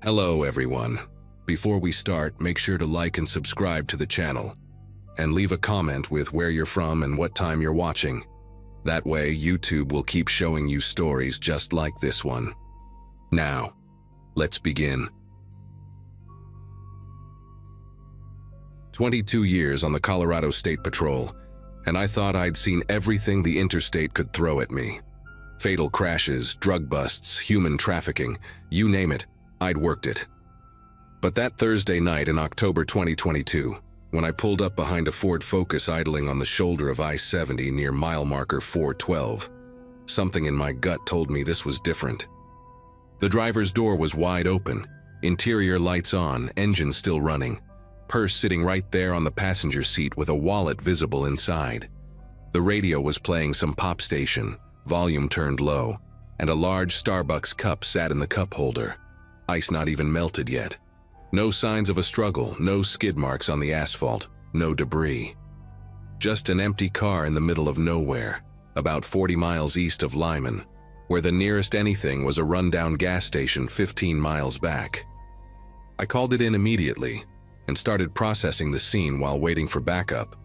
Hello everyone. Before we start, make sure to like and subscribe to the channel. And leave a comment with where you're from and what time you're watching. That way, YouTube will keep showing you stories just like this one. Now, let's begin. 22 years on the Colorado State Patrol, and I thought I'd seen everything the interstate could throw at me. Fatal crashes, drug busts, human trafficking, you name it, I'd worked it. But that Thursday night in October 2022, when I pulled up behind a Ford Focus idling on the shoulder of I-70 near mile marker 412, something in my gut told me this was different. The driver's door was wide open, interior lights on, engine still running, purse sitting right there on the passenger seat with a wallet visible inside. The radio was playing some pop station, volume turned low, and a large Starbucks cup sat in the cup holder, ice not even melted yet. No signs of a struggle, no skid marks on the asphalt, no debris. Just an empty car in the middle of nowhere, about 40 miles east of Lyman, where the nearest anything was a rundown gas station 15 miles back. I called it in immediately and started processing the scene while waiting for backup.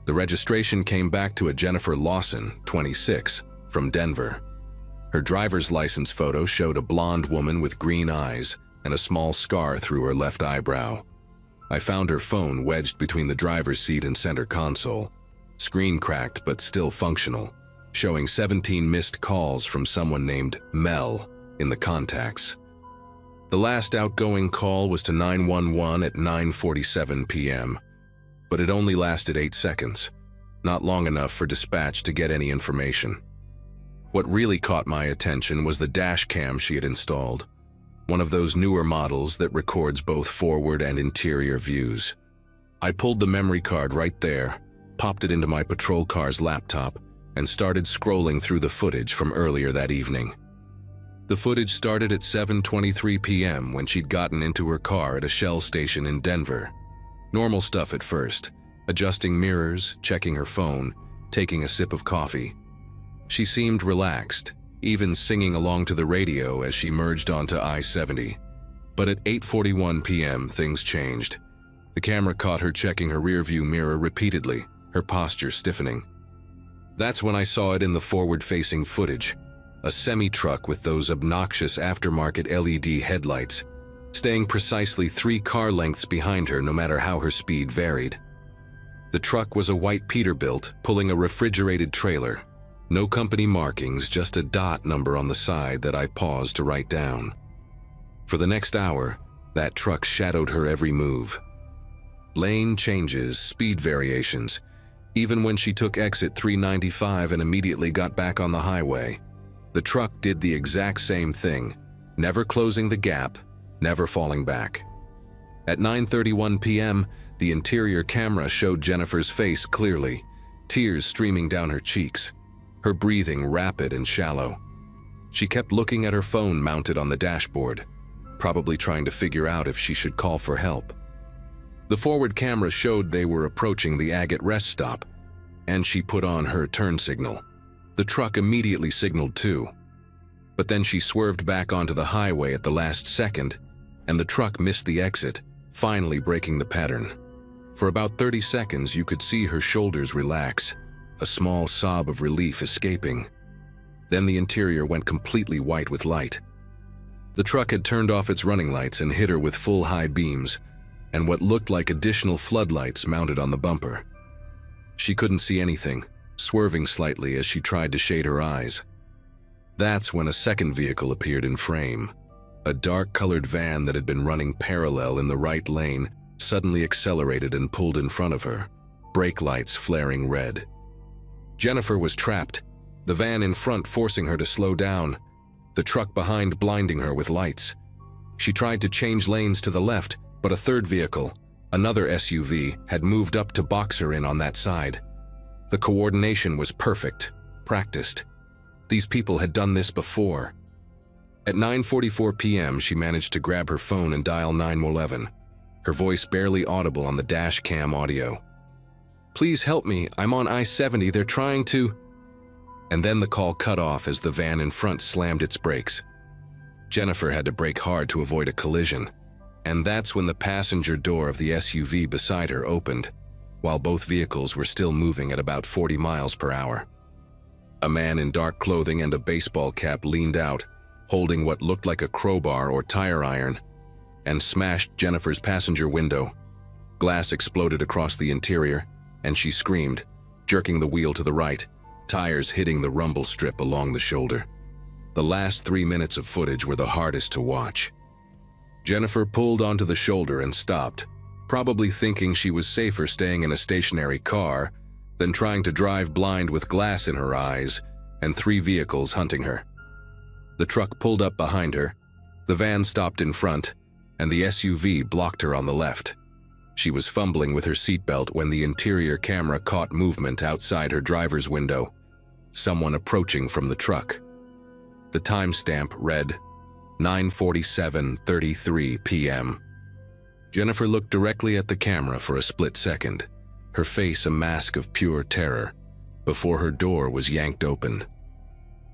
The registration came back to a Jennifer Lawson, 26, from Denver. Her driver's license photo showed a blonde woman with green eyes and a small scar through her left eyebrow. I found her phone wedged between the driver's seat and center console, screen cracked but still functional, showing 17 missed calls from someone named Mel in the contacts. The last outgoing call was to 911 at 9:47 p.m., but it only lasted 8 seconds, not long enough for dispatch to get any information. What really caught my attention was the dash cam she had installed, one of those newer models that records both forward and interior views. I pulled the memory card right there, popped it into my patrol car's laptop, and started scrolling through the footage from earlier that evening. The footage started at 7:23 p.m. when she'd gotten into her car at a Shell station in Denver. Normal stuff at first, adjusting mirrors, checking her phone, taking a sip of coffee. She seemed relaxed, even singing along to the radio as she merged onto I-70. But at 8:41 p.m. things changed. The camera caught her checking her rearview mirror repeatedly, her posture stiffening. That's when I saw it in the forward-facing footage. A semi-truck with those obnoxious aftermarket LED headlights, staying precisely 3 car lengths behind her no matter how her speed varied. The truck was a white Peterbilt pulling a refrigerated trailer. No company markings, just a dot number on the side that I paused to write down. For the next hour, that truck shadowed her every move. Lane changes, speed variations, even when she took exit 395 and immediately got back on the highway. The truck did the exact same thing, never closing the gap, never falling back. At 9:31 p.m., the interior camera showed Jennifer's face clearly, tears streaming down her cheeks, her breathing rapid and shallow. She kept looking at her phone mounted on the dashboard, probably trying to figure out if she should call for help. The forward camera showed they were approaching the Agate rest stop, and she put on her turn signal. The truck immediately signaled too. But then she swerved back onto the highway at the last second, and the truck missed the exit, finally breaking the pattern. For about 30 seconds, you could see her shoulders relax, a small sob of relief escaping. Then the interior went completely white with light. The truck had turned off its running lights and hit her with full high beams, and what looked like additional floodlights mounted on the bumper. She couldn't see anything, swerving slightly as she tried to shade her eyes. That's when a second vehicle appeared in frame. A dark-colored van that had been running parallel in the right lane suddenly accelerated and pulled in front of her, brake lights flaring red. Jennifer was trapped, the van in front forcing her to slow down, the truck behind blinding her with lights. She tried to change lanes to the left, but a third vehicle, another SUV, had moved up to box her in on that side. The coordination was perfect, practiced. These people had done this before. At 9:44 p.m., she managed to grab her phone and dial 911, her voice barely audible on the dash cam audio. "Please help me, I'm on I-70, they're trying to..." And then the call cut off as the van in front slammed its brakes. Jennifer had to brake hard to avoid a collision, and that's when the passenger door of the SUV beside her opened, while both vehicles were still moving at about 40 miles per hour. A man in dark clothing and a baseball cap leaned out, holding what looked like a crowbar or tire iron, and smashed Jennifer's passenger window. Glass exploded across the interior, and she screamed, jerking the wheel to the right, tires hitting the rumble strip along the shoulder. The last 3 minutes of footage were the hardest to watch. Jennifer pulled onto the shoulder and stopped, probably thinking she was safer staying in a stationary car than trying to drive blind with glass in her eyes and 3 vehicles hunting her. The truck pulled up behind her, the van stopped in front, and the SUV blocked her on the left. She was fumbling with her seatbelt when the interior camera caught movement outside her driver's window, someone approaching from the truck. The timestamp read 9:47:33 p.m. Jennifer looked directly at the camera for a split second, her face a mask of pure terror, before her door was yanked open.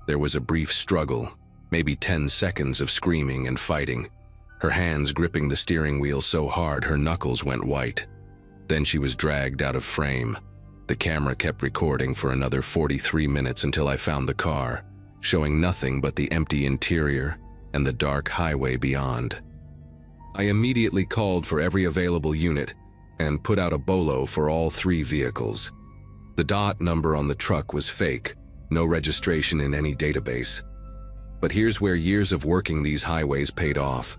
There was a brief struggle, maybe 10 seconds of screaming and fighting, her hands gripping the steering wheel so hard her knuckles went white. Then she was dragged out of frame. The camera kept recording for another 43 minutes until I found the car, showing nothing but the empty interior and the dark highway beyond. I immediately called for every available unit and put out a bolo for all 3 vehicles. The dot number on the truck was fake, no registration in any database. But here's where years of working these highways paid off.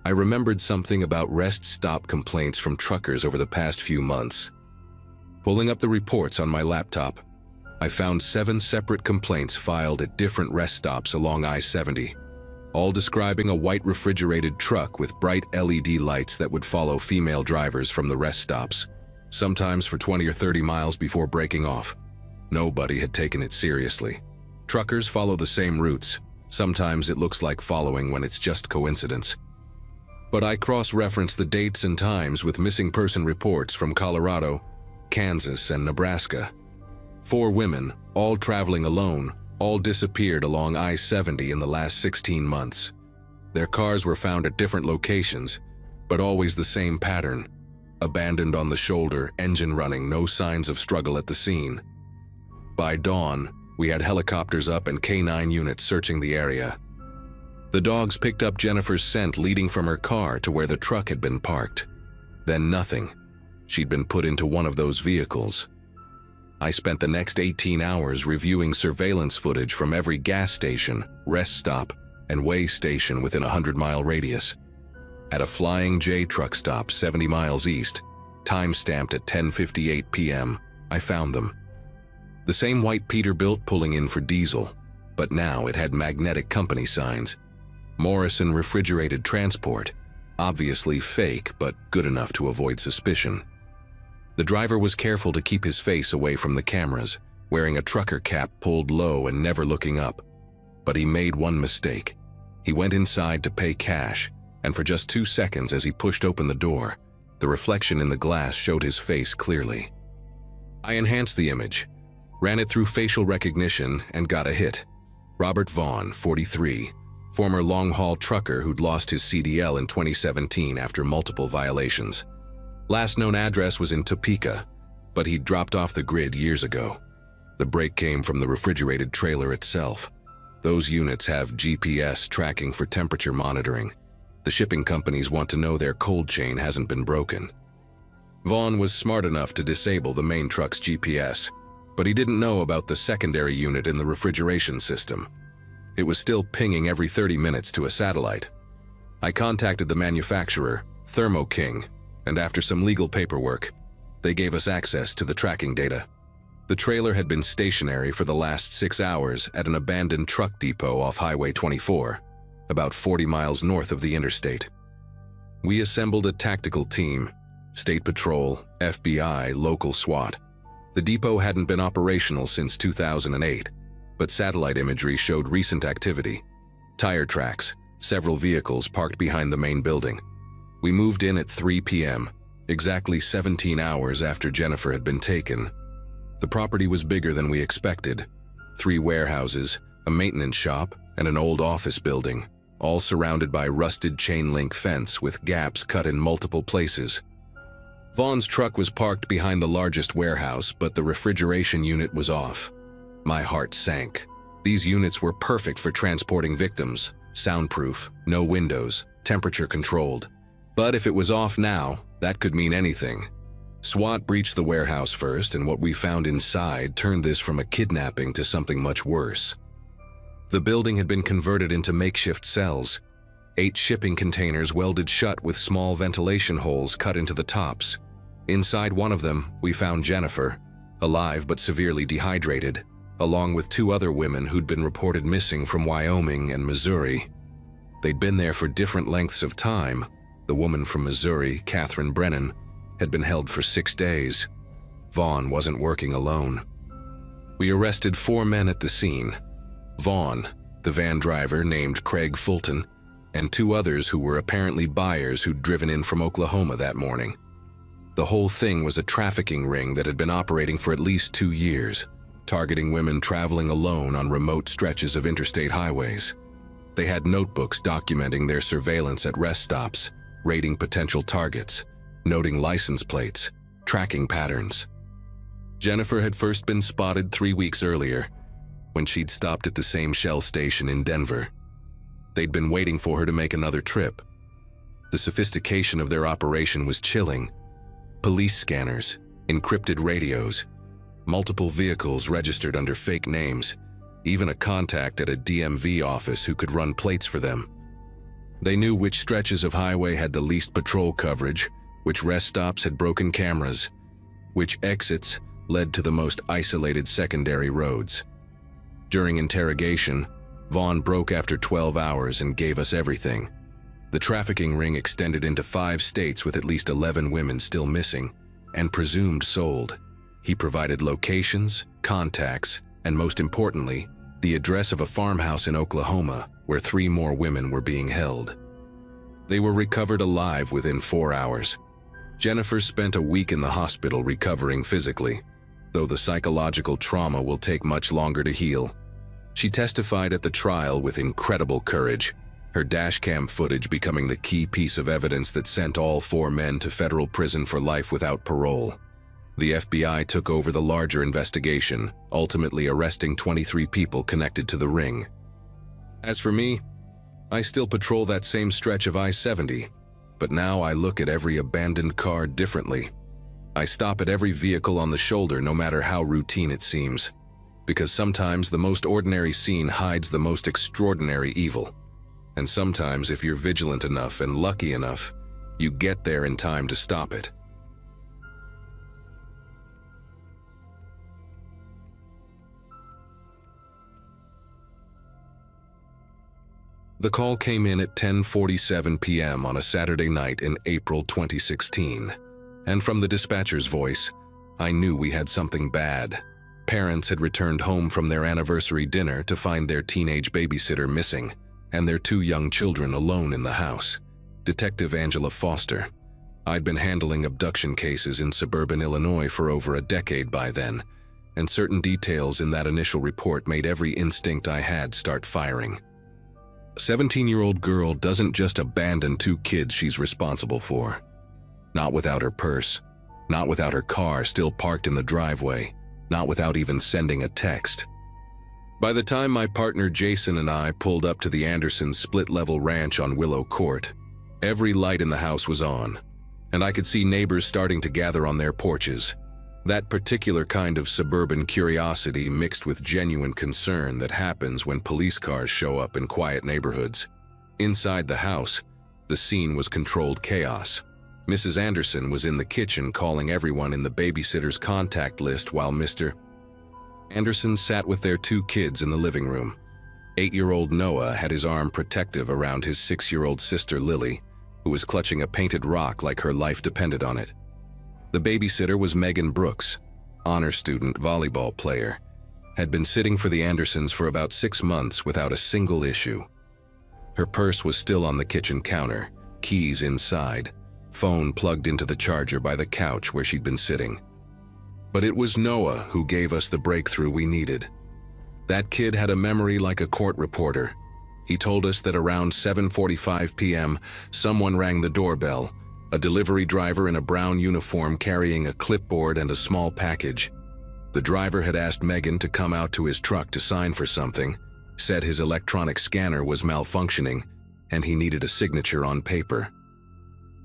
I remembered something about rest stop complaints from truckers over the past few months. Pulling up the reports on my laptop, I found 7 separate complaints filed at different rest stops along I-70, all describing a white refrigerated truck with bright LED lights that would follow female drivers from the rest stops, sometimes for 20 or 30 miles before breaking off. Nobody had taken it seriously. Truckers follow the same routes. Sometimes it looks like following when it's just coincidence. But I cross-referenced the dates and times with missing person reports from Colorado, Kansas, and Nebraska. 4 women, all traveling alone, all disappeared along I-70 in the last 16 months. Their cars were found at different locations, but always the same pattern. Abandoned on the shoulder, engine running, no signs of struggle at the scene. By dawn, we had helicopters up and K9 units searching the area. The dogs picked up Jennifer's scent leading from her car to where the truck had been parked. Then nothing. She'd been put into one of those vehicles. I spent the next 18 hours reviewing surveillance footage from every gas station, rest stop, and weigh station within a 100-mile radius. At a Flying J truck stop 70 miles east, time-stamped at 10:58 p.m., I found them. The same white Peterbilt pulling in for diesel, but now it had magnetic company signs. Morrison Refrigerated Transport, obviously fake but good enough to avoid suspicion. The driver was careful to keep his face away from the cameras, wearing a trucker cap pulled low and never looking up. But he made one mistake. He went inside to pay cash, and for just 2 seconds as he pushed open the door, the reflection in the glass showed his face clearly. I enhanced the image, ran it through facial recognition, and got a hit. Robert Vaughn, 43, former long-haul trucker who'd lost his CDL in 2017 after multiple violations. Last known address was in Topeka, but he'd dropped off the grid years ago. The break came from the refrigerated trailer itself. Those units have GPS tracking for temperature monitoring. The shipping companies want to know their cold chain hasn't been broken. Vaughn was smart enough to disable the main truck's GPS, but he didn't know about the secondary unit in the refrigeration system. It was still pinging every 30 minutes to a satellite. I contacted the manufacturer, Thermo King, and after some legal paperwork, they gave us access to the tracking data. The trailer had been stationary for the last 6 hours at an abandoned truck depot off Highway 24, about 40 miles north of the interstate. We assembled a tactical team, State Patrol, FBI, local SWAT. The depot hadn't been operational since 2008, but satellite imagery showed recent activity. Tire tracks, several vehicles parked behind the main building. We moved in at 3 p.m., exactly 17 hours after Jennifer had been taken. The property was bigger than we expected. 3 warehouses, a maintenance shop, and an old office building. all surrounded by rusted chain-link fence with gaps cut in multiple places. Vaughn's truck was parked behind the largest warehouse, but the refrigeration unit was off. My heart sank. These units were perfect for transporting victims, soundproof, no windows, temperature-controlled. But if it was off now, that could mean anything. SWAT breached the warehouse first, and what we found inside turned this from a kidnapping to something much worse. The building had been converted into makeshift cells, 8 shipping containers welded shut with small ventilation holes cut into the tops. Inside one of them, we found Jennifer, alive but severely dehydrated, along with 2 other women who'd been reported missing from Wyoming and Missouri. They'd been there for different lengths of time. The woman from Missouri, Catherine Brennan, had been held for 6 days. Vaughn wasn't working alone. We arrested 4 men at the scene. Vaughn, the van driver named Craig Fulton, and 2 others who were apparently buyers who'd driven in from Oklahoma that morning. The whole thing was a trafficking ring that had been operating for at least 2 years, targeting women traveling alone on remote stretches of interstate highways. They had notebooks documenting their surveillance at rest stops, rating potential targets, noting license plates, tracking patterns. Jennifer had first been spotted 3 weeks earlier, when she'd stopped at the same Shell station in Denver. They'd been waiting for her to make another trip. The sophistication of their operation was chilling. Police scanners, encrypted radios, multiple vehicles registered under fake names, even a contact at a DMV office who could run plates for them. They knew which stretches of highway had the least patrol coverage, which rest stops had broken cameras, which exits led to the most isolated secondary roads. During interrogation, Vaughn broke after 12 hours and gave us everything. The trafficking ring extended into 5 states with at least 11 women still missing and presumed sold. He provided locations, contacts, and most importantly, the address of a farmhouse in Oklahoma where 3 more women were being held. They were recovered alive within 4 hours. Jennifer spent a week in the hospital recovering physically, though the psychological trauma will take much longer to heal. She testified at the trial with incredible courage, her dashcam footage becoming the key piece of evidence that sent all 4 men to federal prison for life without parole. The FBI took over the larger investigation, ultimately arresting 23 people connected to the ring. As for me, I still patrol that same stretch of I-70, but now I look at every abandoned car differently. I stop at every vehicle on the shoulder no matter how routine it seems, because sometimes the most ordinary scene hides the most extraordinary evil. And sometimes if you're vigilant enough and lucky enough, you get there in time to stop it. The call came in at 10:47 p.m. on a Saturday night in April 2016, and from the dispatcher's voice, I knew we had something bad. Parents had returned home from their anniversary dinner to find their teenage babysitter missing, and their 2 young children alone in the house. Detective Angela Foster. I'd been handling abduction cases in suburban Illinois for over a decade by then, and certain details in that initial report made every instinct I had start firing. A 17-year-old girl doesn't just abandon 2 kids she's responsible for. Not without her purse, not without her car still parked in the driveway, not without even sending a text. By the time my partner Jason and I pulled up to the Andersons' split-level ranch on Willow Court, every light in the house was on, and I could see neighbors starting to gather on their porches. That particular kind of suburban curiosity mixed with genuine concern that happens when police cars show up in quiet neighborhoods. Inside the house, the scene was controlled chaos. Mrs. Anderson was in the kitchen calling everyone in the babysitter's contact list while Mr. Anderson sat with their 2 kids in the living room. 8-year-old Noah had his arm protective around his 6-year-old sister Lily, who was clutching a painted rock like her life depended on it. The babysitter was Megan Brooks, honor student volleyball player, had been sitting for the Andersons for about 6 months without a single issue. Her purse was still on the kitchen counter, keys inside, phone plugged into the charger by the couch where she'd been sitting. But it was Noah who gave us the breakthrough we needed. That kid had a memory like a court reporter. He told us that around 7:45 p.m., someone rang the doorbell, a delivery driver in a brown uniform carrying a clipboard and a small package. The driver had asked Megan to come out to his truck to sign for something, said his electronic scanner was malfunctioning, and he needed a signature on paper.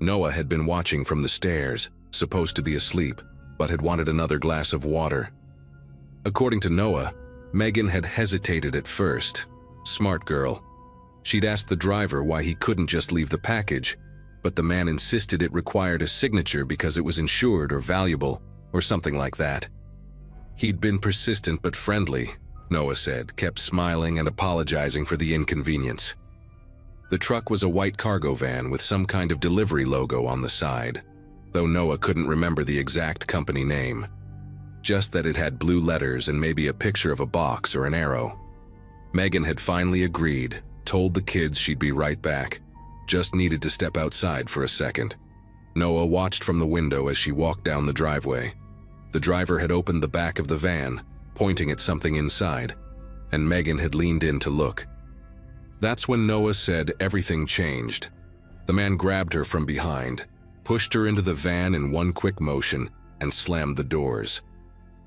Noah had been watching from the stairs, supposed to be asleep, but had wanted another glass of water. According to Noah, Megan had hesitated at first. Smart girl. She'd asked the driver why he couldn't just leave the package, but the man insisted it required a signature because it was insured or valuable, or something like that. He'd been persistent but friendly, Noah said, kept smiling and apologizing for the inconvenience. The truck was a white cargo van with some kind of delivery logo on the side, though Noah couldn't remember the exact company name. Just that it had blue letters and maybe a picture of a box or an arrow. Megan had finally agreed, told the kids she'd be right back, just needed to step outside for a second. Noah watched from the window as she walked down the driveway. The driver had opened the back of the van, pointing at something inside, and Megan had leaned in to look. That's when Noah said everything changed. The man grabbed her from behind, pushed her into the van in one quick motion, and slammed the doors.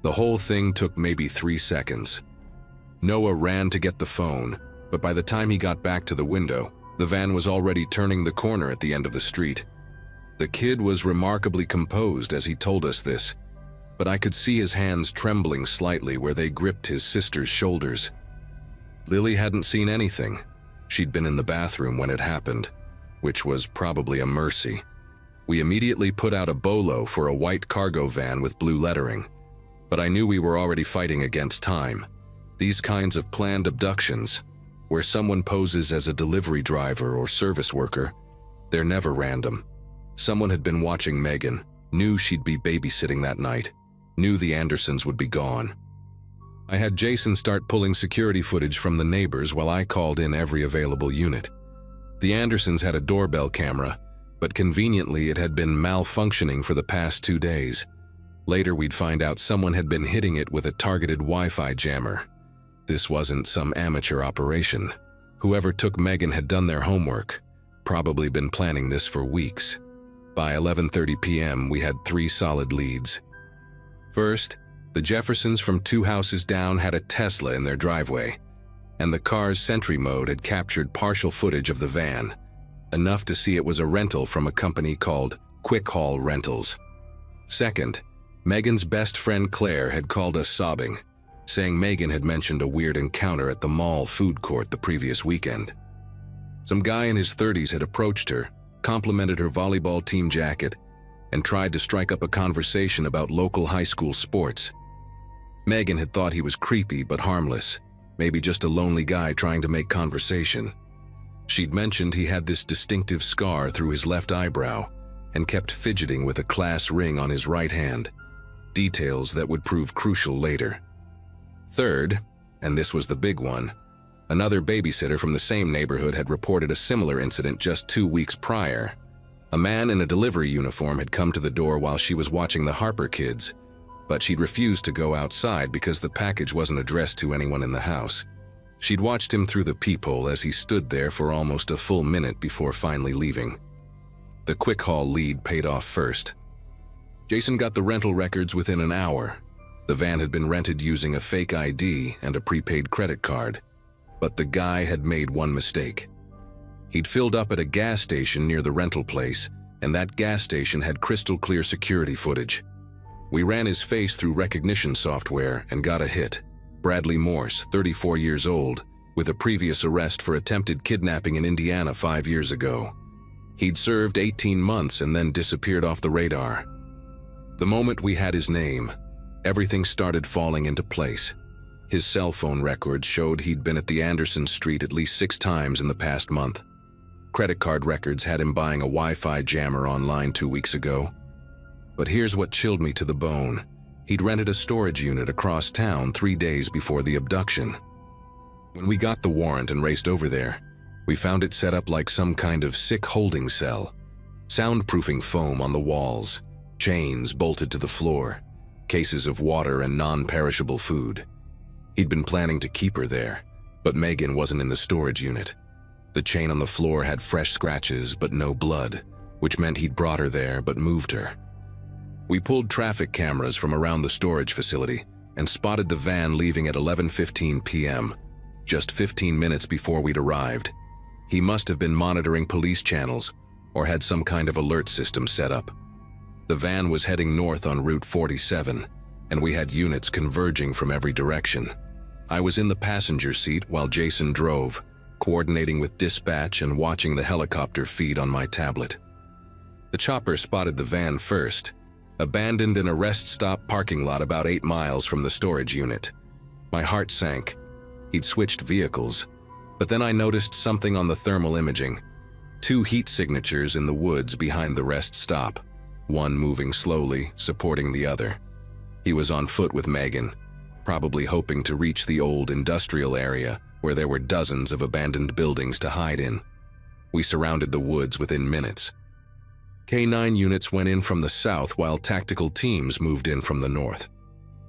The whole thing took maybe 3 seconds. Noah ran to get the phone, but by the time he got back to the window, the van was already turning the corner at the end of the street. The kid was remarkably composed as he told us this, but I could see his hands trembling slightly where they gripped his sister's shoulders. Lily hadn't seen anything. She'd been in the bathroom when it happened, which was probably a mercy. We immediately put out a bolo for a white cargo van with blue lettering, but I knew we were already fighting against time. These kinds of planned abductions, where someone poses as a delivery driver or service worker, they're never random. Someone had been watching Megan, knew she'd be babysitting that night, knew the Andersons would be gone. I had Jason start pulling security footage from the neighbors while I called in every available unit. The Andersons had a doorbell camera, but conveniently it had been malfunctioning for the past 2 days. Later we'd find out someone had been hitting it with a targeted Wi-Fi jammer. This wasn't some amateur operation. Whoever took Megan had done their homework, probably been planning this for weeks. By 11:30 p.m. we had 3 solid leads. First, the Jeffersons from 2 houses down had a Tesla in their driveway, and the car's Sentry mode had captured partial footage of the van, enough to see it was a rental from a company called Quick Haul Rentals. Second, Megan's best friend Claire had called us sobbing, saying Megan had mentioned a weird encounter at the mall food court the previous weekend. Some guy in his 30s had approached her, complimented her volleyball team jacket, and tried to strike up a conversation about local high school sports. Megan had thought he was creepy but harmless, maybe just a lonely guy trying to make conversation. She'd mentioned he had this distinctive scar through his left eyebrow and kept fidgeting with a class ring on his right hand, details that would prove crucial later. Third, and this was the big one, another babysitter from the same neighborhood had reported a similar incident just 2 weeks prior. A man in a delivery uniform had come to the door while she was watching the Harper kids, but she'd refused to go outside because the package wasn't addressed to anyone in the house. She'd watched him through the peephole as he stood there for almost a full minute before finally leaving. The quick haul lead paid off first. Jason got the rental records within an hour. The van had been rented using a fake ID and a prepaid credit card, but the guy had made one mistake. He'd filled up at a gas station near the rental place, and that gas station had crystal clear security footage. We ran his face through recognition software and got a hit. Bradley Morse, 34 years old, with a previous arrest for attempted kidnapping in Indiana 5 years ago. He'd served 18 months and then disappeared off the radar. The moment we had his name, everything started falling into place. His cell phone records showed he'd been at the Anderson Street at least 6 times in the past month. Credit card records had him buying a Wi-Fi jammer online 2 weeks ago. But here's what chilled me to the bone. He'd rented a storage unit across town 3 days before the abduction. When we got the warrant and raced over there, we found it set up like some kind of sick holding cell. Soundproofing foam on the walls, chains bolted to the floor, cases of water and non-perishable food. He'd been planning to keep her there, but Megan wasn't in the storage unit. The chain on the floor had fresh scratches but no blood, which meant he'd brought her there but moved her. We pulled traffic cameras from around the storage facility and spotted the van leaving at 11:15 p.m., just 15 minutes before we'd arrived. He must have been monitoring police channels or had some kind of alert system set up. The van was heading north on Route 47, and we had units converging from every direction. I was in the passenger seat while Jason drove, coordinating with dispatch and watching the helicopter feed on my tablet. The chopper spotted the van first, abandoned in a rest stop parking lot about 8 miles from the storage unit. My heart sank. He'd switched vehicles, but then I noticed something on the thermal imaging. 2 heat signatures in the woods behind the rest stop, one moving slowly, supporting the other. He was on foot with Megan, probably hoping to reach the old industrial area where there were dozens of abandoned buildings to hide in. We surrounded the woods within minutes. K-9 units went in from the south while tactical teams moved in from the north.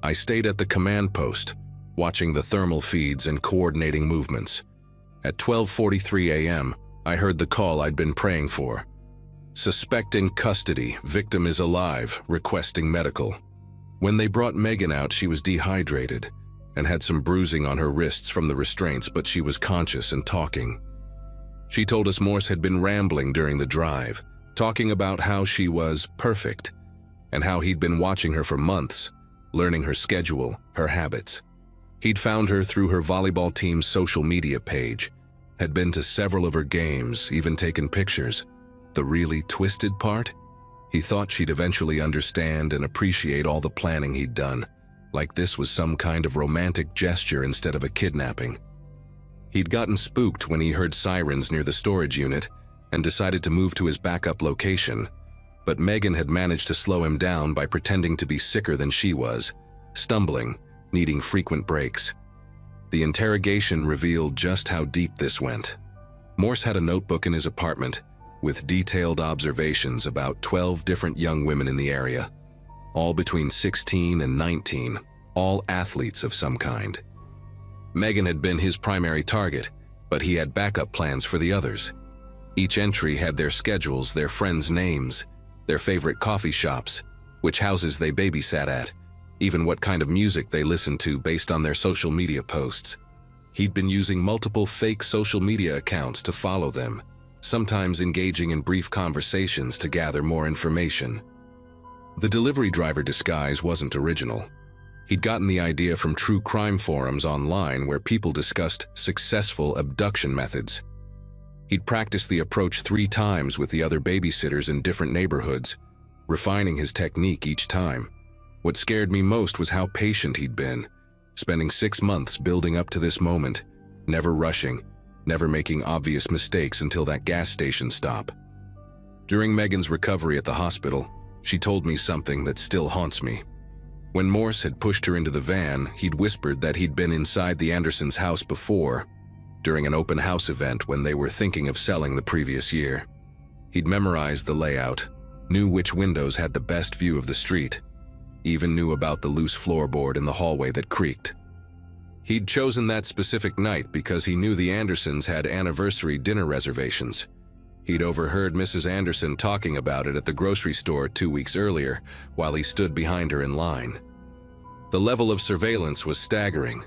I stayed at the command post, watching the thermal feeds and coordinating movements. At 12:43 a.m., I heard the call I'd been praying for. Suspect in custody, victim is alive, requesting medical. When they brought Megan out, she was dehydrated and had some bruising on her wrists from the restraints, but she was conscious and talking. She told us Morse had been rambling during the drive, talking about how she was perfect and how he'd been watching her for months, learning her schedule, her habits. He'd found her through her volleyball team's social media page, had been to several of her games, even taken pictures. The really twisted part? He thought she'd eventually understand and appreciate all the planning he'd done, like this was some kind of romantic gesture instead of a kidnapping. He'd gotten spooked when he heard sirens near the storage unit and decided to move to his backup location, but Megan had managed to slow him down by pretending to be sicker than she was, stumbling, needing frequent breaks. The interrogation revealed just how deep this went. Morse had a notebook in his apartment with detailed observations about 12 different young women in the area, all between 16 and 19, all athletes of some kind. Megan had been his primary target, but he had backup plans for the others. Each entry had their schedules, their friends' names, their favorite coffee shops, which houses they babysat at, even what kind of music they listened to based on their social media posts. He'd been using multiple fake social media accounts to follow them, sometimes engaging in brief conversations to gather more information. The delivery driver disguise wasn't original. He'd gotten the idea from true crime forums online where people discussed successful abduction methods. He'd practiced the approach 3 times with the other babysitters in different neighborhoods, refining his technique each time. What scared me most was how patient he'd been, spending 6 months building up to this moment, never rushing, never making obvious mistakes until that gas station stop. During Megan's recovery at the hospital, she told me something that still haunts me. When Morse had pushed her into the van, he'd whispered that he'd been inside the Andersons' house before, during an open house event when they were thinking of selling the previous year. He'd memorized the layout, knew which windows had the best view of the street, even knew about the loose floorboard in the hallway that creaked. He'd chosen that specific night because he knew the Andersons had anniversary dinner reservations. He'd overheard Mrs. Anderson talking about it at the grocery store 2 weeks earlier while he stood behind her in line. The level of surveillance was staggering.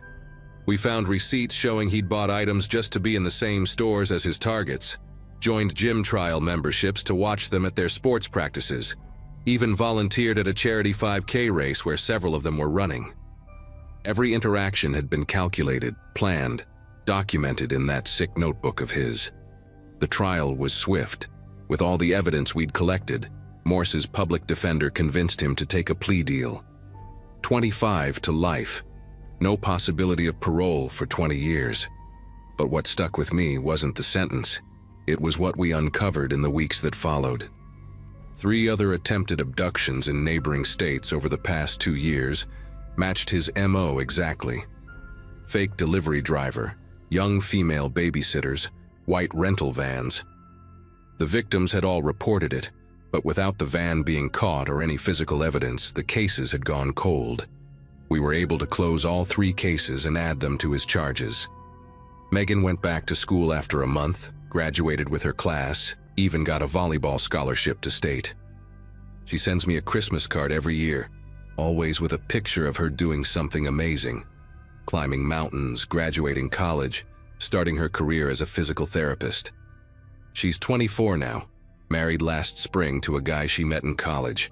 We found receipts showing he'd bought items just to be in the same stores as his targets, joined gym trial memberships to watch them at their sports practices, even volunteered at a charity 5K race where several of them were running. Every interaction had been calculated, planned, documented in that sick notebook of his. The trial was swift. With all the evidence we'd collected, Morse's public defender convinced him to take a plea deal. 25 to life. No possibility of parole for 20 years. But what stuck with me wasn't the sentence. It was what we uncovered in the weeks that followed. 3 other attempted abductions in neighboring states over the past 2 years matched his MO exactly. Fake delivery driver, young female babysitters, white rental vans. The victims had all reported it, but without the van being caught or any physical evidence, the cases had gone cold. We were able to close all 3 cases and add them to his charges. Megan went back to school after a month, graduated with her class, even got a volleyball scholarship to state. She sends me a Christmas card every year, always with a picture of her doing something amazing. Climbing mountains, graduating college, starting her career as a physical therapist. She's 24 now, married last spring to a guy she met in college.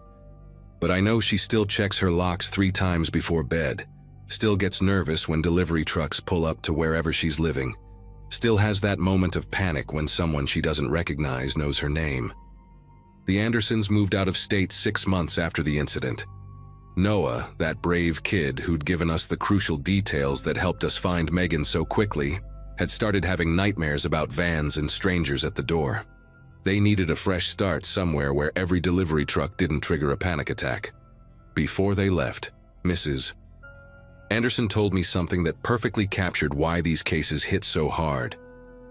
But I know she still checks her locks 3 times before bed, still gets nervous when delivery trucks pull up to wherever she's living, still has that moment of panic when someone she doesn't recognize knows her name. The Andersons moved out of state 6 months after the incident. Noah, that brave kid who'd given us the crucial details that helped us find Megan so quickly, had started having nightmares about vans and strangers at the door. They needed a fresh start somewhere where every delivery truck didn't trigger a panic attack. Before they left, Mrs. Anderson told me something that perfectly captured why these cases hit so hard.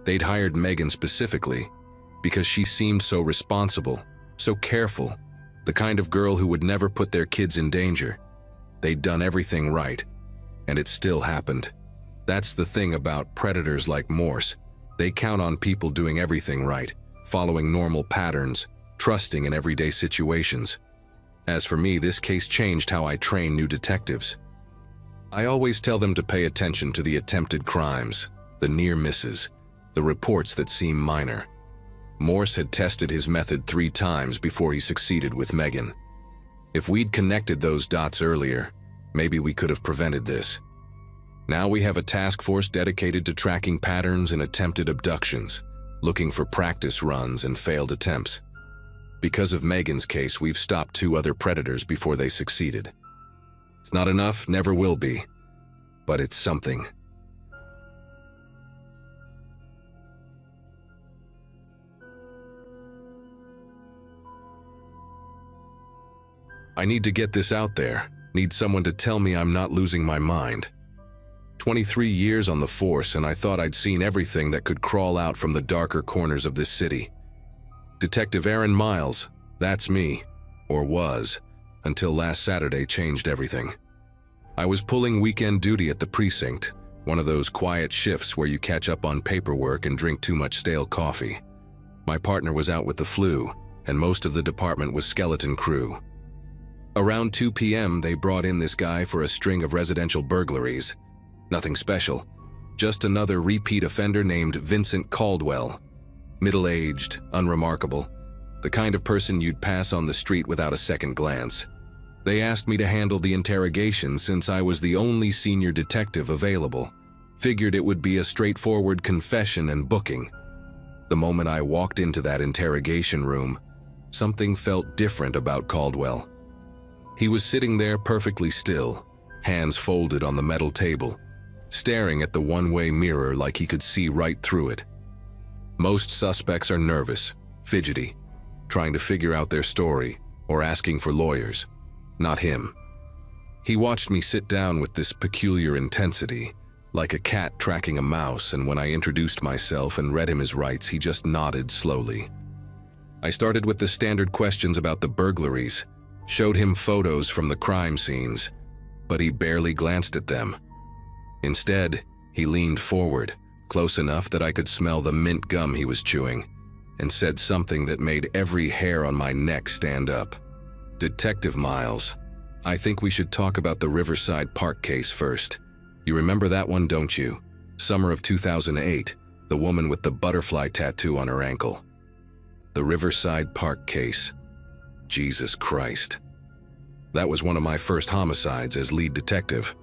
They'd hired Megan specifically because she seemed so responsible, so careful, the kind of girl who would never put their kids in danger. They'd done everything right, and it still happened. That's the thing about predators like Morse. They count on people doing everything right, following normal patterns, trusting in everyday situations. As for me, this case changed how I train new detectives. I always tell them to pay attention to the attempted crimes, the near misses, the reports that seem minor. Morse had tested his method 3 times before he succeeded with Megan. If we'd connected those dots earlier, maybe we could have prevented this. Now we have a task force dedicated to tracking patterns in attempted abductions, looking for practice runs and failed attempts. Because of Megan's case, we've stopped 2 other predators before they succeeded. It's not enough, never will be, but it's something. I need to get this out there, need someone to tell me I'm not losing my mind. 23 years on the force, and I thought I'd seen everything that could crawl out from the darker corners of this city. Detective Aaron Miles, that's me, or was, until last Saturday changed everything. I was pulling weekend duty at the precinct, one of those quiet shifts where you catch up on paperwork and drink too much stale coffee. My partner was out with the flu, and most of the department was skeleton crew. Around 2 p.m., they brought in this guy for a string of residential burglaries. Nothing special, just another repeat offender named Vincent Caldwell. Middle-aged, unremarkable, the kind of person you'd pass on the street without a second glance. They asked me to handle the interrogation since I was the only senior detective available. Figured it would be a straightforward confession and booking. The moment I walked into that interrogation room, something felt different about Caldwell. He was sitting there perfectly still, hands folded on the metal table, staring at the one-way mirror like he could see right through it. Most suspects are nervous, fidgety, trying to figure out their story or asking for lawyers. Not him. He watched me sit down with this peculiar intensity, like a cat tracking a mouse, and when I introduced myself and read him his rights, he just nodded slowly. I started with the standard questions about the burglaries, showed him photos from the crime scenes, but he barely glanced at them. Instead, he leaned forward, close enough that I could smell the mint gum he was chewing, and said something that made every hair on my neck stand up. "Detective Miles, I think we should talk about the Riverside Park case first. You remember that one, don't you? Summer of 2008, the woman with the butterfly tattoo on her ankle. The Riverside Park case. Jesus Christ. That was one of my first homicides as lead detective,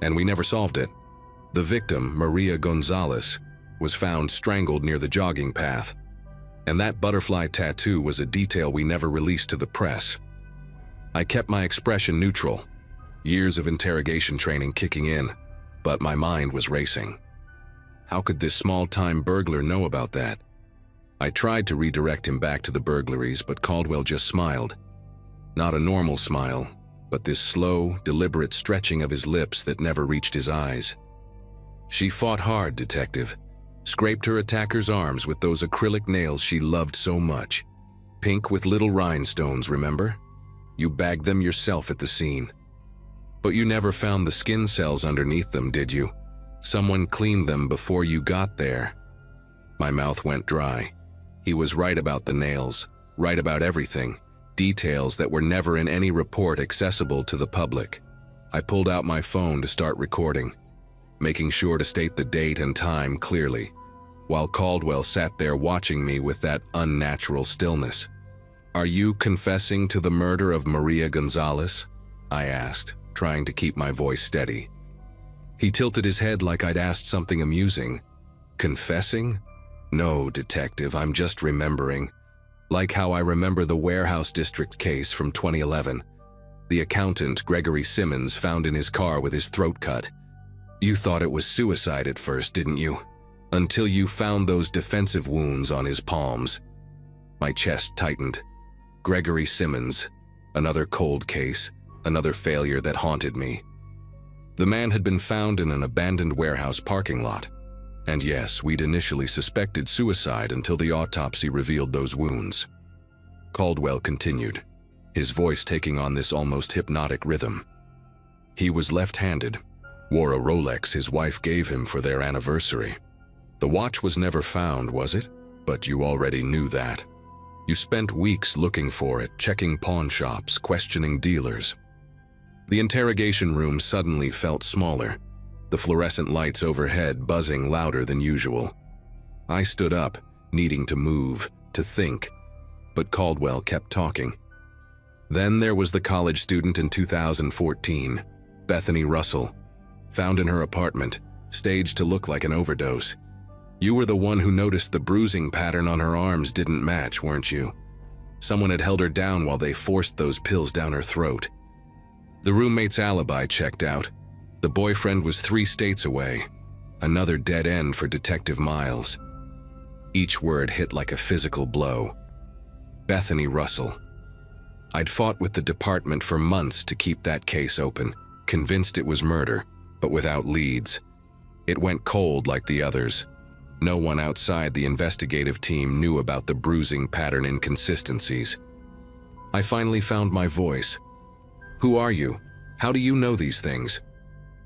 and we never solved it. The victim, Maria Gonzalez, was found strangled near the jogging path, and that butterfly tattoo was a detail we never released to the press. I kept my expression neutral, years of interrogation training kicking in, but my mind was racing. How could this small-time burglar know about that? I tried to redirect him back to the burglaries, but Caldwell just smiled. Not a normal smile, but this slow, deliberate stretching of his lips that never reached his eyes. She fought hard, detective. Scraped her attacker's arms with those acrylic nails she loved so much. Pink with little rhinestones, remember? You bagged them yourself at the scene. But you never found the skin cells underneath them, did you? Someone cleaned them before you got there. My mouth went dry. He was right about the nails, right about everything, details that were never in any report accessible to the public. I pulled out my phone to start recording, making sure to state the date and time clearly, while Caldwell sat there watching me with that unnatural stillness. "Are you confessing to the murder of Maria Gonzalez?" I asked, trying to keep my voice steady. He tilted his head like I'd asked something amusing. "Confessing? No, detective, I'm just remembering. Like how I remember the Warehouse District case from 2011. The accountant, Gregory Simmons, found in his car with his throat cut. You thought it was suicide at first, didn't you? Until you found those defensive wounds on his palms." My chest tightened. Gregory Simmons, another cold case, another failure that haunted me. The man had been found in an abandoned warehouse parking lot. And yes, we'd initially suspected suicide until the autopsy revealed those wounds. Caldwell continued, his voice taking on this almost hypnotic rhythm. He was left-handed, wore a Rolex his wife gave him for their anniversary. The watch was never found, was it? But you already knew that. You spent weeks looking for it, checking pawn shops, questioning dealers. The interrogation room suddenly felt smaller, the fluorescent lights overhead buzzing louder than usual. I stood up, needing to move, to think, but Caldwell kept talking. Then there was the college student in 2014, Bethany Russell, found in her apartment, staged to look like an overdose. You were the one who noticed the bruising pattern on her arms didn't match, weren't you? Someone had held her down while they forced those pills down her throat. The roommate's alibi checked out. The boyfriend was 3 states away. Another dead end for Detective Miles. Each word hit like a physical blow. Bethany Russell. I'd fought with the department for months to keep that case open, convinced it was murder, but without leads. It went cold like the others. No one outside the investigative team knew about the bruising pattern inconsistencies. I finally found my voice. "Who are you? How do you know these things?"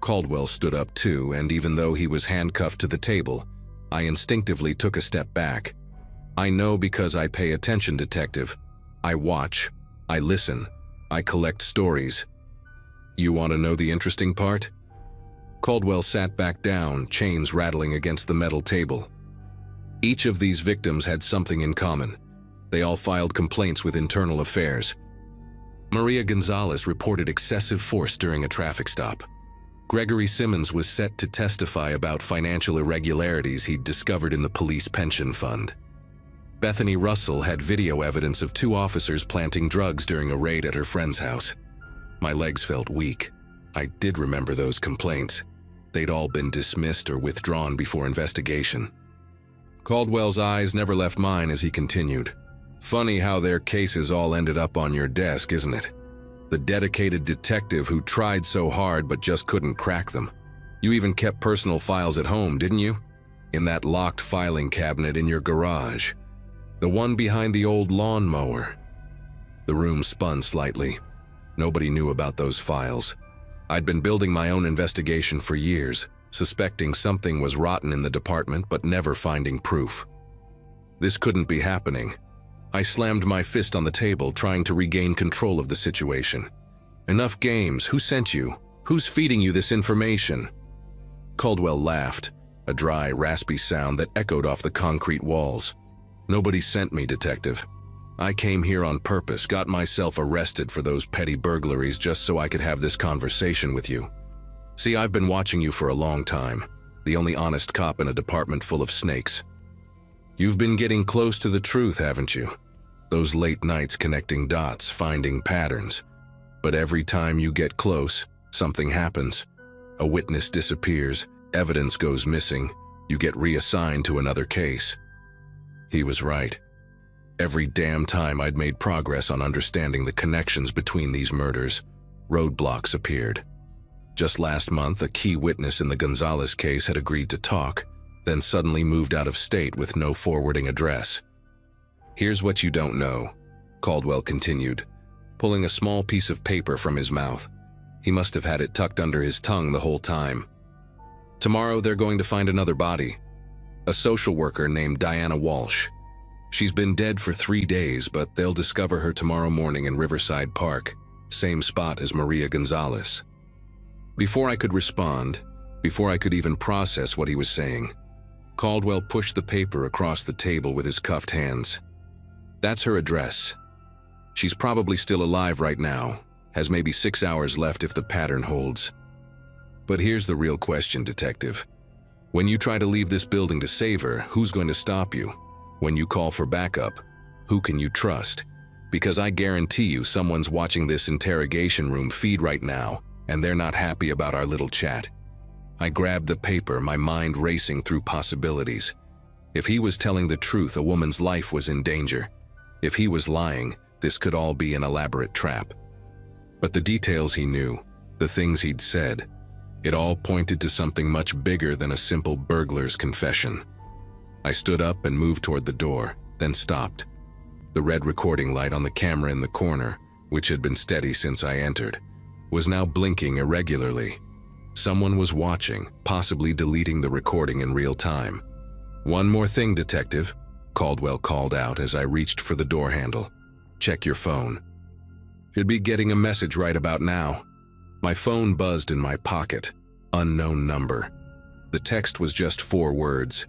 Caldwell stood up too, and even though he was handcuffed to the table, I instinctively took a step back. "I know because I pay attention, detective. I watch. I listen. I collect stories." "You want to know the interesting part?" Caldwell sat back down, chains rattling against the metal table. Each of these victims had something in common. They all filed complaints with internal affairs. Maria Gonzalez reported excessive force during a traffic stop. Gregory Simmons was set to testify about financial irregularities he'd discovered in the police pension fund. Bethany Russell had video evidence of 2 officers planting drugs during a raid at her friend's house. My legs felt weak. I did remember those complaints. They'd all been dismissed or withdrawn before investigation. Caldwell's eyes never left mine as he continued. "Funny how their cases all ended up on your desk, isn't it? The dedicated detective who tried so hard but just couldn't crack them. You even kept personal files at home, didn't you? In that locked filing cabinet in your garage. The one behind the old lawnmower." The room spun slightly. Nobody knew about those files. I'd been building my own investigation for years, suspecting something was rotten in the department but never finding proof. This couldn't be happening. I slammed my fist on the table, trying to regain control of the situation. "Enough games. Who sent you? Who's feeding you this information?" Caldwell laughed, a dry, raspy sound that echoed off the concrete walls. "Nobody sent me, detective. I came here on purpose, got myself arrested for those petty burglaries just so I could have this conversation with you. See, I've been watching you for a long time, the only honest cop in a department full of snakes. You've been getting close to the truth, haven't you? Those late nights connecting dots, finding patterns. But every time you get close, something happens. A witness disappears, evidence goes missing, you get reassigned to another case." He was right. Every damn time I'd made progress on understanding the connections between these murders, roadblocks appeared. Just last month, a key witness in the Gonzalez case had agreed to talk, then suddenly moved out of state with no forwarding address. "Here's what you don't know," Caldwell continued, pulling a small piece of paper from his mouth. He must have had it tucked under his tongue the whole time. "Tomorrow they're going to find another body. A social worker named Diana Walsh. She's been dead for 3 days, but they'll discover her tomorrow morning in Riverside Park, same spot as Maria Gonzalez. Before I could respond, before I could even process what he was saying, Caldwell pushed the paper across the table with his cuffed hands. That's her address. She's probably still alive right now, has maybe 6 hours left if the pattern holds. But here's the real question, Detective. When you try to leave this building to save her, who's going to stop you? When you call for backup, who can you trust? Because I guarantee you someone's watching this interrogation room feed right now, and they're not happy about our little chat. I grabbed the paper, my mind racing through possibilities. If he was telling the truth, a woman's life was in danger. If he was lying, this could all be an elaborate trap. But the details he knew, the things he'd said, it all pointed to something much bigger than a simple burglar's confession. I stood up and moved toward the door, then stopped. The red recording light on the camera in the corner, which had been steady since I entered, was now blinking irregularly. Someone was watching, possibly deleting the recording in real time. "One more thing, Detective," Caldwell called out as I reached for the door handle. "Check your phone. Should be getting a message right about now." My phone buzzed in my pocket. Unknown number. The text was just 4 words.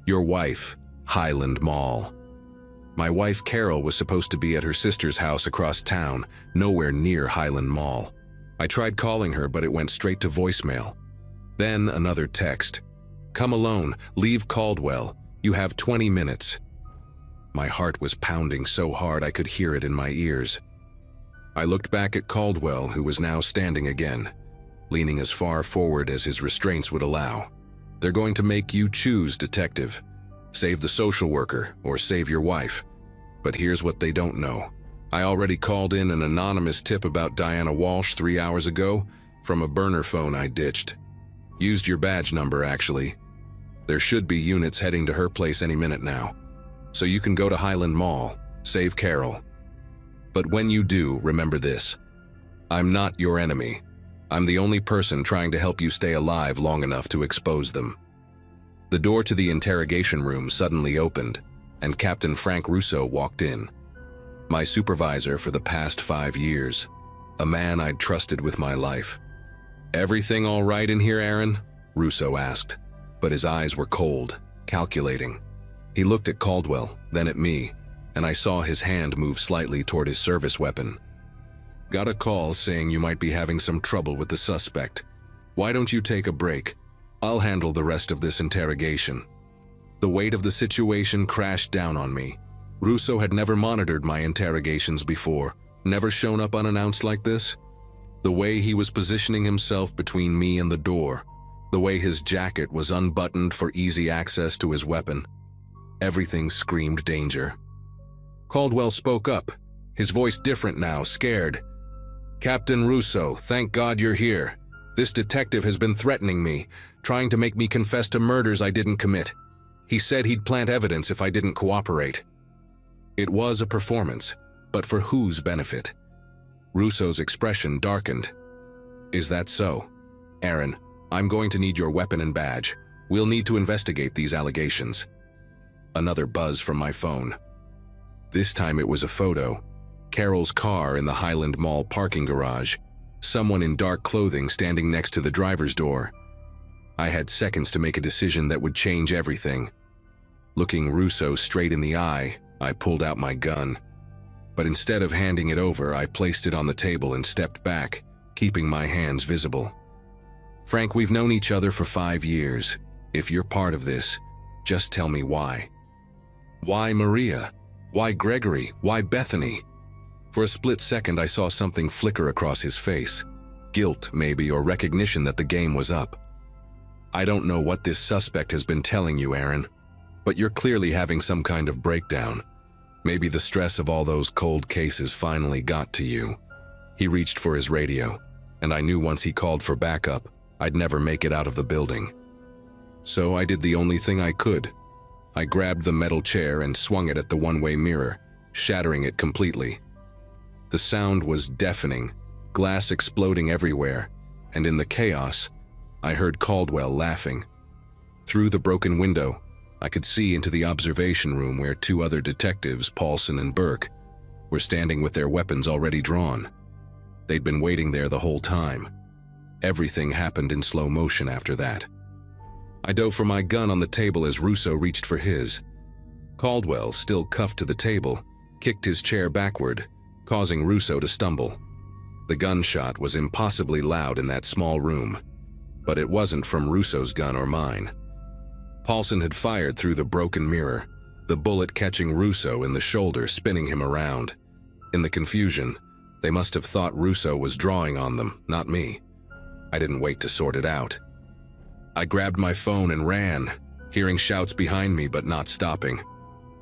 "Your wife, Highland Mall." My wife Carol was supposed to be at her sister's house across town, nowhere near Highland Mall. I tried calling her, but it went straight to voicemail. Then another text. "Come alone, leave Caldwell. You have 20 minutes. My heart was pounding so hard I could hear it in my ears. I looked back at Caldwell, who was now standing again, leaning as far forward as his restraints would allow. "They're going to make you choose, Detective. Save the social worker or save your wife. But here's what they don't know. I already called in an anonymous tip about Diana Walsh 3 hours ago from a burner phone I ditched. Used your badge number, actually. There should be units heading to her place any minute now. So you can go to Highland Mall, save Carol. But when you do, remember this. I'm not your enemy. I'm the only person trying to help you stay alive long enough to expose them." The door to the interrogation room suddenly opened, and Captain Frank Russo walked in. My supervisor for the past 5 years, a man I'd trusted with my life. "Everything all right in here, Aaron?" Russo asked, but his eyes were cold, calculating. He looked at Caldwell, then at me, and I saw his hand move slightly toward his service weapon. "Got a call saying you might be having some trouble with the suspect. Why don't you take a break? I'll handle the rest of this interrogation." The weight of the situation crashed down on me. Russo had never monitored my interrogations before, never shown up unannounced like this. The way he was positioning himself between me and the door, the way his jacket was unbuttoned for easy access to his weapon. Everything screamed danger. Caldwell spoke up, his voice different now, scared. "Captain Russo, thank God you're here. This detective has been threatening me, trying to make me confess to murders I didn't commit. He said he'd plant evidence if I didn't cooperate." It was a performance, but for whose benefit? Russo's expression darkened. "Is that so? Aaron, I'm going to need your weapon and badge. We'll need to investigate these allegations." Another buzz from my phone. This time it was a photo. Carol's car in the Highland Mall parking garage. Someone in dark clothing standing next to the driver's door. I had seconds to make a decision that would change everything. Looking Russo straight in the eye, I pulled out my gun. But instead of handing it over, I placed it on the table and stepped back, keeping my hands visible. "Frank, we've known each other for 5 years. If you're part of this, just tell me why. Why Maria? Why Gregory? Why Bethany?" For a split second, I saw something flicker across his face. Guilt, maybe, or recognition that the game was up. "I don't know what this suspect has been telling you, Aaron, but you're clearly having some kind of breakdown. Maybe the stress of all those cold cases finally got to you." He reached for his radio, and I knew once he called for backup, I'd never make it out of the building. So I did the only thing I could. I grabbed the metal chair and swung it at the one-way mirror, shattering it completely. The sound was deafening, glass exploding everywhere, and in the chaos, I heard Caldwell laughing. Through the broken window, I could see into the observation room where two other detectives, Paulson and Burke, were standing with their weapons already drawn. They'd been waiting there the whole time. Everything happened in slow motion after that. I dove for my gun on the table as Russo reached for his. Caldwell, still cuffed to the table, kicked his chair backward, causing Russo to stumble. The gunshot was impossibly loud in that small room, but it wasn't from Russo's gun or mine. Paulson had fired through the broken mirror, the bullet catching Russo in the shoulder, spinning him around. In the confusion, they must have thought Russo was drawing on them, not me. I didn't wait to sort it out. I grabbed my phone and ran, hearing shouts behind me but not stopping.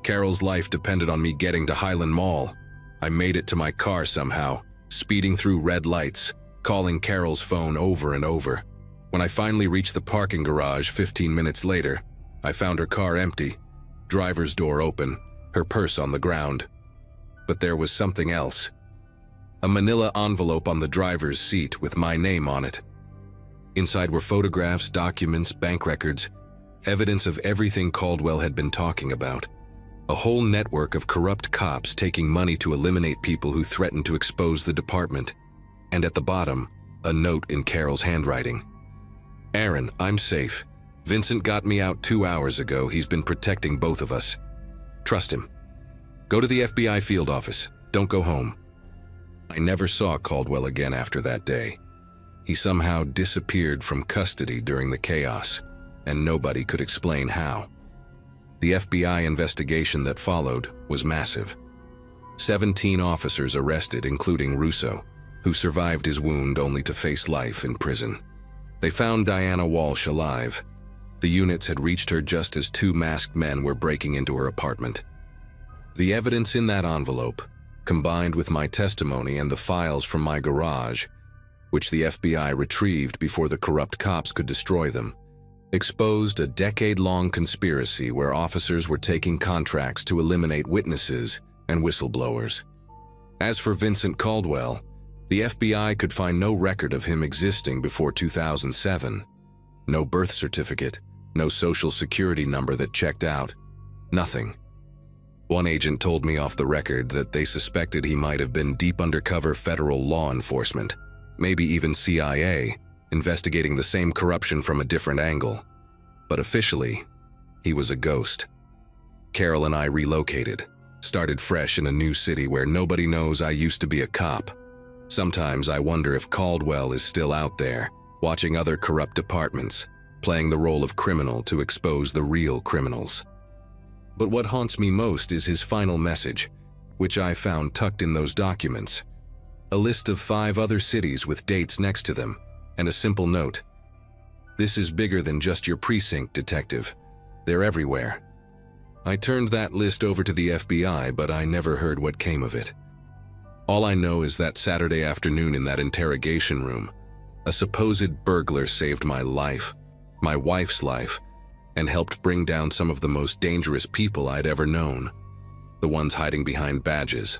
Carol's life depended on me getting to Highland Mall. I made it to my car somehow, speeding through red lights, calling Carol's phone over and over. When I finally reached the parking garage 15 minutes later, I found her car empty, driver's door open, her purse on the ground. But there was something else. A manila envelope on the driver's seat with my name on it. Inside were photographs, documents, bank records, evidence of everything Caldwell had been talking about. A whole network of corrupt cops taking money to eliminate people who threatened to expose the department. And at the bottom, a note in Carol's handwriting. "Aaron, I'm safe. Vincent got me out 2 hours ago. He's been protecting both of us. Trust him. Go to the FBI field office. Don't go home." I never saw Caldwell again after that day. He somehow disappeared from custody during the chaos, and nobody could explain how. The FBI investigation that followed was massive. 17 officers arrested, including Russo, who survived his wound only to face life in prison. They found Diana Walsh alive. The units had reached her just as 2 masked men were breaking into her apartment. The evidence in that envelope, combined with my testimony and the files from my garage, which the FBI retrieved before the corrupt cops could destroy them, exposed a decade-long conspiracy where officers were taking contracts to eliminate witnesses and whistleblowers. As for Vincent Caldwell, the FBI could find no record of him existing before 2007. No birth certificate, no social security number that checked out. Nothing. One agent told me off the record that they suspected he might have been deep undercover federal law enforcement, maybe even CIA, investigating the same corruption from a different angle. But officially, he was a ghost. Carol and I relocated, started fresh in a new city where nobody knows I used to be a cop. Sometimes I wonder if Caldwell is still out there, watching other corrupt departments, playing the role of criminal to expose the real criminals. But what haunts me most is his final message, which I found tucked in those documents. A list of 5 other cities with dates next to them, and a simple note. "This is bigger than just your precinct, detective. They're everywhere." I turned that list over to the FBI, but I never heard what came of it. All I know is that Saturday afternoon in that interrogation room, a supposed burglar saved my life, my wife's life, and helped bring down some of the most dangerous people I'd ever known, the ones hiding behind badges.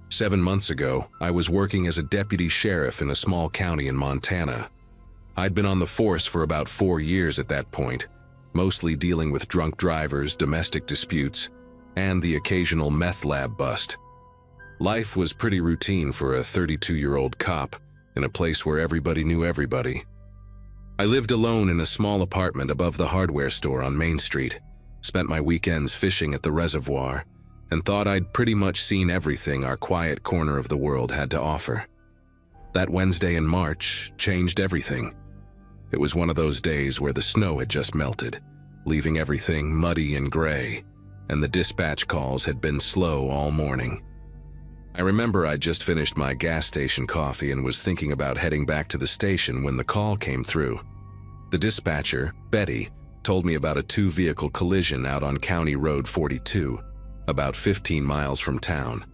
"7 months ago, I was working as a deputy sheriff in a small county in Montana. I'd been on the force for about 4 years at that point, mostly dealing with drunk drivers, domestic disputes, and the occasional meth lab bust. Life was pretty routine for a 32-year-old cop in a place where everybody knew everybody. I lived alone in a small apartment above the hardware store on Main Street, spent my weekends fishing at the reservoir, and thought I'd pretty much seen everything our quiet corner of the world had to offer. That Wednesday in March changed everything. It was one of those days where the snow had just melted, leaving everything muddy and gray, and the dispatch calls had been slow all morning. I remember I'd just finished my gas station coffee and was thinking about heading back to the station when the call came through. The dispatcher, Betty, told me about a 2-vehicle collision out on County Road 42, about 15 miles from town.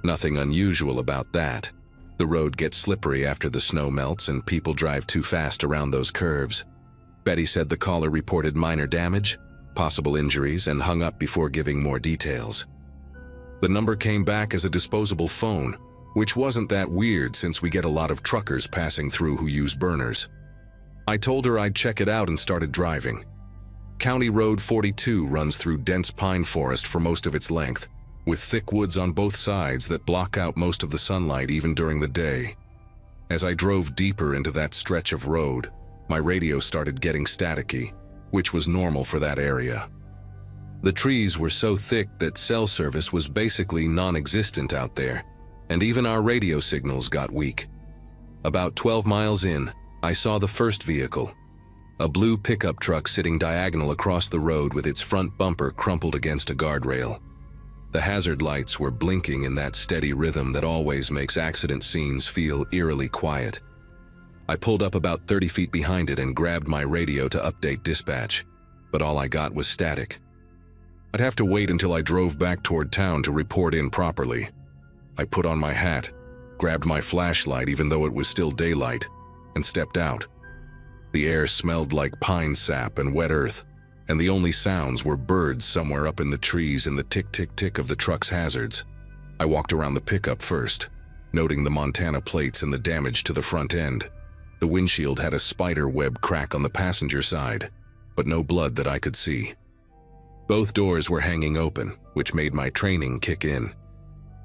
Nothing unusual about that. The road gets slippery after the snow melts and people drive too fast around those curves. Betty said the caller reported minor damage, possible injuries, and hung up before giving more details. The number came back as a disposable phone, which wasn't that weird since we get a lot of truckers passing through who use burners. I told her I'd check it out and started driving. County Road 42 runs through dense pine forest for most of its length, with thick woods on both sides that block out most of the sunlight even during the day. As I drove deeper into that stretch of road, my radio started getting staticky, which was normal for that area. The trees were so thick that cell service was basically non-existent out there, and even our radio signals got weak. About 12 miles in, I saw the first vehicle, a blue pickup truck sitting diagonal across the road with its front bumper crumpled against a guardrail. The hazard lights were blinking in that steady rhythm that always makes accident scenes feel eerily quiet. I pulled up about 30 feet behind it and grabbed my radio to update dispatch, but all I got was static. I'd have to wait until I drove back toward town to report in properly. I put on my hat, grabbed my flashlight even though it was still daylight, and stepped out. The air smelled like pine sap and wet earth, and the only sounds were birds somewhere up in the trees and the tick-tick-tick of the truck's hazards. I walked around the pickup first, noting the Montana plates and the damage to the front end. The windshield had a spider web crack on the passenger side, but no blood that I could see. Both doors were hanging open, which made my training kick in.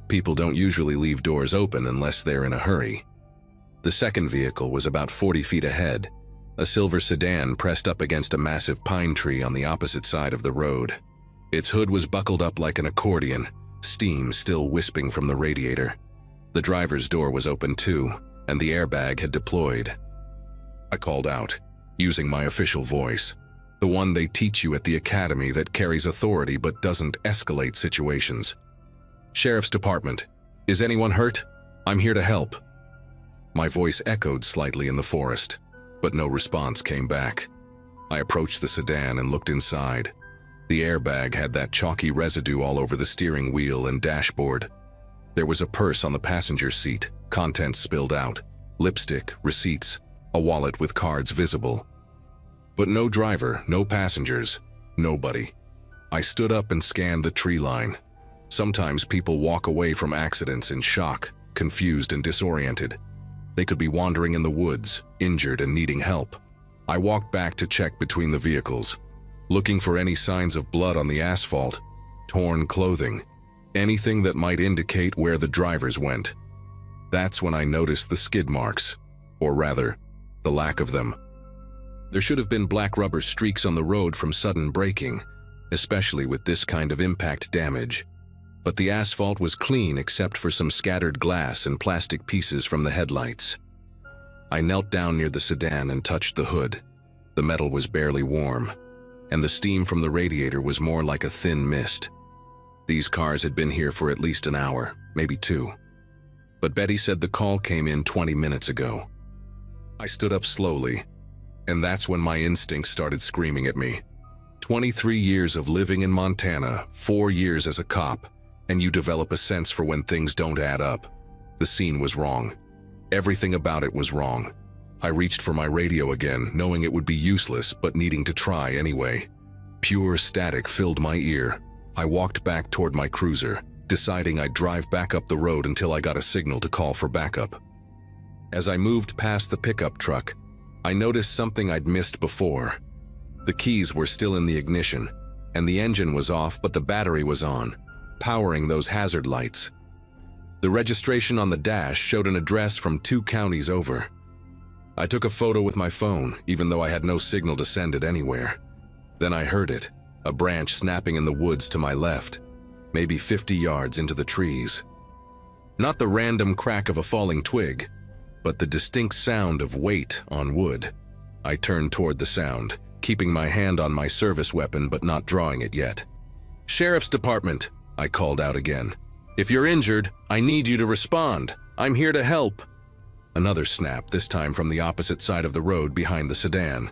People don't usually leave doors open unless they're in a hurry. The second vehicle was about 40 feet ahead, a silver sedan pressed up against a massive pine tree on the opposite side of the road. Its hood was buckled up like an accordion, steam still wisping from the radiator. The driver's door was open too, and the airbag had deployed. I called out, using my official voice, the one they teach you at the academy that carries authority but doesn't escalate situations. "Sheriff's Department. Is anyone hurt? I'm here to help." My voice echoed slightly in the forest, but no response came back. I approached the sedan and looked inside. The airbag had that chalky residue all over the steering wheel and dashboard. There was a purse on the passenger seat, contents spilled out, lipstick, receipts, a wallet with cards visible. But no driver, no passengers, nobody. I stood up and scanned the tree line. Sometimes people walk away from accidents in shock, confused and disoriented. They could be wandering in the woods, injured and needing help. I walked back to check between the vehicles, looking for any signs of blood on the asphalt, torn clothing, anything that might indicate where the drivers went. That's when I noticed the skid marks, or rather, the lack of them. There should have been black rubber streaks on the road from sudden braking, especially with this kind of impact damage. But the asphalt was clean except for some scattered glass and plastic pieces from the headlights. I knelt down near the sedan and touched the hood. The metal was barely warm, and the steam from the radiator was more like a thin mist. These cars had been here for at least an hour, maybe 2. But Betty said the call came in 20 minutes ago. I stood up slowly, and that's when my instincts started screaming at me. 23 years of living in Montana, 4 years as a cop, and you develop a sense for when things don't add up. The scene was wrong. Everything about it was wrong. I reached for my radio again, knowing it would be useless, but needing to try anyway. Pure static filled my ear. I walked back toward my cruiser, deciding I'd drive back up the road until I got a signal to call for backup. As I moved past the pickup truck, I noticed something I'd missed before. The keys were still in the ignition, and the engine was off, but the battery was on, powering those hazard lights. The registration on the dash showed an address from 2 counties over. I took a photo with my phone, even though I had no signal to send it anywhere. Then I heard it, a branch snapping in the woods to my left, maybe 50 yards into the trees. Not the random crack of a falling twig, but the distinct sound of weight on wood. I turned toward the sound, keeping my hand on my service weapon but not drawing it yet. "Sheriff's Department," I called out again. "If you're injured, I need you to respond. I'm here to help." Another snap, this time from the opposite side of the road behind the sedan.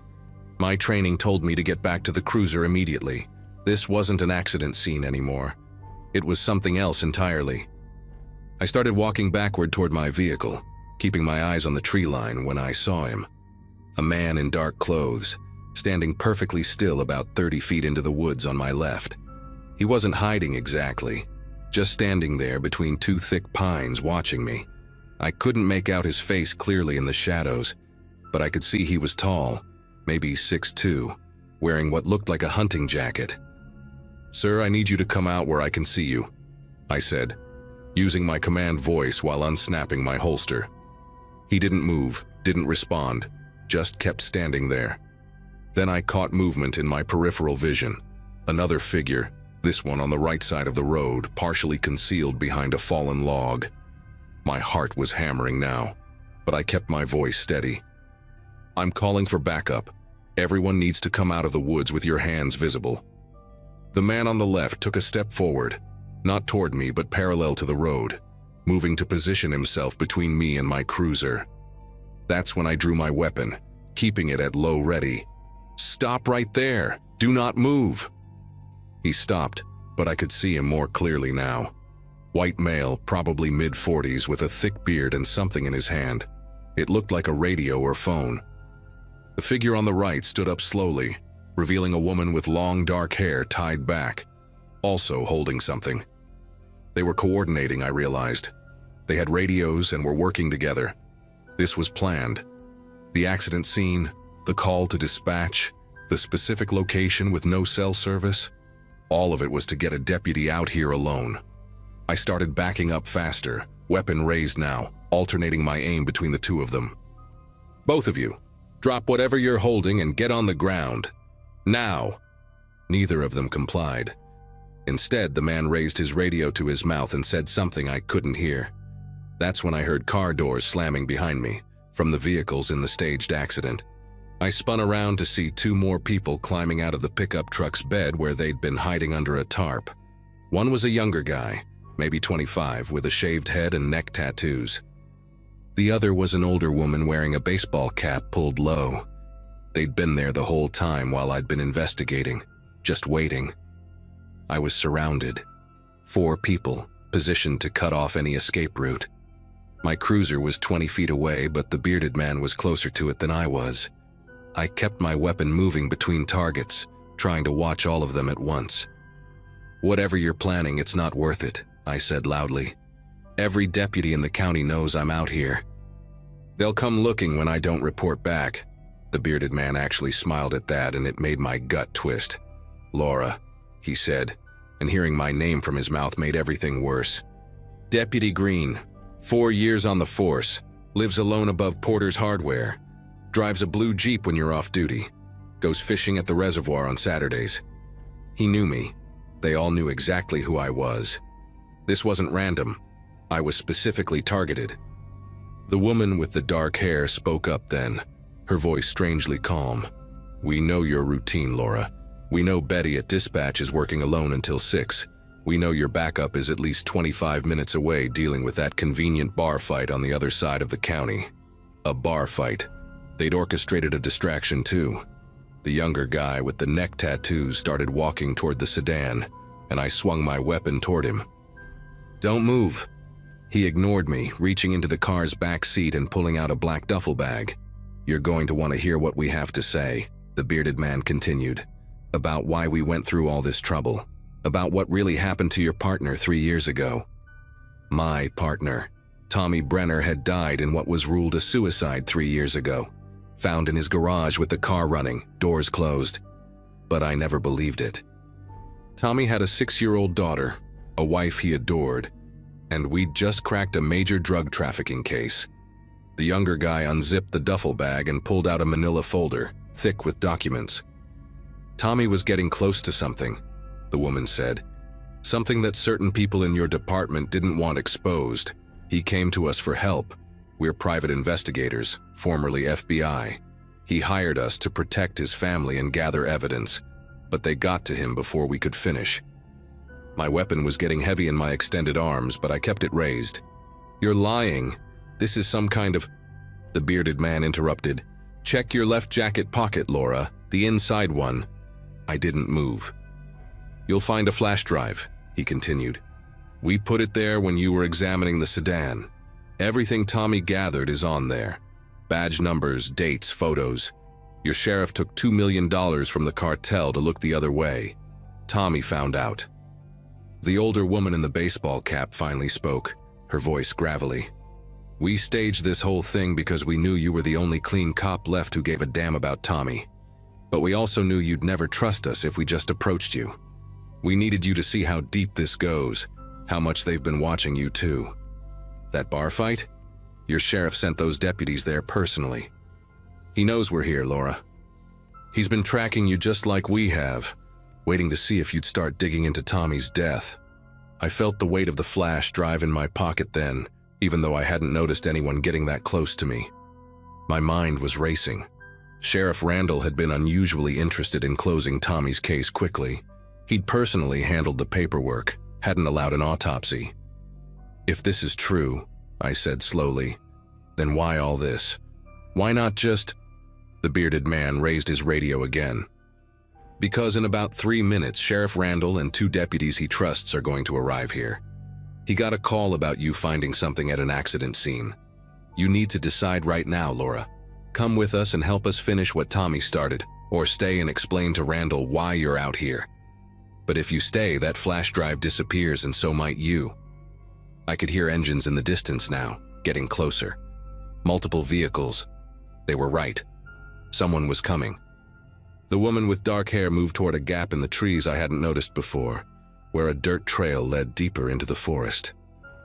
My training told me to get back to the cruiser immediately. This wasn't an accident scene anymore. It was something else entirely. I started walking backward toward my vehicle, keeping my eyes on the tree line when I saw him. A man in dark clothes, standing perfectly still about 30 feet into the woods on my left. He wasn't hiding exactly. just standing there between two thick pines watching me. I couldn't make out his face clearly in the shadows, but I could see he was tall, maybe 6'2", wearing what looked like a hunting jacket. "Sir, I need you to come out where I can see you," I said, using my command voice while unsnapping my holster. He didn't move, didn't respond, just kept standing there. Then I caught movement in my peripheral vision. Another figure, this one on the right side of the road, partially concealed behind a fallen log. My heart was hammering now, but I kept my voice steady. "I'm calling for backup. Everyone needs to come out of the woods with your hands visible." The man on the left took a step forward, not toward me but parallel to the road, moving to position himself between me and my cruiser. That's when I drew my weapon, keeping it at low ready. "Stop right there! Do not move!" He stopped, but I could see him more clearly now. White male, probably mid-40s, with a thick beard and something in his hand. It looked like a radio or phone. The figure on the right stood up slowly, revealing a woman with long dark hair tied back, also holding something. They were coordinating, I realized. They had radios and were working together. This was planned. The accident scene, the call to dispatch, the specific location with no cell service, all of it was to get a deputy out here alone. I started backing up faster, weapon raised now, alternating my aim between the two of them. "Both of you, drop whatever you're holding and get on the ground. Now!" Neither of them complied. Instead, the man raised his radio to his mouth and said something I couldn't hear. That's when I heard car doors slamming behind me, from the vehicles in the staged accident. I spun around to see two more people climbing out of the pickup truck's bed where they'd been hiding under a tarp. One was a younger guy, maybe 25, with a shaved head and neck tattoos. The other was an older woman wearing a baseball cap pulled low. They'd been there the whole time while I'd been investigating, just waiting. I was surrounded. 4 people, positioned to cut off any escape route. My cruiser was 20 feet away, but the bearded man was closer to it than I was. I kept my weapon moving between targets, trying to watch all of them at once. "Whatever you're planning, it's not worth it," I said loudly. "Every deputy in the county knows I'm out here. They'll come looking when I don't report back." The bearded man actually smiled at that, and it made my gut twist. "Laura," he said, and hearing my name from his mouth made everything worse. "Deputy Green, 4 years on the force, lives alone above Porter's Hardware, drives a blue Jeep when you're off duty, goes fishing at the reservoir on Saturdays." He knew me. They all knew exactly who I was. This wasn't random. I was specifically targeted. The woman with the dark hair spoke up then, her voice strangely calm. "We know your routine, Laura. We know Betty at dispatch is working alone until 6. We know your backup is at least 25 minutes away dealing with that convenient bar fight on the other side of the county." A bar fight. They'd orchestrated a distraction too. The younger guy with the neck tattoos started walking toward the sedan, and I swung my weapon toward him. "Don't move." He ignored me, reaching into the car's back seat and pulling out a black duffel bag. "You're going to want to hear what we have to say," the bearded man continued. "About why we went through all this trouble. About what really happened to your partner 3 years ago." My partner. Tommy Brenner had died in what was ruled a suicide 3 years ago. Found in his garage with the car running, doors closed. But I never believed it. Tommy had a 6-year-old daughter, a wife he adored, and we'd just cracked a major drug trafficking case. The younger guy unzipped the duffel bag and pulled out a manila folder, thick with documents. "Tommy was getting close to something," the woman said. "Something that certain people in your department didn't want exposed. He came to us for help. We're private investigators, formerly FBI. He hired us to protect his family and gather evidence, but they got to him before we could finish." My weapon was getting heavy in my extended arms, but I kept it raised. "You're lying. This is some kind of—" The bearded man interrupted. "Check your left jacket pocket, Laura, the inside one." I didn't move. "You'll find a flash drive," he continued. "We put it there when you were examining the sedan. Everything Tommy gathered is on there. Badge numbers, dates, photos. Your sheriff took $2 million from the cartel to look the other way. Tommy found out." The older woman in the baseball cap finally spoke, her voice gravelly. "We staged this whole thing because we knew you were the only clean cop left who gave a damn about Tommy. But we also knew you'd never trust us if we just approached you. We needed you to see how deep this goes, how much they've been watching you too. That bar fight? Your sheriff sent those deputies there personally. He knows we're here, Laura. He's been tracking you just like we have, waiting to see if you'd start digging into Tommy's death." I felt the weight of the flash drive in my pocket then, even though I hadn't noticed anyone getting that close to me. My mind was racing. Sheriff Randall had been unusually interested in closing Tommy's case quickly. He'd personally handled the paperwork, hadn't allowed an autopsy. "If this is true," I said slowly, "then why all this? Why not just—" The bearded man raised his radio again. "Because in about 3 minutes, Sheriff Randall and 2 deputies he trusts are going to arrive here. He got a call about you finding something at an accident scene. You need to decide right now, Laura. Come with us and help us finish what Tommy started, or stay and explain to Randall why you're out here. But if you stay, that flash drive disappears and so might you." I could hear engines in the distance now, getting closer. Multiple vehicles. They were right. Someone was coming. The woman with dark hair moved toward a gap in the trees I hadn't noticed before, where a dirt trail led deeper into the forest.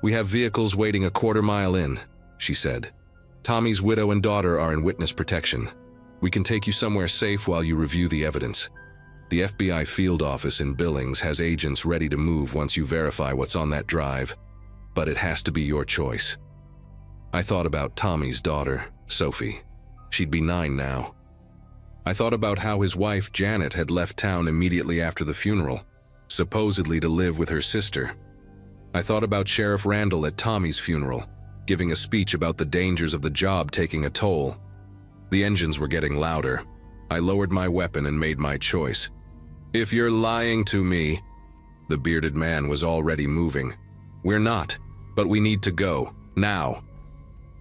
"We have vehicles waiting a quarter mile in," she said. "Tommy's widow and daughter are in witness protection. We can take you somewhere safe while you review the evidence. The FBI field office in Billings has agents ready to move once you verify what's on that drive, but it has to be your choice." I thought about Tommy's daughter, Sophie. She'd be 9 now. I thought about how his wife, Janet, had left town immediately after the funeral, supposedly to live with her sister. I thought about Sheriff Randall at Tommy's funeral, giving a speech about the dangers of the job taking a toll. The engines were getting louder. I lowered my weapon and made my choice. "If you're lying to me—" The bearded man was already moving. "We're not, but we need to go, now."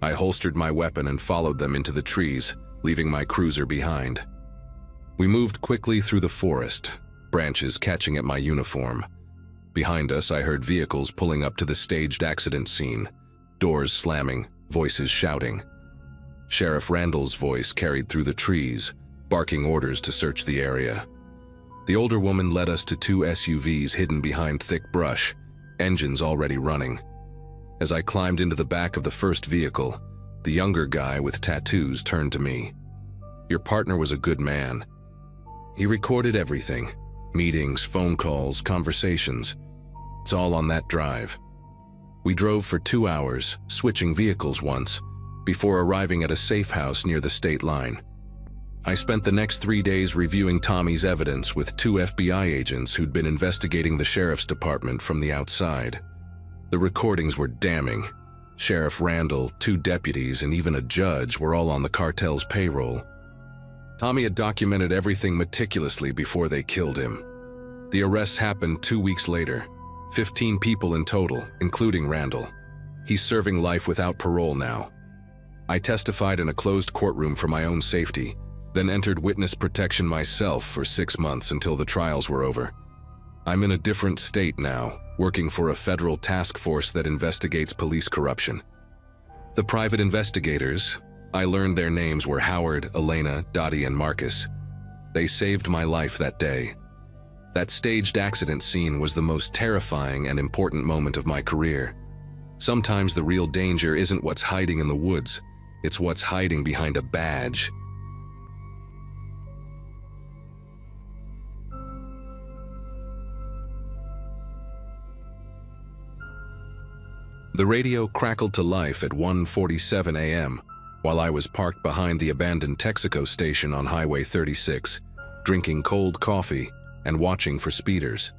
I holstered my weapon and followed them into the trees, leaving my cruiser behind. We moved quickly through the forest, branches catching at my uniform. Behind us, I heard vehicles pulling up to the staged accident scene, doors slamming, voices shouting. Sheriff Randall's voice carried through the trees, barking orders to search the area. The older woman led us to 2 SUVs hidden behind thick brush, engines already running. As I climbed into the back of the first vehicle, the younger guy with tattoos turned to me. "Your partner was a good man. He recorded everything, meetings, phone calls, conversations. It's all on that drive." We drove for 2 hours, switching vehicles once, before arriving at a safe house near the state line. I spent the next 3 days reviewing Tommy's evidence with 2 FBI agents who'd been investigating the sheriff's department from the outside. The recordings were damning. Sheriff Randall, 2 deputies, and even a judge were all on the cartel's payroll. Tommy had documented everything meticulously before they killed him. The arrests happened 2 weeks later. 15 people in total, including Randall. He's serving life without parole now. I testified in a closed courtroom for my own safety, then entered witness protection myself for 6 months until the trials were over. I'm in a different state now, working for a federal task force that investigates police corruption. The private investigators, I learned their names were Howard, Elena, Dottie, and Marcus. They saved my life that day. That staged accident scene was the most terrifying and important moment of my career. Sometimes the real danger isn't what's hiding in the woods, it's what's hiding behind a badge. The radio crackled to life at 1:47 a.m. while I was parked behind the abandoned Texaco station on Highway 36, drinking cold coffee and watching for speeders.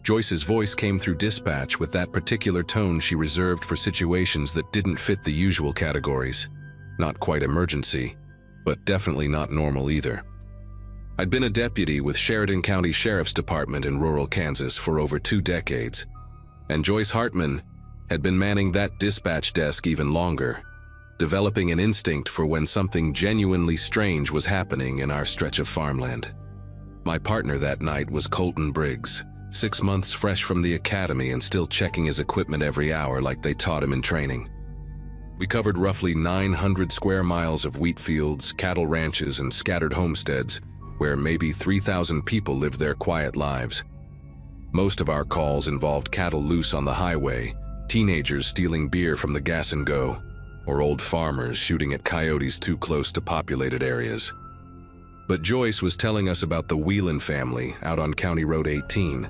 Joyce's voice came through dispatch with that particular tone she reserved for situations that didn't fit the usual categories. Not quite emergency, but definitely not normal either. I'd been a deputy with Sheridan County Sheriff's Department in rural Kansas for over 2 decades, and Joyce Hartman had been manning that dispatch desk even longer, developing an instinct for when something genuinely strange was happening in our stretch of farmland. My partner that night was Colton Briggs, 6 months fresh from the academy and still checking his equipment every hour like they taught him in training. We covered roughly 900 square miles of wheat fields, cattle ranches, and scattered homesteads, where maybe 3,000 people lived their quiet lives. Most of our calls involved cattle loose on the highway, teenagers stealing beer from the gas and go, or old farmers shooting at coyotes too close to populated areas. But Joyce was telling us about the Whelan family out on County Road 18,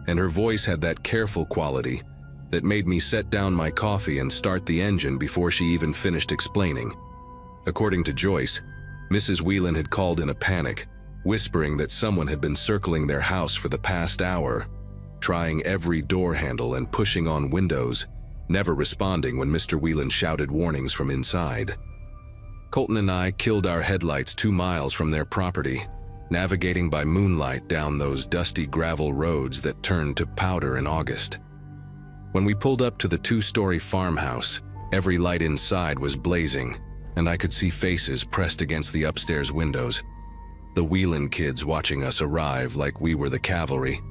and her voice had that careful quality that made me set down my coffee and start the engine before she even finished explaining. According to Joyce, Mrs. Whelan had called in a panic, whispering that someone had been circling their house for the past hour, trying every door handle and pushing on windows, never responding when Mr. Whelan shouted warnings from inside. Colton and I killed our headlights 2 miles from their property, navigating by moonlight down those dusty gravel roads that turned to powder in August. When we pulled up to the 2-story farmhouse, every light inside was blazing, and I could see faces pressed against the upstairs windows. The Whelan kids watching us arrive like we were the cavalry.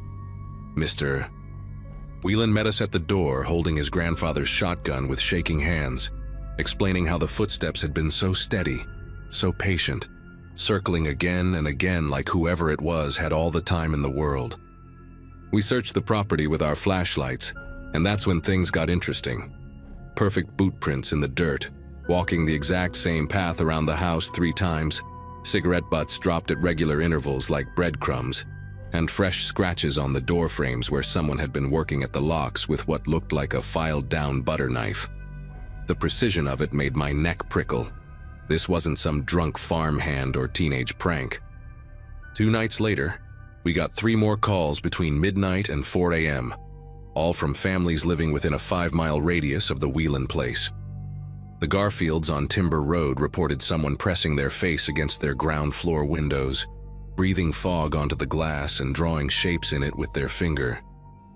Mr. Whelan met us at the door holding his grandfather's shotgun with shaking hands, explaining how the footsteps had been so steady, so patient, circling again and again like whoever it was had all the time in the world. We searched the property with our flashlights, and that's when things got interesting. Perfect boot prints in the dirt, walking the exact same path around the house 3 times, cigarette butts dropped at regular intervals like breadcrumbs, and fresh scratches on the door frames where someone had been working at the locks with what looked like a filed-down butter knife. The precision of it made my neck prickle. This wasn't some drunk farmhand or teenage prank. 2 nights later, we got 3 more calls between midnight and 4 a.m., all from families living within a 5-mile radius of the Whelan place. The Garfields on Timber Road reported someone pressing their face against their ground floor windows, breathing fog onto the glass and drawing shapes in it with their finger.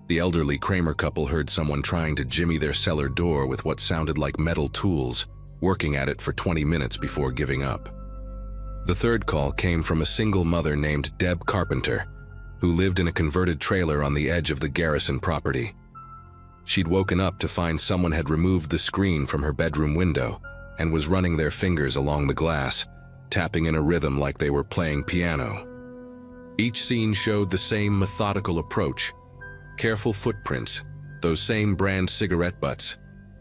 The elderly Kramer couple heard someone trying to jimmy their cellar door with what sounded like metal tools, working at it for 20 minutes before giving up. The 3rd call came from a single mother named Deb Carpenter, who lived in a converted trailer on the edge of the Garrison property. She'd woken up to find someone had removed the screen from her bedroom window and was running their fingers along the glass, tapping in a rhythm like they were playing piano. Each scene showed the same methodical approach, careful footprints, those same brand cigarette butts,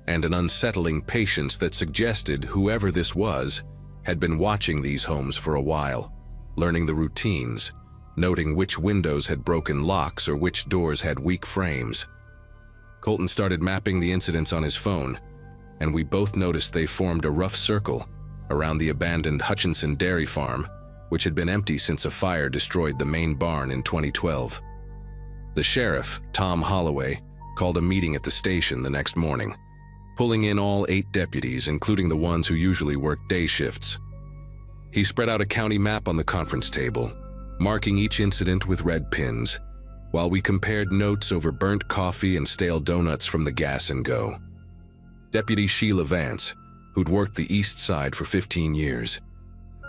and an unsettling patience that suggested whoever this was had been watching these homes for a while, learning the routines, noting which windows had broken locks or which doors had weak frames. Colton started mapping the incidents on his phone, and we both noticed they formed a rough circle around the abandoned Hutchinson dairy farm, which had been empty since a fire destroyed the main barn in 2012. The sheriff, Tom Holloway, called a meeting at the station the next morning, pulling in all 8 deputies, including the ones who usually worked day shifts. He spread out a county map on the conference table, marking each incident with red pins, while we compared notes over burnt coffee and stale donuts from the gas and go. Deputy Sheila Vance, who'd worked the east side for 15 years,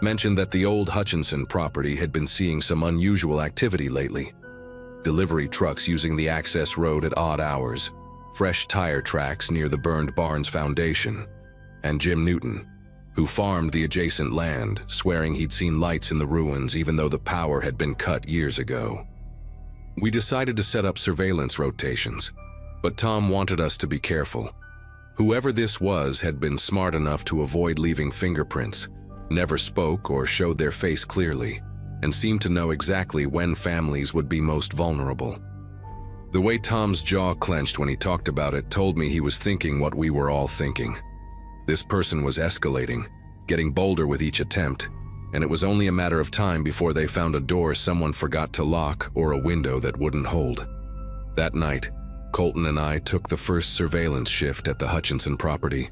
mentioned that the old Hutchinson property had been seeing some unusual activity lately. Delivery trucks using the access road at odd hours, fresh tire tracks near the burned barn's foundation, and Jim Newton, who farmed the adjacent land, swearing he'd seen lights in the ruins even though the power had been cut years ago. We decided to set up surveillance rotations, but Tom wanted us to be careful. Whoever this was had been smart enough to avoid leaving fingerprints, never spoke or showed their face clearly, and seemed to know exactly when families would be most vulnerable. The way Tom's jaw clenched when he talked about it told me he was thinking what we were all thinking. This person was escalating, getting bolder with each attempt, and it was only a matter of time before they found a door someone forgot to lock or a window that wouldn't hold. That night, Colton and I took the first surveillance shift at the Hutchinson property,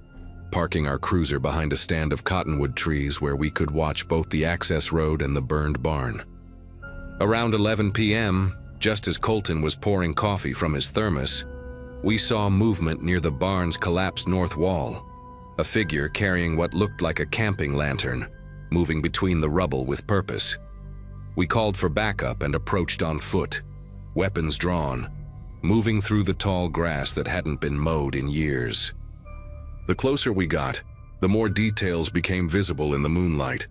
parking our cruiser behind a stand of cottonwood trees where we could watch both the access road and the burned barn. Around 11 p.m., just as Colton was pouring coffee from his thermos, we saw movement near the barn's collapsed north wall, a figure carrying what looked like a camping lantern, moving between the rubble with purpose. We called for backup and approached on foot. weapons drawn, moving through the tall grass that hadn't been mowed in years. The closer we got, the more details became visible in the moonlight.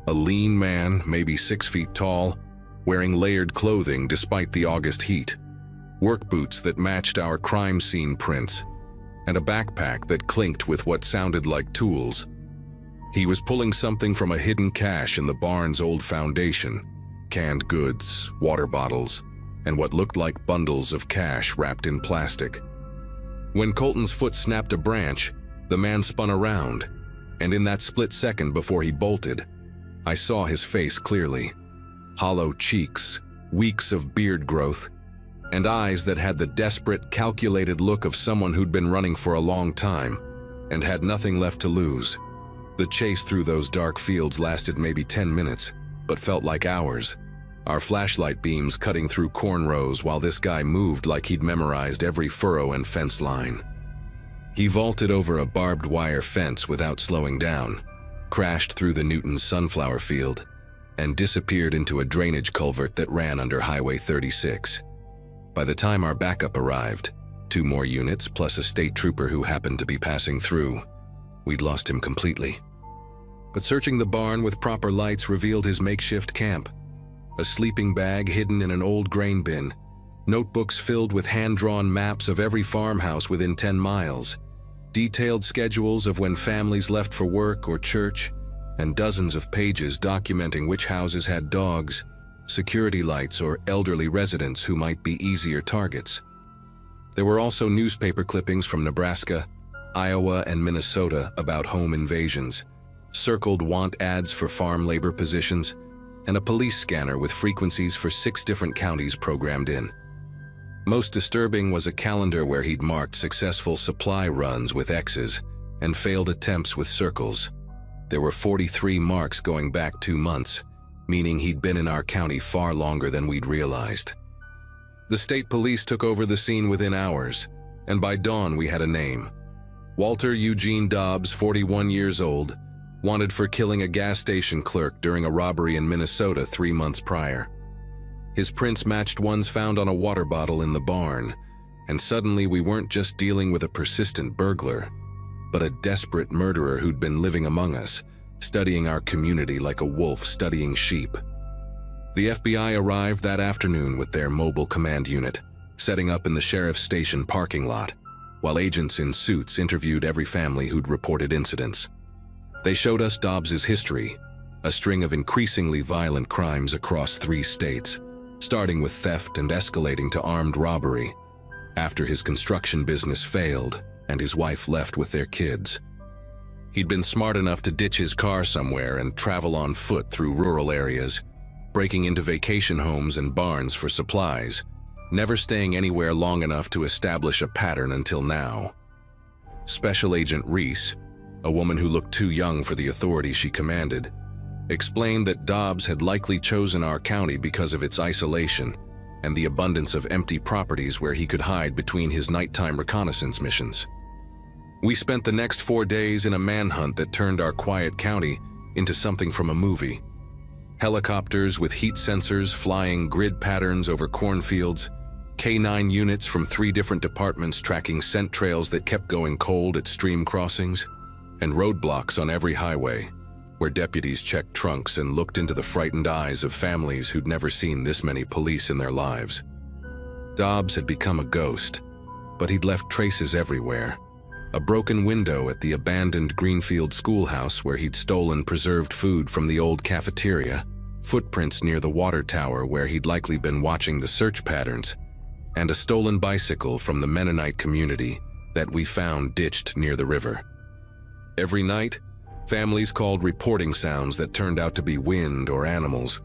A lean man, maybe 6 feet tall, wearing layered clothing despite the August heat, work boots that matched our crime scene prints, and a backpack that clinked with what sounded like tools. He was pulling something from a hidden cache in the barn's old foundation: canned goods, water bottles, and what looked like bundles of cash wrapped in plastic. When Colton's foot snapped a branch, the man spun around, and in that split second before he bolted, I saw his face clearly. Hollow cheeks, weeks of beard growth, and eyes that had the desperate, calculated look of someone who'd been running for a long time and had nothing left to lose. The chase through those dark fields lasted maybe 10 minutes, but felt like hours. Our flashlight beams cutting through corn rows while this guy moved like he'd memorized every furrow and fence line. He vaulted over a barbed wire fence without slowing down, crashed through the Newton's sunflower field, and disappeared into a drainage culvert that ran under Highway 36. By the time our backup arrived, 2 more units plus a state trooper who happened to be passing through, we'd lost him completely. But searching the barn with proper lights revealed his makeshift camp. A sleeping bag hidden in an old grain bin, notebooks filled with hand-drawn maps of every farmhouse within 10 miles, detailed schedules of when families left for work or church, and dozens of pages documenting which houses had dogs, security lights, or elderly residents who might be easier targets. There were also newspaper clippings from Nebraska, Iowa, and Minnesota about home invasions, circled want ads for farm labor positions, and a police scanner with frequencies for 6 different counties programmed in. Most disturbing was a calendar where he'd marked successful supply runs with X's and failed attempts with circles. There were 43 marks going back 2 months, meaning he'd been in our county far longer than we'd realized. The state police took over the scene within hours, and by dawn we had a name. Walter Eugene Dobbs, 41 years old, wanted for killing a gas station clerk during a robbery in Minnesota 3 months prior. His prints matched ones found on a water bottle in the barn, and suddenly we weren't just dealing with a persistent burglar, but a desperate murderer who'd been living among us, studying our community like a wolf studying sheep. The FBI arrived that afternoon with their mobile command unit, setting up in the sheriff's station parking lot, while agents in suits interviewed every family who'd reported incidents. They showed us Dobbs's history, a string of increasingly violent crimes across 3 states, starting with theft and escalating to armed robbery, after his construction business failed and his wife left with their kids. He'd been smart enough to ditch his car somewhere and travel on foot through rural areas, breaking into vacation homes and barns for supplies, never staying anywhere long enough to establish a pattern until now. Special Agent Reese, a woman who looked too young for the authority she commanded, explained that Dobbs had likely chosen our county because of its isolation and the abundance of empty properties where he could hide between his nighttime reconnaissance missions. We spent the next 4 days in a manhunt that turned our quiet county into something from a movie. Helicopters with heat sensors flying grid patterns over cornfields, K9 units from 3 different departments tracking scent trails that kept going cold at stream crossings, and roadblocks on every highway, where deputies checked trunks and looked into the frightened eyes of families who'd never seen this many police in their lives. Dobbs had become a ghost, but he'd left traces everywhere. A broken window at the abandoned Greenfield schoolhouse where he'd stolen preserved food from the old cafeteria, footprints near the water tower where he'd likely been watching the search patterns, and a stolen bicycle from the Mennonite community that we found ditched near the river. Every night, families called reporting sounds that turned out to be wind or animals,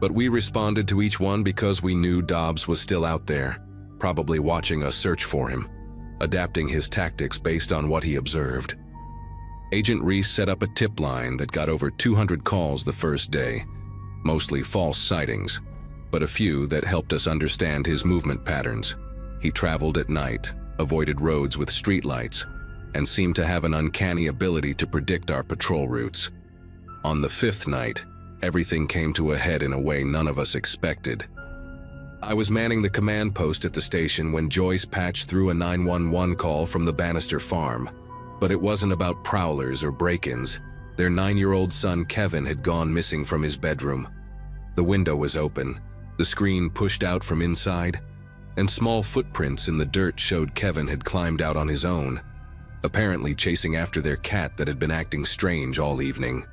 but we responded to each one because we knew Dobbs was still out there, probably watching us search for him, adapting his tactics based on what he observed. Agent Reese set up a tip line that got over 200 calls the first day, mostly false sightings, but a few that helped us understand his movement patterns. He traveled at night, avoided roads with streetlights, and seemed to have an uncanny ability to predict our patrol routes. On the 5th night, everything came to a head in a way none of us expected. I was manning the command post at the station when Joyce patched through a 911 call from the Bannister farm. But it wasn't about prowlers or break-ins. Their 9-year-old son Kevin had gone missing from his bedroom. The window was open, the screen pushed out from inside, and small footprints in the dirt showed Kevin had climbed out on his own, apparently chasing after their cat that had been acting strange all evening.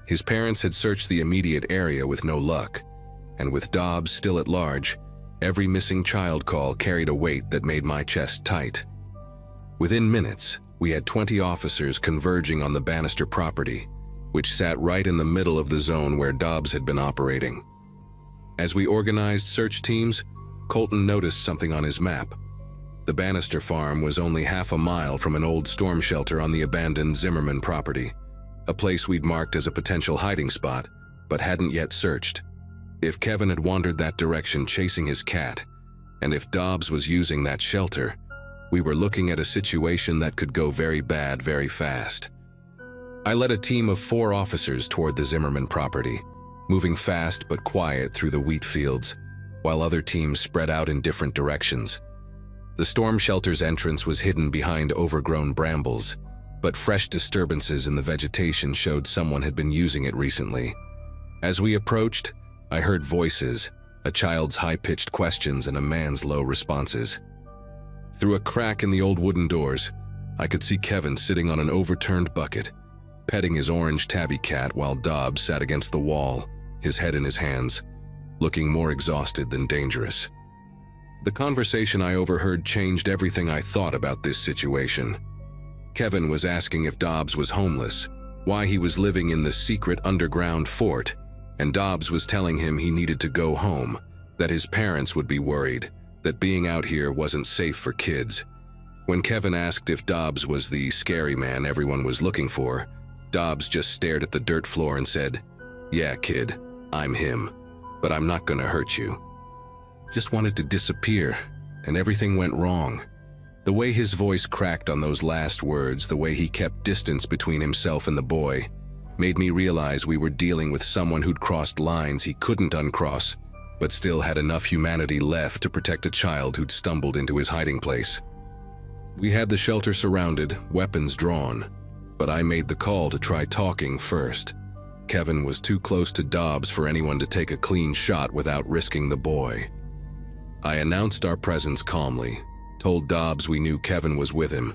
His parents had searched the immediate area with no luck, and with Dobbs still at large, every missing child call carried a weight that made my chest tight. Within minutes, we had 20 officers converging on the Bannister property, which sat right in the middle of the zone where Dobbs had been operating. As we organized search teams, Colton noticed something on his map. The Bannister farm was only half a mile from an old storm shelter on the abandoned Zimmerman property, a place we'd marked as a potential hiding spot, but hadn't yet searched. If Kevin had wandered that direction chasing his cat, and if Dobbs was using that shelter, we were looking at a situation that could go very bad very fast. I led a team of 4 officers toward the Zimmerman property, moving fast but quiet through the wheat fields, while other teams spread out in different directions. The storm shelter's entrance was hidden behind overgrown brambles, but fresh disturbances in the vegetation showed someone had been using it recently. As we approached, I heard voices, a child's high-pitched questions and a man's low responses. Through a crack in the old wooden doors, I could see Kevin sitting on an overturned bucket, petting his orange tabby cat while Dobbs sat against the wall, his head in his hands, looking more exhausted than dangerous. The conversation I overheard changed everything I thought about this situation. Kevin was asking if Dobbs was homeless, why he was living in the secret underground fort, and Dobbs was telling him he needed to go home, that his parents would be worried, that being out here wasn't safe for kids. When Kevin asked if Dobbs was the scary man everyone was looking for, Dobbs just stared at the dirt floor and said, "Yeah, kid, I'm him, but I'm not gonna hurt you." Just wanted to disappear, and everything went wrong. The way his voice cracked on those last words, the way he kept distance between himself and the boy, made me realize we were dealing with someone who'd crossed lines he couldn't uncross, but still had enough humanity left to protect a child who'd stumbled into his hiding place. We had the shelter surrounded, weapons drawn, but I made the call to try talking first. Kevin was too close to Dobbs for anyone to take a clean shot without risking the boy. I announced our presence calmly, told Dobbs we knew Kevin was with him,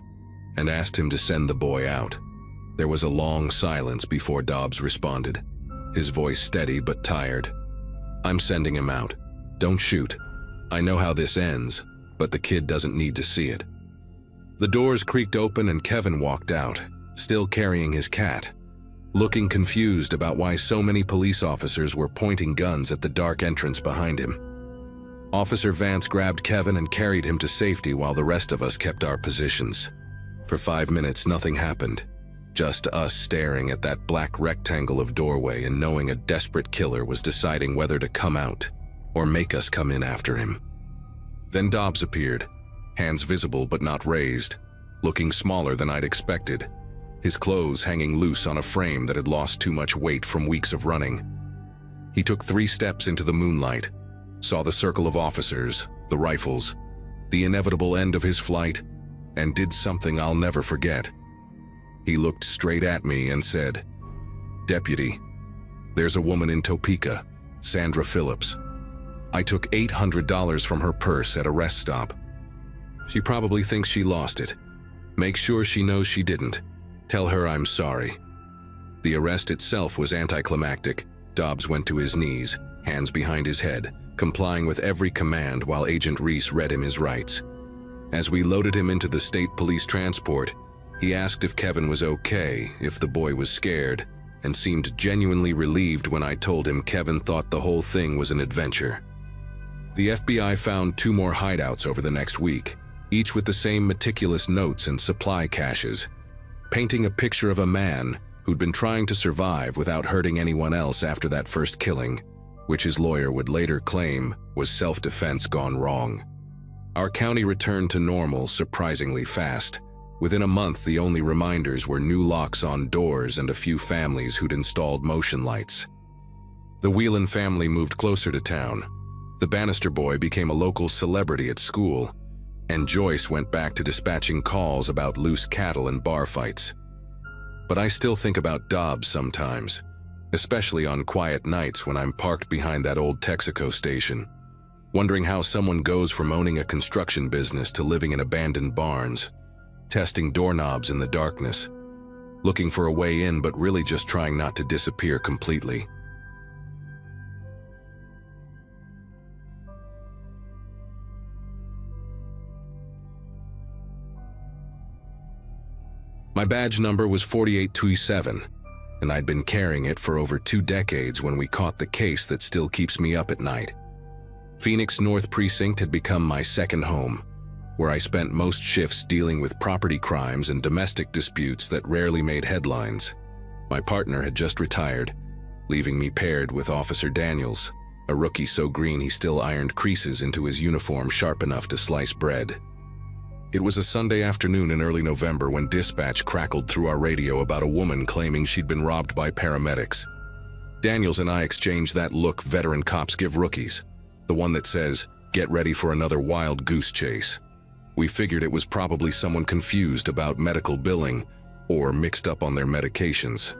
and asked him to send the boy out. There was a long silence before Dobbs responded, his voice steady but tired. "I'm sending him out. Don't shoot. I know how this ends, but the kid doesn't need to see it." The doors creaked open and Kevin walked out, still carrying his cat, looking confused about why so many police officers were pointing guns at the dark entrance behind him. Officer Vance grabbed Kevin and carried him to safety while the rest of us kept our positions. For 5 minutes, nothing happened. Just us staring at that black rectangle of doorway and knowing a desperate killer was deciding whether to come out or make us come in after him. Then Dobbs appeared, hands visible but not raised, looking smaller than I'd expected, his clothes hanging loose on a frame that had lost too much weight from weeks of running. He took 3 steps into the moonlight, saw the circle of officers, the rifles, the inevitable end of his flight, and did something I'll never forget. He looked straight at me and said, "Deputy, there's a woman in Topeka, Sandra Phillips. I took $800 from her purse at a rest stop. She probably thinks she lost it. Make sure she knows she didn't. Tell her I'm sorry." The arrest itself was anticlimactic. Dobbs went to his knees, hands behind his head, complying with every command while Agent Reese read him his rights. As we loaded him into the state police transport, he asked if Kevin was okay, if the boy was scared, and seemed genuinely relieved when I told him Kevin thought the whole thing was an adventure. The FBI found 2 more hideouts over the next week, each with the same meticulous notes and supply caches, painting a picture of a man who'd been trying to survive without hurting anyone else after that first killing, which his lawyer would later claim was self-defense gone wrong. Our county returned to normal surprisingly fast. Within a month, the only reminders were new locks on doors and a few families who'd installed motion lights. The Whelan family moved closer to town. The Bannister boy became a local celebrity at school, and Joyce went back to dispatching calls about loose cattle and bar fights. But I still think about Dobbs sometimes, especially on quiet nights when I'm parked behind that old Texaco station, wondering how someone goes from owning a construction business to living in abandoned barns, testing doorknobs in the darkness, looking for a way in but really just trying not to disappear completely. My badge number was 4827, and I'd been carrying it for over 2 decades when we caught the case that still keeps me up at night. Phoenix North Precinct had become my second home, where I spent most shifts dealing with property crimes and domestic disputes that rarely made headlines. My partner had just retired, leaving me paired with Officer Daniels, a rookie so green he still ironed creases into his uniform sharp enough to slice bread. It was a Sunday afternoon in early November when dispatch crackled through our radio about a woman claiming she'd been robbed by paramedics. Daniels and I exchanged that look veteran cops give rookies, the one that says, "Get ready for another wild goose chase." We figured it was probably someone confused about medical billing or mixed up on their medications.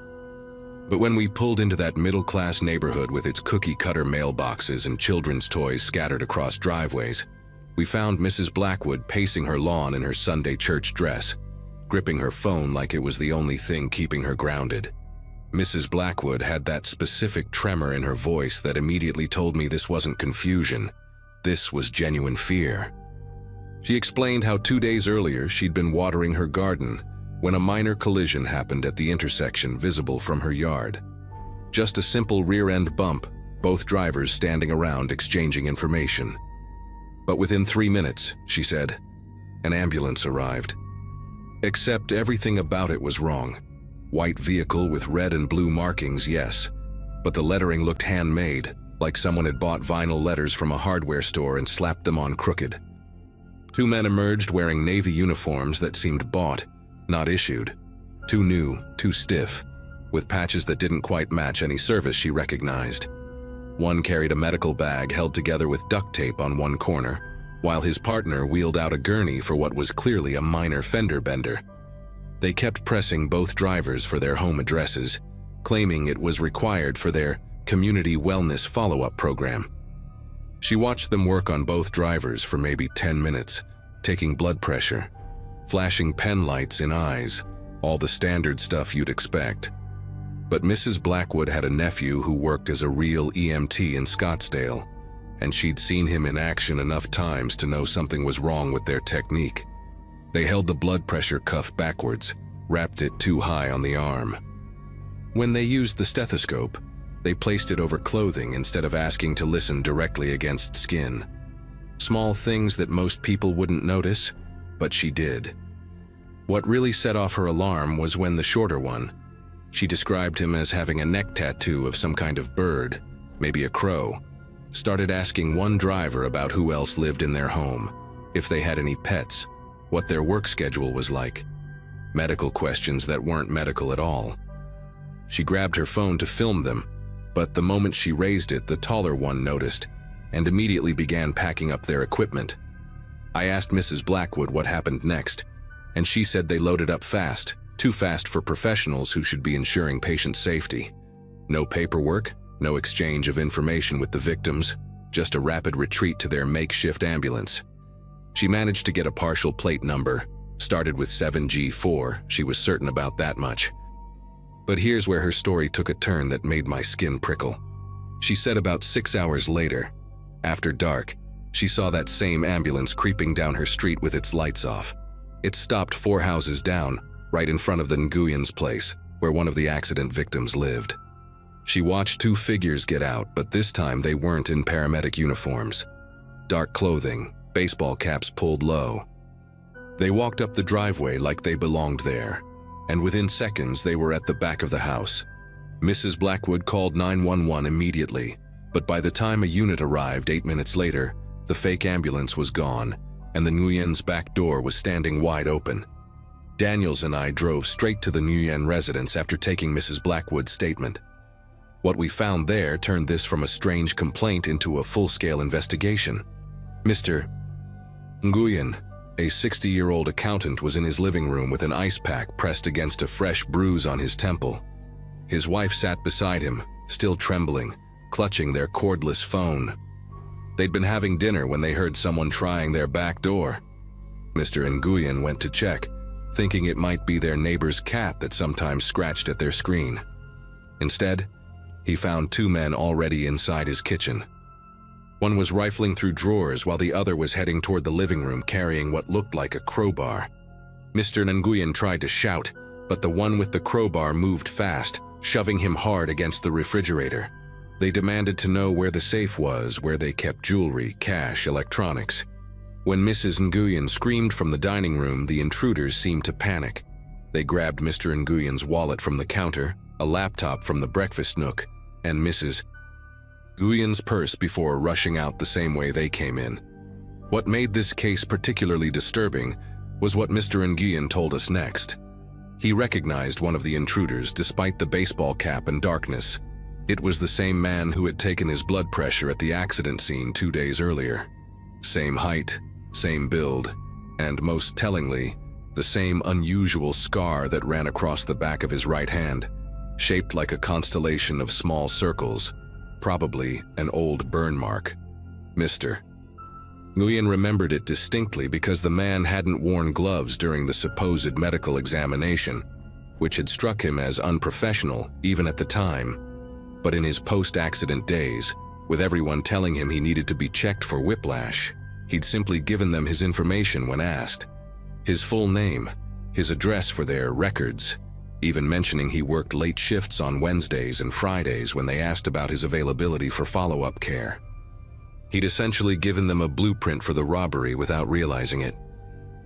But when we pulled into that middle-class neighborhood with its cookie-cutter mailboxes and children's toys scattered across driveways, we found Mrs. Blackwood pacing her lawn in her Sunday church dress, gripping her phone like it was the only thing keeping her grounded. Mrs. Blackwood had that specific tremor in her voice that immediately told me this wasn't confusion. This was genuine fear. She explained how 2 days earlier she'd been watering her garden when a minor collision happened at the intersection visible from her yard. Just a simple rear-end bump, both drivers standing around exchanging information. But within 3 minutes, she said, an ambulance arrived. Except everything about it was wrong. White vehicle with red and blue markings, yes, but the lettering looked handmade, like someone had bought vinyl letters from a hardware store and slapped them on crooked. 2 men emerged wearing Navy uniforms that seemed bought, not issued. Too new, too stiff, with patches that didn't quite match any service she recognized. One carried a medical bag held together with duct tape on one corner, while his partner wheeled out a gurney for what was clearly a minor fender bender. They kept pressing both drivers for their home addresses, claiming it was required for their community wellness follow-up program. She watched them work on both drivers for maybe 10 minutes, taking blood pressure, flashing pen lights in eyes, all the standard stuff you'd expect. But Mrs. Blackwood had a nephew who worked as a real EMT in Scottsdale, and she'd seen him in action enough times to know something was wrong with their technique. They held the blood pressure cuff backwards, wrapped it too high on the arm. When they used the stethoscope, they placed it over clothing instead of asking to listen directly against skin. Small things that most people wouldn't notice, but she did. What really set off her alarm was when the shorter one, she described him as having a neck tattoo of some kind of bird, maybe a crow, started asking one driver about who else lived in their home, if they had any pets, what their work schedule was like. Medical questions that weren't medical at all. She grabbed her phone to film them, but the moment she raised it, the taller one noticed and immediately began packing up their equipment. I asked Mrs. Blackwood what happened next, and she said they loaded up fast, too fast for professionals who should be ensuring patient safety. No paperwork, no exchange of information with the victims, just a rapid retreat to their makeshift ambulance. She managed to get a partial plate number, started with 7G4, she was certain about that much. But here's where her story took a turn that made my skin prickle. She said about 6 hours later, after dark, she saw that same ambulance creeping down her street with its lights off. It stopped 4 houses down, right in front of the Nguyens place, where one of the accident victims lived. She watched 2 figures get out, but this time they weren't in paramedic uniforms. Dark clothing, baseball caps pulled low. They walked up the driveway like they belonged there, and within seconds they were at the back of the house. Mrs. Blackwood called 911 immediately, but by the time a unit arrived 8 minutes later, the fake ambulance was gone, and the Nguyens' back door was standing wide open. Daniels and I drove straight to the Nguyen residence after taking Mrs. Blackwood's statement. What we found there turned this from a strange complaint into a full-scale investigation. Mr. Nguyen, a 60-year-old accountant, was in his living room with an ice pack pressed against a fresh bruise on his temple. His wife sat beside him, still trembling, clutching their cordless phone. They'd been having dinner when they heard someone trying their back door. Mr. Nguyen went to check, thinking it might be their neighbor's cat that sometimes scratched at their screen. Instead, he found two men already inside his kitchen. One was rifling through drawers while the other was heading toward the living room carrying what looked like a crowbar. Mr. Nguyen tried to shout, but the one with the crowbar moved fast, shoving him hard against the refrigerator. They demanded to know where the safe was, where they kept jewelry, cash, electronics. When Mrs. Nguyen screamed from the dining room, the intruders seemed to panic. They grabbed Mr. Nguyen's wallet from the counter, a laptop from the breakfast nook, and Mrs. Nguyen's purse before rushing out the same way they came in. What made this case particularly disturbing was what Mr. Nguyen told us next. He recognized one of the intruders despite the baseball cap and darkness. It was the same man who had taken his blood pressure at the accident scene 2 days earlier. Same height, same build, and most tellingly, the same unusual scar that ran across the back of his right hand, shaped like a constellation of small circles, probably an old burn mark. Mr. Nguyen remembered it distinctly because the man hadn't worn gloves during the supposed medical examination, which had struck him as unprofessional even at the time. But in his post-accident days, with everyone telling him he needed to be checked for whiplash, he'd simply given them his information when asked. His full name, his address for their records, even mentioning he worked late shifts on Wednesdays and Fridays when they asked about his availability for follow-up care. He'd essentially given them a blueprint for the robbery without realizing it.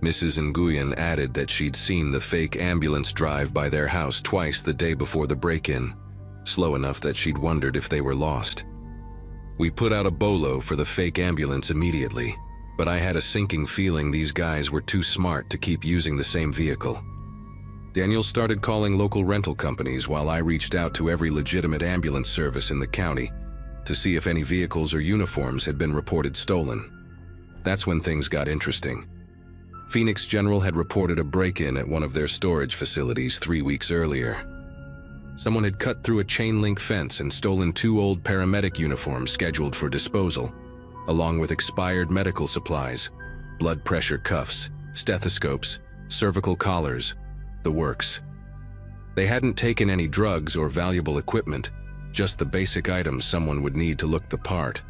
Mrs. Nguyen added that she'd seen the fake ambulance drive by their house twice the day before the break-in, slow enough that she'd wondered if they were lost. We put out a bolo for the fake ambulance immediately, but I had a sinking feeling these guys were too smart to keep using the same vehicle. Daniel started calling local rental companies while I reached out to every legitimate ambulance service in the county to see if any vehicles or uniforms had been reported stolen. That's when things got interesting. Phoenix General had reported a break-in at one of their storage facilities 3 weeks earlier. Someone had cut through a chain-link fence and stolen 2 old paramedic uniforms scheduled for disposal, along with expired medical supplies, blood pressure cuffs, stethoscopes, cervical collars, the works. They hadn't taken any drugs or valuable equipment, just the basic items someone would need to look the part.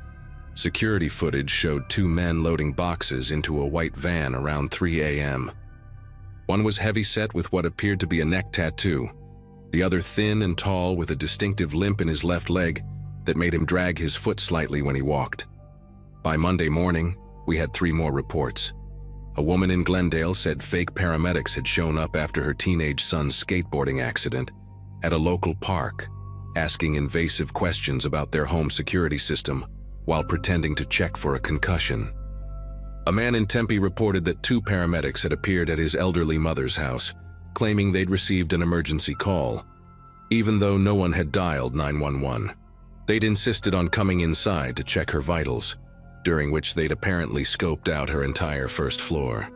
Security footage showed 2 men loading boxes into a white van around 3 a.m. One was heavy-set with what appeared to be a neck tattoo, the other thin and tall with a distinctive limp in his left leg that made him drag his foot slightly when he walked. By Monday morning, we had 3 more reports. A woman in Glendale said fake paramedics had shown up after her teenage son's skateboarding accident at a local park, asking invasive questions about their home security system while pretending to check for a concussion. A man in Tempe reported that 2 paramedics had appeared at his elderly mother's house, claiming they'd received an emergency call. Even though no one had dialed 911, they'd insisted on coming inside to check her vitals, during which they'd apparently scoped out her entire first floor.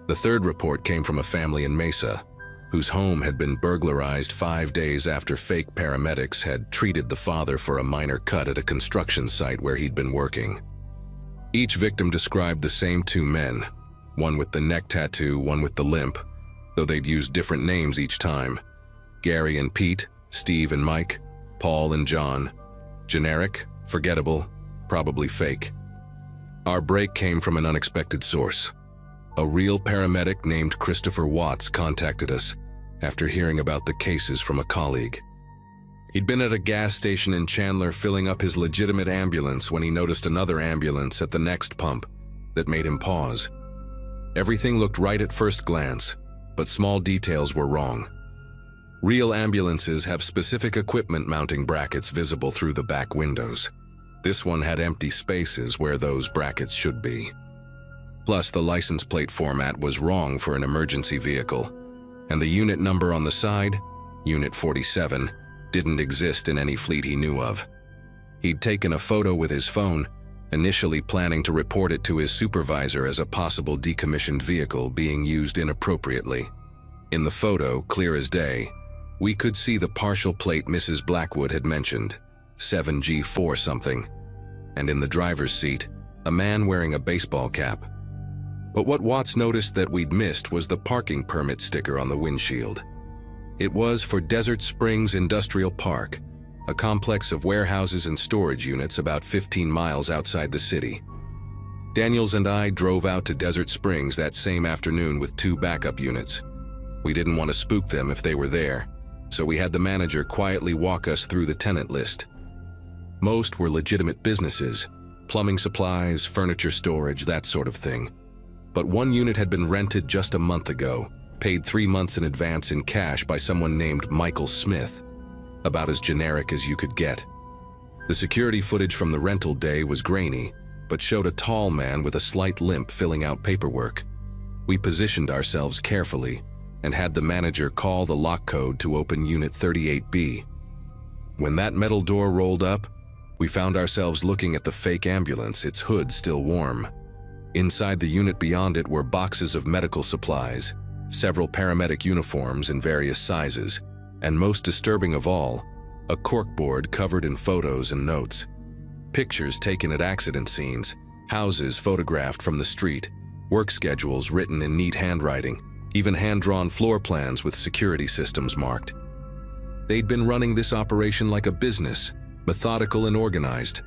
The 3rd report came from a family in Mesa, whose home had been burglarized 5 days after fake paramedics had treated the father for a minor cut at a construction site where he'd been working. Each victim described the same 2 men, one with the neck tattoo, one with the limp, though they'd used different names each time. Gary and Pete, Steve and Mike, Paul and John. Generic, forgettable, probably fake. Our break came from an unexpected source. A real paramedic named Christopher Watts contacted us after hearing about the cases from a colleague. He'd been at a gas station in Chandler filling up his legitimate ambulance when he noticed another ambulance at the next pump that made him pause. Everything looked right at first glance, but small details were wrong. Real ambulances have specific equipment mounting brackets visible through the back windows. This one had empty spaces where those brackets should be. Plus, the license plate format was wrong for an emergency vehicle, and the unit number on the side, Unit 47, didn't exist in any fleet he knew of. He'd taken a photo with his phone, initially planning to report it to his supervisor as a possible decommissioned vehicle being used inappropriately. In the photo, clear as day, we could see the partial plate Mrs. Blackwood had mentioned, 7G4 something, and in the driver's seat, a man wearing a baseball cap. But what Watts noticed that we'd missed was the parking permit sticker on the windshield. It was for Desert Springs Industrial Park, a complex of warehouses and storage units about 15 miles outside the city. Daniels and I drove out to Desert Springs that same afternoon with 2 backup units. We didn't want to spook them if they were there, so we had the manager quietly walk us through the tenant list. Most were legitimate businesses, plumbing supplies, furniture storage, that sort of thing. But one unit had been rented just a month ago, paid 3 months in advance in cash by someone named Michael Smith, about as generic as you could get. The security footage from the rental day was grainy, but showed a tall man with a slight limp filling out paperwork. We positioned ourselves carefully and had the manager call the lock code to open Unit 38B. When that metal door rolled up, we found ourselves looking at the fake ambulance, its hood still warm. Inside the unit beyond it were boxes of medical supplies, several paramedic uniforms in various sizes, and most disturbing of all, a corkboard covered in photos and notes. Pictures taken at accident scenes, houses photographed from the street, work schedules written in neat handwriting, even hand-drawn floor plans with security systems marked. They'd been running this operation like a business, methodical and organized.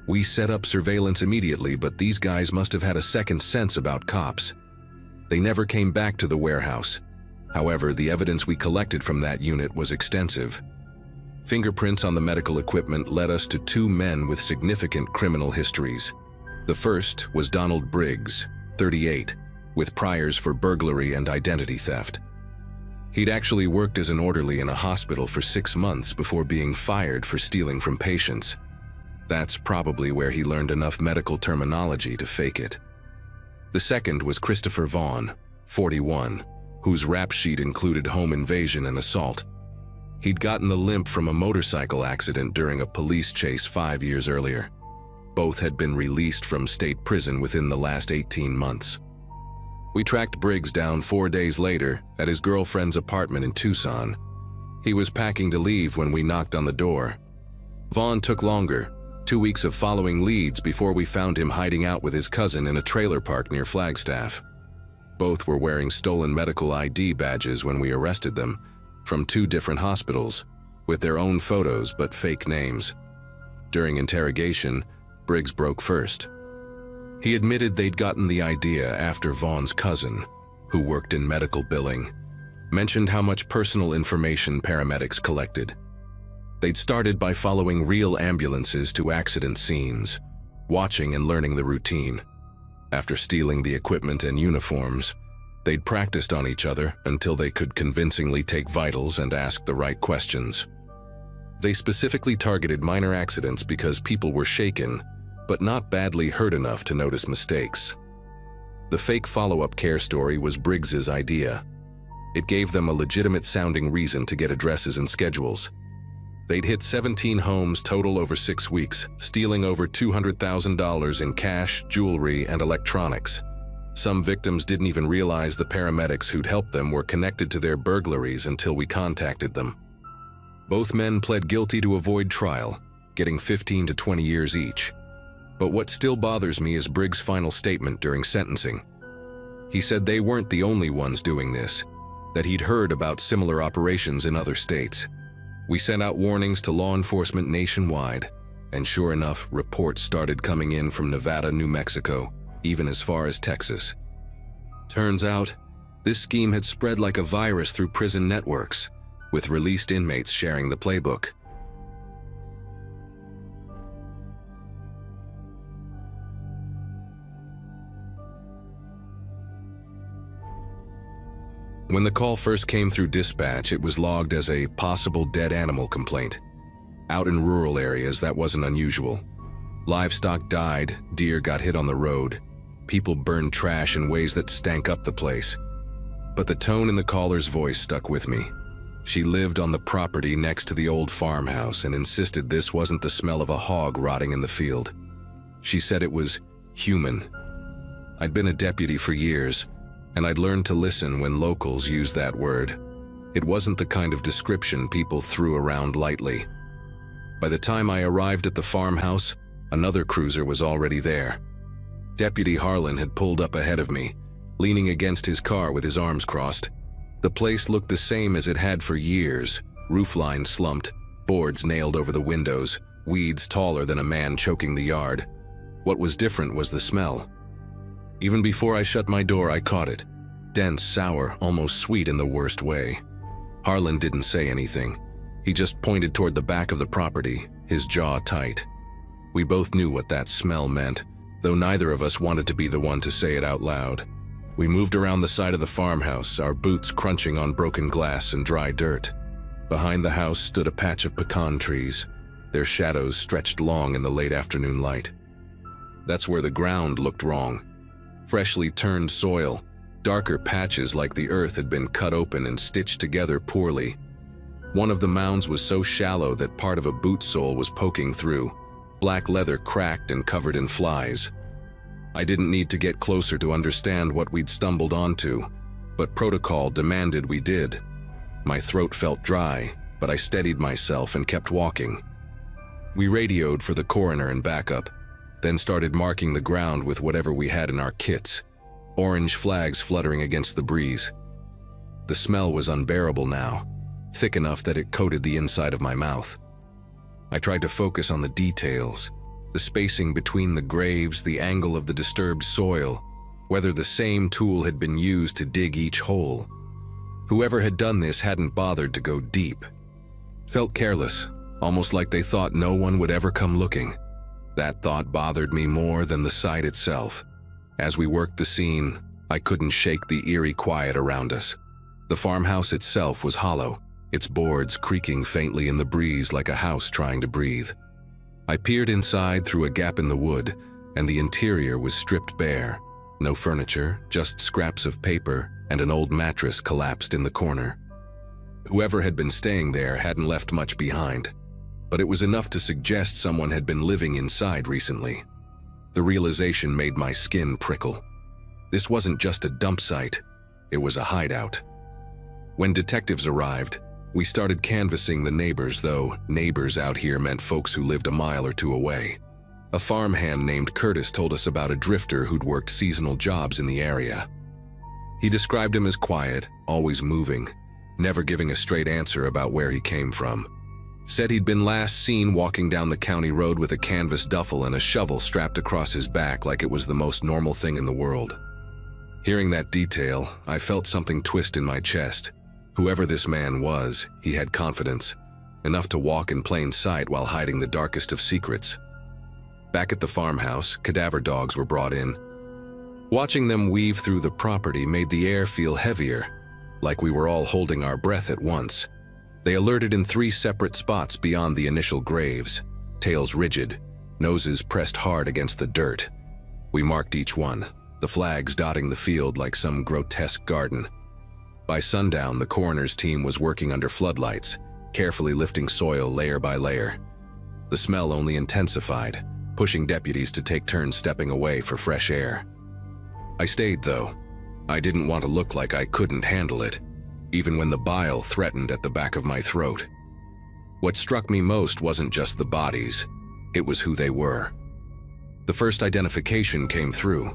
We set up surveillance immediately, but these guys must have had a second sense about cops. They never came back to the warehouse. However, the evidence we collected from that unit was extensive. Fingerprints on the medical equipment led us to 2 men with significant criminal histories. The first was Donald Briggs, 38, with priors for burglary and identity theft. He'd actually worked as an orderly in a hospital for 6 months before being fired for stealing from patients. That's probably where he learned enough medical terminology to fake it. The second was Christopher Vaughn, 41, whose rap sheet included home invasion and assault. He'd gotten the limp from a motorcycle accident during a police chase 5 years earlier. Both had been released from state prison within the last 18 months. We tracked Briggs down 4 days later at his girlfriend's apartment in Tucson. He was packing to leave when we knocked on the door. Vaughn took longer, 2 weeks of following leads before we found him hiding out with his cousin in a trailer park near Flagstaff. Both were wearing stolen medical ID badges when we arrested them, from 2 different hospitals, with their own photos but fake names. During interrogation, Briggs broke first. He admitted they'd gotten the idea after Vaughn's cousin, who worked in medical billing, mentioned how much personal information paramedics collected. They'd started by following real ambulances to accident scenes, watching and learning the routine. After stealing the equipment and uniforms, they'd practiced on each other until they could convincingly take vitals and ask the right questions. They specifically targeted minor accidents because people were shaken, but not badly hurt enough to notice mistakes. The fake follow-up care story was Briggs's idea. It gave them a legitimate-sounding reason to get addresses and schedules. They'd hit 17 homes total over 6 weeks, stealing over $200,000 in cash, jewelry, and electronics. Some victims didn't even realize the paramedics who'd helped them were connected to their burglaries until we contacted them. Both men pled guilty to avoid trial, getting 15 to 20 years each. But what still bothers me is Briggs' final statement during sentencing. He said they weren't the only ones doing this, that he'd heard about similar operations in other states. We sent out warnings to law enforcement nationwide, and sure enough, reports started coming in from Nevada, New Mexico, even as far as Texas. Turns out, this scheme had spread like a virus through prison networks, with released inmates sharing the playbook. When the call first came through dispatch, it was logged as a possible dead animal complaint. Out in rural areas, that wasn't unusual. Livestock died, deer got hit on the road, people burned trash in ways that stank up the place. But the tone in the caller's voice stuck with me. She lived on the property next to the old farmhouse and insisted this wasn't the smell of a hog rotting in the field. She said it was human. I'd been a deputy for years, and I'd learned to listen when locals used that word. It wasn't the kind of description people threw around lightly. By the time I arrived at the farmhouse, another cruiser was already there. Deputy Harlan had pulled up ahead of me, leaning against his car with his arms crossed. The place looked the same as it had for years, roofline slumped, boards nailed over the windows, weeds taller than a man choking the yard. What was different was the smell. Even before I shut my door, I caught it. Dense, sour, almost sweet in the worst way. Harlan didn't say anything. He just pointed toward the back of the property, his jaw tight. We both knew what that smell meant, though neither of us wanted to be the one to say it out loud. We moved around the side of the farmhouse, our boots crunching on broken glass and dry dirt. Behind the house stood a patch of pecan trees. Their shadows stretched long in the late afternoon light. That's where the ground looked wrong. Freshly turned soil, darker patches like the earth had been cut open and stitched together poorly. One of the mounds was so shallow that part of a boot sole was poking through, black leather cracked and covered in flies. I didn't need to get closer to understand what we'd stumbled onto, but protocol demanded we did. My throat felt dry, but I steadied myself and kept walking. We radioed for the coroner and backup, then started marking the ground with whatever we had in our kits, orange flags fluttering against the breeze. The smell was unbearable now, thick enough that it coated the inside of my mouth. I tried to focus on the details, the spacing between the graves, the angle of the disturbed soil, whether the same tool had been used to dig each hole. Whoever had done this hadn't bothered to go deep. Felt careless, almost like they thought no one would ever come looking. That thought bothered me more than the sight itself. As we worked the scene, I couldn't shake the eerie quiet around us. The farmhouse itself was hollow, its boards creaking faintly in the breeze like a house trying to breathe. I peered inside through a gap in the wood, and the interior was stripped bare. No furniture, just scraps of paper and an old mattress collapsed in the corner. Whoever had been staying there hadn't left much behind, but it was enough to suggest someone had been living inside recently. The realization made my skin prickle. This wasn't just a dump site, it was a hideout. When detectives arrived, we started canvassing the neighbors, though neighbors out here meant folks who lived a mile or two away. A farmhand named Curtis told us about a drifter who'd worked seasonal jobs in the area. He described him as quiet, always moving, never giving a straight answer about where he came from. Said he'd been last seen walking down the county road with a canvas duffel and a shovel strapped across his back like it was the most normal thing in the world. Hearing that detail, I felt something twist in my chest. Whoever this man was, he had confidence, enough to walk in plain sight while hiding the darkest of secrets. Back at the farmhouse, cadaver dogs were brought in. Watching them weave through the property made the air feel heavier, like we were all holding our breath at once. They alerted in 3 separate spots beyond the initial graves, tails rigid, noses pressed hard against the dirt. We marked each one, the flags dotting the field like some grotesque garden. By sundown, the coroner's team was working under floodlights, carefully lifting soil layer by layer. The smell only intensified, pushing deputies to take turns stepping away for fresh air. I stayed, though. I didn't want to look like I couldn't handle it, even when the bile threatened at the back of my throat. What struck me most wasn't just the bodies, it was who they were. The first identification came through.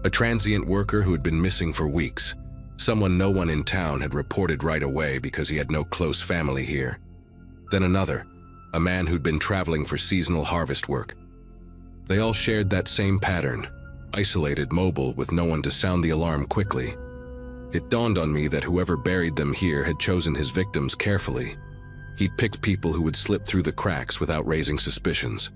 A transient worker who had been missing for weeks. Someone no one in town had reported right away because he had no close family here. Then another, a man who'd been traveling for seasonal harvest work. They all shared that same pattern, isolated, mobile, with no one to sound the alarm quickly. It dawned on me that whoever buried them here had chosen his victims carefully. He'd picked people who would slip through the cracks without raising suspicions.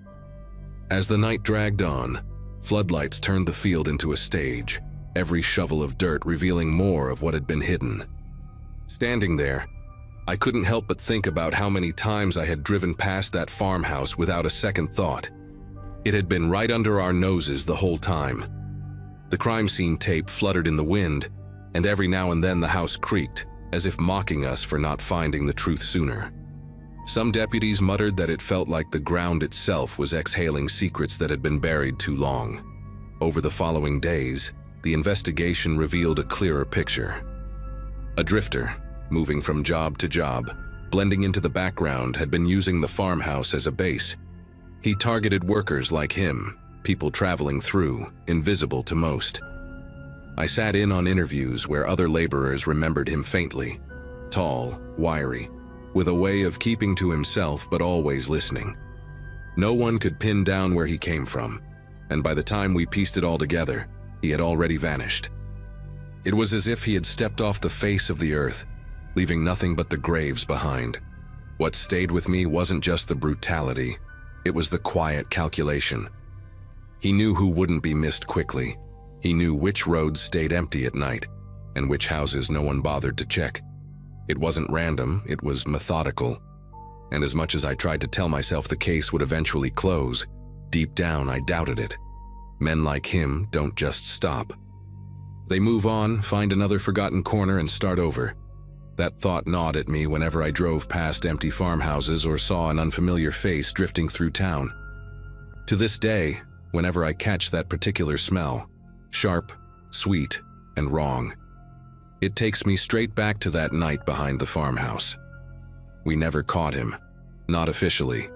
As the night dragged on, floodlights turned the field into a stage, every shovel of dirt revealing more of what had been hidden. Standing there, I couldn't help but think about how many times I had driven past that farmhouse without a second thought. It had been right under our noses the whole time. The crime scene tape fluttered in the wind, and every now and then the house creaked, as if mocking us for not finding the truth sooner. Some deputies muttered that it felt like the ground itself was exhaling secrets that had been buried too long. Over the following days, the investigation revealed a clearer picture. A drifter, moving from job to job, blending into the background, had been using the farmhouse as a base. He targeted workers like him, people traveling through, invisible to most. I sat in on interviews where other laborers remembered him faintly, tall, wiry, with a way of keeping to himself but always listening. No one could pin down where he came from, and by the time we pieced it all together, he had already vanished. It was as if he had stepped off the face of the earth, leaving nothing but the graves behind. What stayed with me wasn't just the brutality, it was the quiet calculation. He knew who wouldn't be missed quickly. He knew which roads stayed empty at night, and which houses no one bothered to check. It wasn't random, it was methodical. And as much as I tried to tell myself the case would eventually close, deep down I doubted it. Men like him don't just stop. They move on, find another forgotten corner, and start over. That thought gnawed at me whenever I drove past empty farmhouses or saw an unfamiliar face drifting through town. To this day, whenever I catch that particular smell, sharp, sweet, and wrong, it takes me straight back to that night behind the farmhouse. We never caught him, not officially.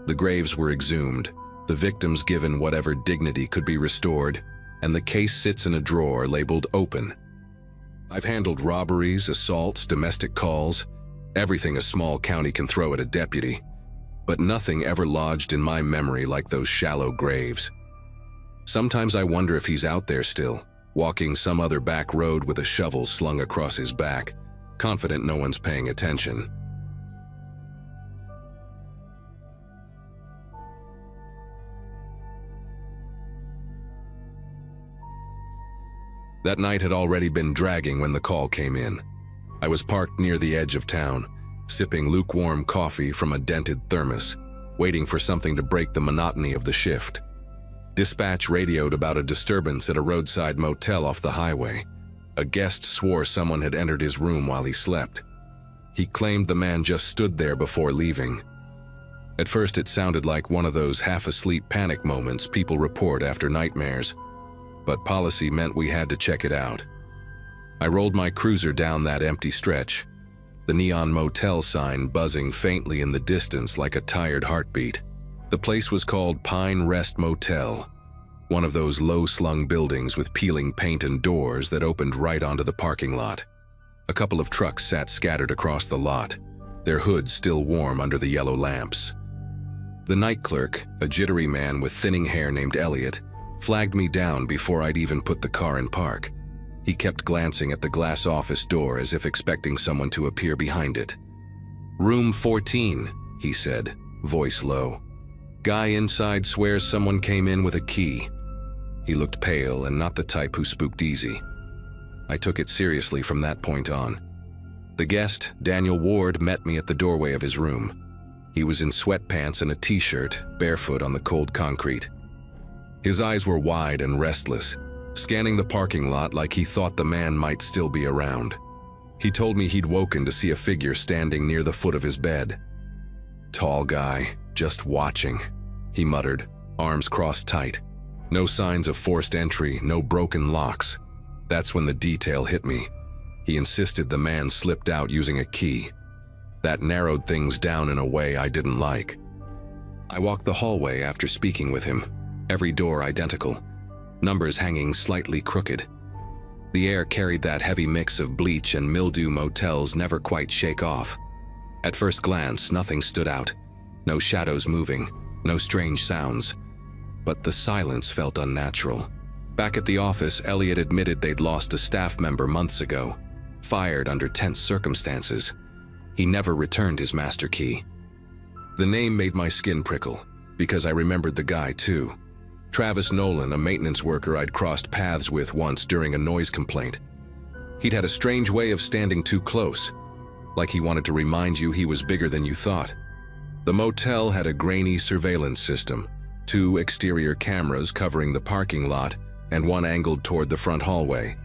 The graves were exhumed, the victims given whatever dignity could be restored, and the case sits in a drawer labeled open. I've handled robberies, assaults, domestic calls, everything a small county can throw at a deputy, but nothing ever lodged in my memory like those shallow graves. Sometimes I wonder if he's out there still, walking some other back road with a shovel slung across his back, confident no one's paying attention. That night had already been dragging when the call came in. I was parked near the edge of town, sipping lukewarm coffee from a dented thermos, waiting for something to break the monotony of the shift. Dispatch radioed about a disturbance at a roadside motel off the highway. A guest swore someone had entered his room while he slept. He claimed the man just stood there before leaving. At first it sounded like one of those half-asleep panic moments people report after nightmares, but policy meant we had to check it out. I rolled my cruiser down that empty stretch, the neon motel sign buzzing faintly in the distance like a tired heartbeat. The place was called Pine Rest Motel, one of those low-slung buildings with peeling paint and doors that opened right onto the parking lot. A couple of trucks sat scattered across the lot, their hoods still warm under the yellow lamps. The night clerk, a jittery man with thinning hair named Elliot, flagged me down before I'd even put the car in park. He kept glancing at the glass office door as if expecting someone to appear behind it. "Room 14, he said, voice low. "Guy inside swears someone came in with a key." He looked pale and not the type who spooked easy. I took it seriously from that point on. The guest, Daniel Ward, met me at the doorway of his room. He was in sweatpants and a t-shirt, barefoot on the cold concrete. His eyes were wide and restless, scanning the parking lot like he thought the man might still be around. He told me he'd woken to see a figure standing near the foot of his bed. "Tall guy, just watching," he muttered, arms crossed tight. No signs of forced entry, no broken locks. That's when the detail hit me. He insisted the man slipped out using a key. That narrowed things down in a way I didn't like. I walked the hallway after speaking with him, every door identical, numbers hanging slightly crooked. The air carried that heavy mix of bleach and mildew motels never quite shake off. At first glance, nothing stood out. No shadows moving, no strange sounds. But the silence felt unnatural. Back at the office, Elliot admitted they'd lost a staff member months ago, fired under tense circumstances. He never returned his master key. The name made my skin prickle, because I remembered the guy too. Travis Nolan, a maintenance worker I'd crossed paths with once during a noise complaint. He'd had a strange way of standing too close, like he wanted to remind you he was bigger than you thought. The motel had a grainy surveillance system, 2 exterior cameras covering the parking lot and one angled toward the front hallway.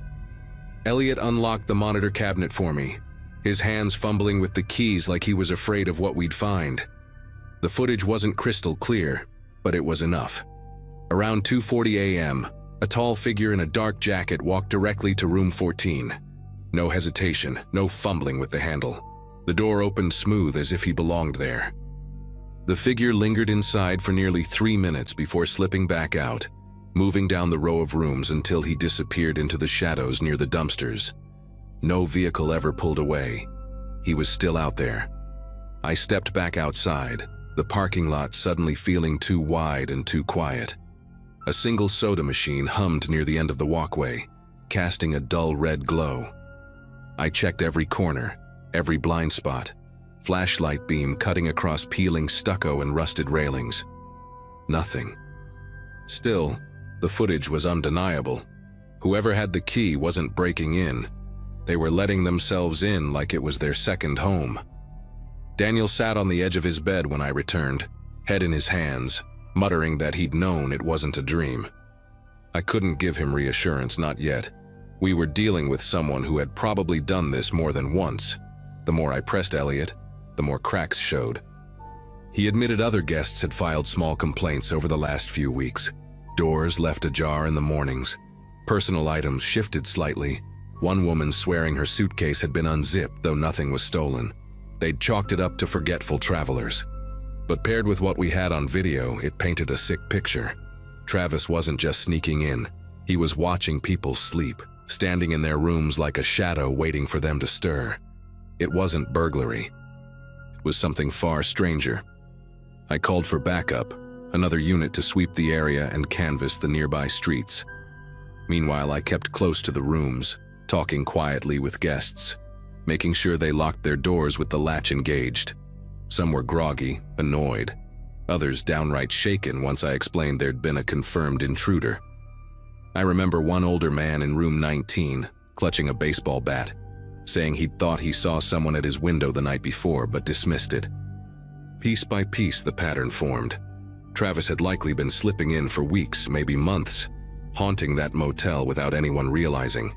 Elliot unlocked the monitor cabinet for me, his hands fumbling with the keys like he was afraid of what we'd find. The footage wasn't crystal clear, but it was enough. Around 2:40 a.m., a tall figure in a dark jacket walked directly to room 14. No hesitation, no fumbling with the handle. The door opened smooth as if he belonged there. The figure lingered inside for nearly 3 minutes before slipping back out, moving down the row of rooms until he disappeared into the shadows near the dumpsters. No vehicle ever pulled away. He was still out there. I stepped back outside, the parking lot suddenly feeling too wide and too quiet. A single soda machine hummed near the end of the walkway, casting a dull red glow. I checked every corner, every blind spot, flashlight beam cutting across peeling stucco and rusted railings. Nothing. Still, the footage was undeniable. Whoever had the key wasn't breaking in. They were letting themselves in like it was their second home. Daniel sat on the edge of his bed when I returned, head in his hands, muttering that he'd known it wasn't a dream. I couldn't give him reassurance, not yet. We were dealing with someone who had probably done this more than once. The more I pressed Elliot, the more cracks showed. He admitted other guests had filed small complaints over the last few weeks. Doors left ajar in the mornings. Personal items shifted slightly. One woman swearing her suitcase had been unzipped, though nothing was stolen. They'd chalked it up to forgetful travelers. But paired with what we had on video, it painted a sick picture. Travis wasn't just sneaking in. He was watching people sleep, standing in their rooms like a shadow waiting for them to stir. It wasn't burglary. It was something far stranger. I called for backup, another unit to sweep the area and canvass the nearby streets. Meanwhile, I kept close to the rooms, talking quietly with guests, making sure they locked their doors with the latch engaged. Some were groggy, annoyed. Others downright shaken once I explained there'd been a confirmed intruder. I remember one older man in room 19, clutching a baseball bat, saying he'd thought he saw someone at his window the night before but dismissed it. Piece by piece, the pattern formed. Travis had likely been slipping in for weeks, maybe months, haunting that motel without anyone realizing.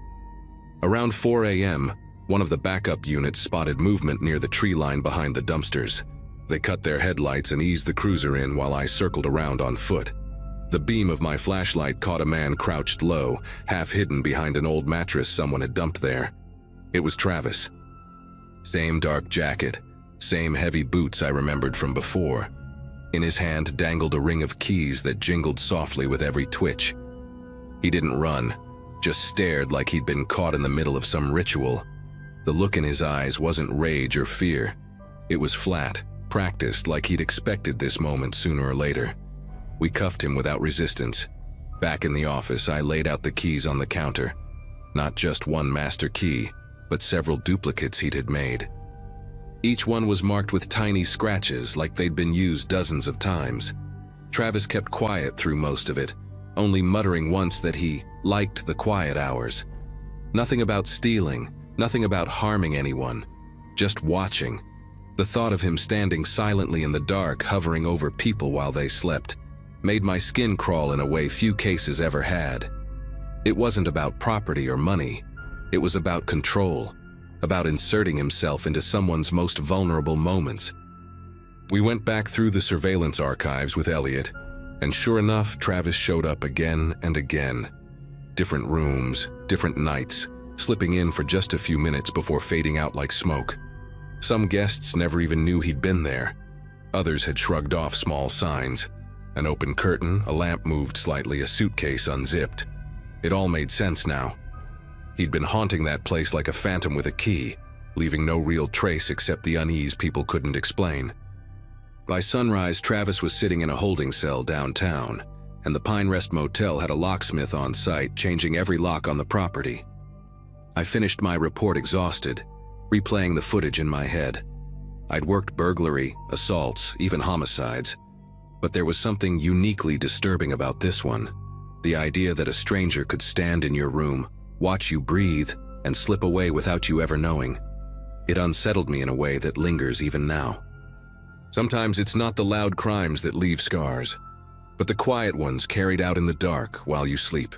Around 4 a.m., one of the backup units spotted movement near the tree line behind the dumpsters. They cut their headlights and eased the cruiser in while I circled around on foot. The beam of my flashlight caught a man crouched low, half hidden behind an old mattress someone had dumped there. It was Travis. Same dark jacket, same heavy boots I remembered from before. In his hand dangled a ring of keys that jingled softly with every twitch. He didn't run, just stared like he'd been caught in the middle of some ritual. The look in his eyes wasn't rage or fear. It was flat, practiced, like he'd expected this moment sooner or later. We cuffed him without resistance. Back in the office, I laid out the keys on the counter. Not just one master key, but several duplicates he'd had made. Each one was marked with tiny scratches like they'd been used dozens of times. Travis kept quiet through most of it, only muttering once that he liked the quiet hours. Nothing about stealing, nothing about harming anyone, just watching. The thought of him standing silently in the dark, hovering over people while they slept, made my skin crawl in a way few cases ever had. It wasn't about property or money. It was about control, about inserting himself into someone's most vulnerable moments. We went back through the surveillance archives with Elliot, and sure enough, Travis showed up again and again. Different rooms, different nights, slipping in for just a few minutes before fading out like smoke. Some guests never even knew he'd been there. Others had shrugged off small signs. An open curtain, a lamp moved slightly, a suitcase unzipped. It all made sense now. He'd been haunting that place like a phantom with a key, leaving no real trace except the unease people couldn't explain. By sunrise, Travis was sitting in a holding cell downtown, and the Pine Rest Motel had a locksmith on site changing every lock on the property. I finished my report exhausted, replaying the footage in my head. I'd worked burglary, assaults, even homicides, but there was something uniquely disturbing about this one. The idea that a stranger could stand in your room, watch you breathe, and slip away without you ever knowing. It unsettled me in a way that lingers even now. Sometimes it's not the loud crimes that leave scars, but the quiet ones carried out in the dark while you sleep.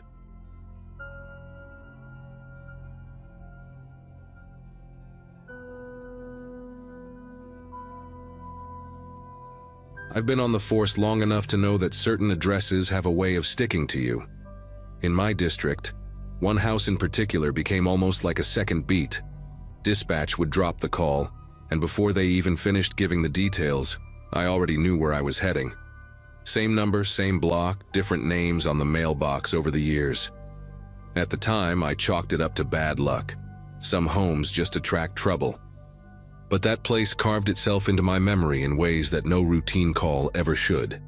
I've been on the force long enough to know that certain addresses have a way of sticking to you. In my district, one house in particular became almost like a second beat. Dispatch would drop the call, and before they even finished giving the details, I already knew where I was heading. Same number, same block, different names on the mailbox over the years. At the time, I chalked it up to bad luck. Some homes just attract trouble. But that place carved itself into my memory in ways that no routine call ever should.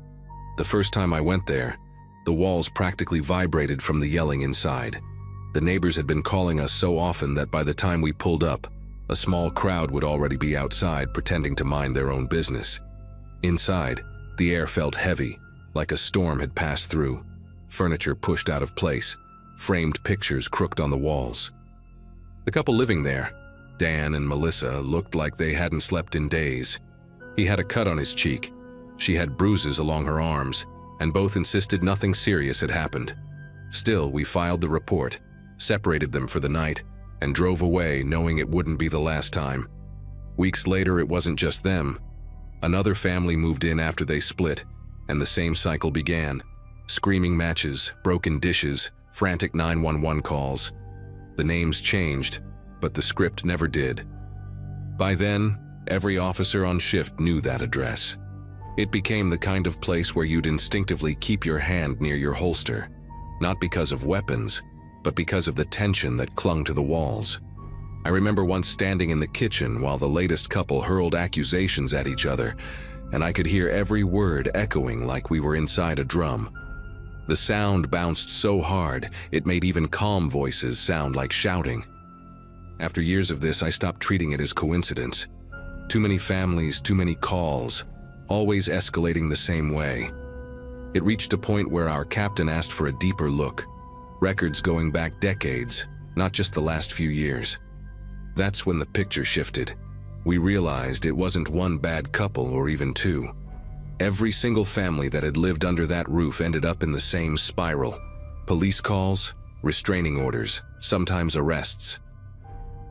The first time I went there, the walls practically vibrated from the yelling inside. The neighbors had been calling us so often that by the time we pulled up, a small crowd would already be outside pretending to mind their own business. Inside, the air felt heavy, like a storm had passed through. Furniture pushed out of place, framed pictures crooked on the walls. The couple living there, Dan and Melissa, looked like they hadn't slept in days. He had a cut on his cheek. She had bruises along her arms, and both insisted nothing serious had happened. Still, we filed the report, separated them for the night, and drove away knowing it wouldn't be the last time. Weeks later, it wasn't just them. Another family moved in after they split, and the same cycle began. Screaming matches, broken dishes, frantic 911 calls. The names changed, but the script never did. By then, every officer on shift knew that address. It became the kind of place where you'd instinctively keep your hand near your holster, not because of weapons, but because of the tension that clung to the walls. I remember once standing in the kitchen while the latest couple hurled accusations at each other, and I could hear every word echoing like we were inside a drum. The sound bounced so hard, it made even calm voices sound like shouting. After years of this, I stopped treating it as coincidence. Too many families, too many calls, always escalating the same way. It reached a point where our captain asked for a deeper look, records going back decades, not just the last few years. That's when the picture shifted. We realized it wasn't one bad couple or even two. Every single family that had lived under that roof ended up in the same spiral. Police calls, restraining orders, sometimes arrests.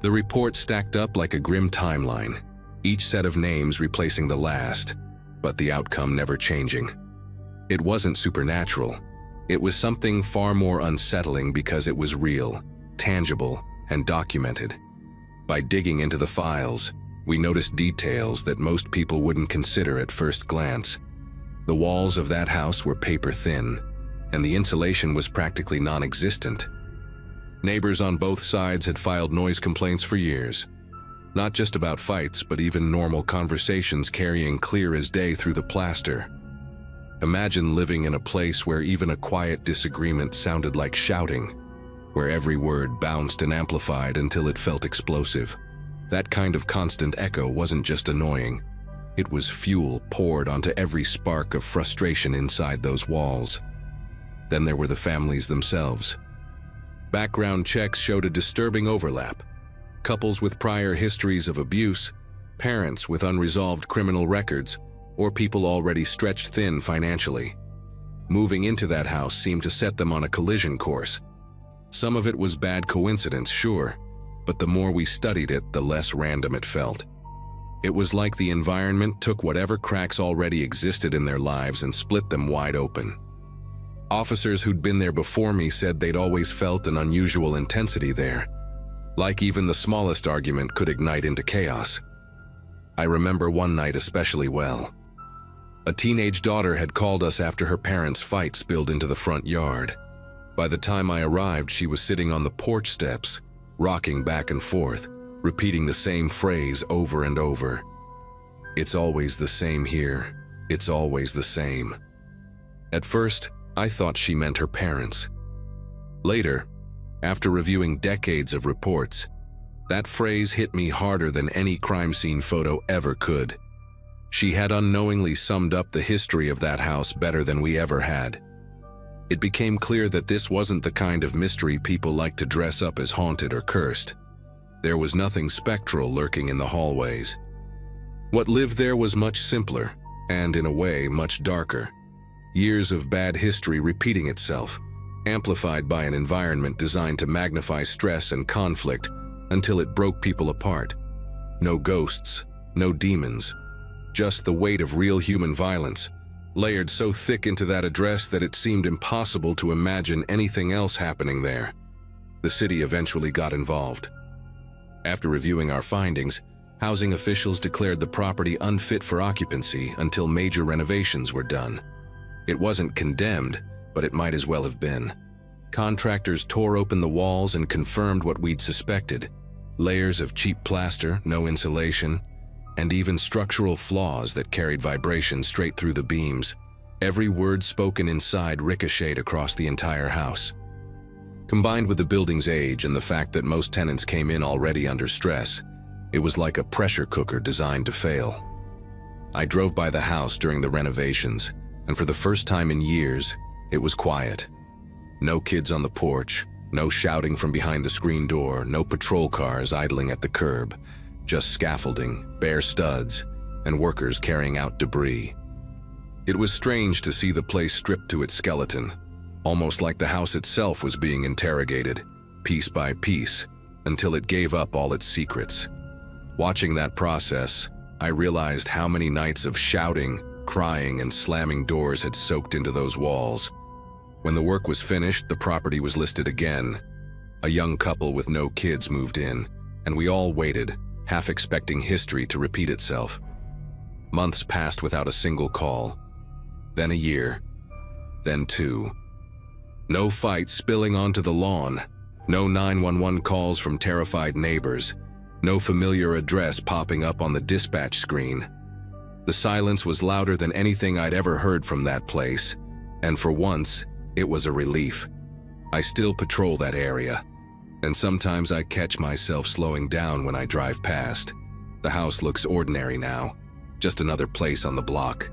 The report stacked up like a grim timeline, each set of names replacing the last, but the outcome never changing. It wasn't supernatural. It was something far more unsettling because it was real, tangible, and documented. By digging into the files, we noticed details that most people wouldn't consider at first glance. The walls of that house were paper thin, and the insulation was practically non-existent. Neighbors on both sides had filed noise complaints for years. Not just about fights, but even normal conversations carrying clear as day through the plaster. Imagine living in a place where even a quiet disagreement sounded like shouting, where every word bounced and amplified until it felt explosive. That kind of constant echo wasn't just annoying. It was fuel poured onto every spark of frustration inside those walls. Then there were the families themselves. Background checks showed a disturbing overlap. Couples with prior histories of abuse, parents with unresolved criminal records, or people already stretched thin financially. Moving into that house seemed to set them on a collision course. Some of it was bad coincidence, sure, but the more we studied it, the less random it felt. It was like the environment took whatever cracks already existed in their lives and split them wide open. Officers who'd been there before me said they'd always felt an unusual intensity there, like even the smallest argument could ignite into chaos. I remember one night especially well. A teenage daughter had called us after her parents' fight spilled into the front yard. By the time I arrived, she was sitting on the porch steps, rocking back and forth, repeating the same phrase over and over. "It's always the same here. It's always the same." At first, I thought she meant her parents. Later, after reviewing decades of reports, that phrase hit me harder than any crime scene photo ever could. She had unknowingly summed up the history of that house better than we ever had. It became clear that this wasn't the kind of mystery people like to dress up as haunted or cursed. There was nothing spectral lurking in the hallways. What lived there was much simpler, and in a way, much darker. Years of bad history repeating itself, amplified by an environment designed to magnify stress and conflict until it broke people apart. No ghosts, no demons, just the weight of real human violence, layered so thick into that address that it seemed impossible to imagine anything else happening there. The city eventually got involved. After reviewing our findings, housing officials declared the property unfit for occupancy until major renovations were done. It wasn't condemned, but it might as well have been. Contractors tore open the walls and confirmed what we'd suspected: layers of cheap plaster, no insulation, and even structural flaws that carried vibration straight through the beams. Every word spoken inside ricocheted across the entire house. Combined with the building's age and the fact that most tenants came in already under stress, it was like a pressure cooker designed to fail. I drove by the house during the renovations, and for the first time in years, it was quiet. No kids on the porch, no shouting from behind the screen door, no patrol cars idling at the curb, just scaffolding, bare studs, and workers carrying out debris. It was strange to see the place stripped to its skeleton, almost like the house itself was being interrogated, piece by piece, until it gave up all its secrets. Watching that process, I realized how many nights of shouting, crying, and slamming doors had soaked into those walls. When the work was finished, the property was listed again. A young couple with no kids moved in, and we all waited, half expecting history to repeat itself. Months passed without a single call. Then a year. Then 2. No fights spilling onto the lawn. No 911 calls from terrified neighbors. No familiar address popping up on the dispatch screen. The silence was louder than anything I'd ever heard from that place, and for once, it was a relief. I still patrol that area, and sometimes I catch myself slowing down when I drive past. The house looks ordinary now, just another place on the block.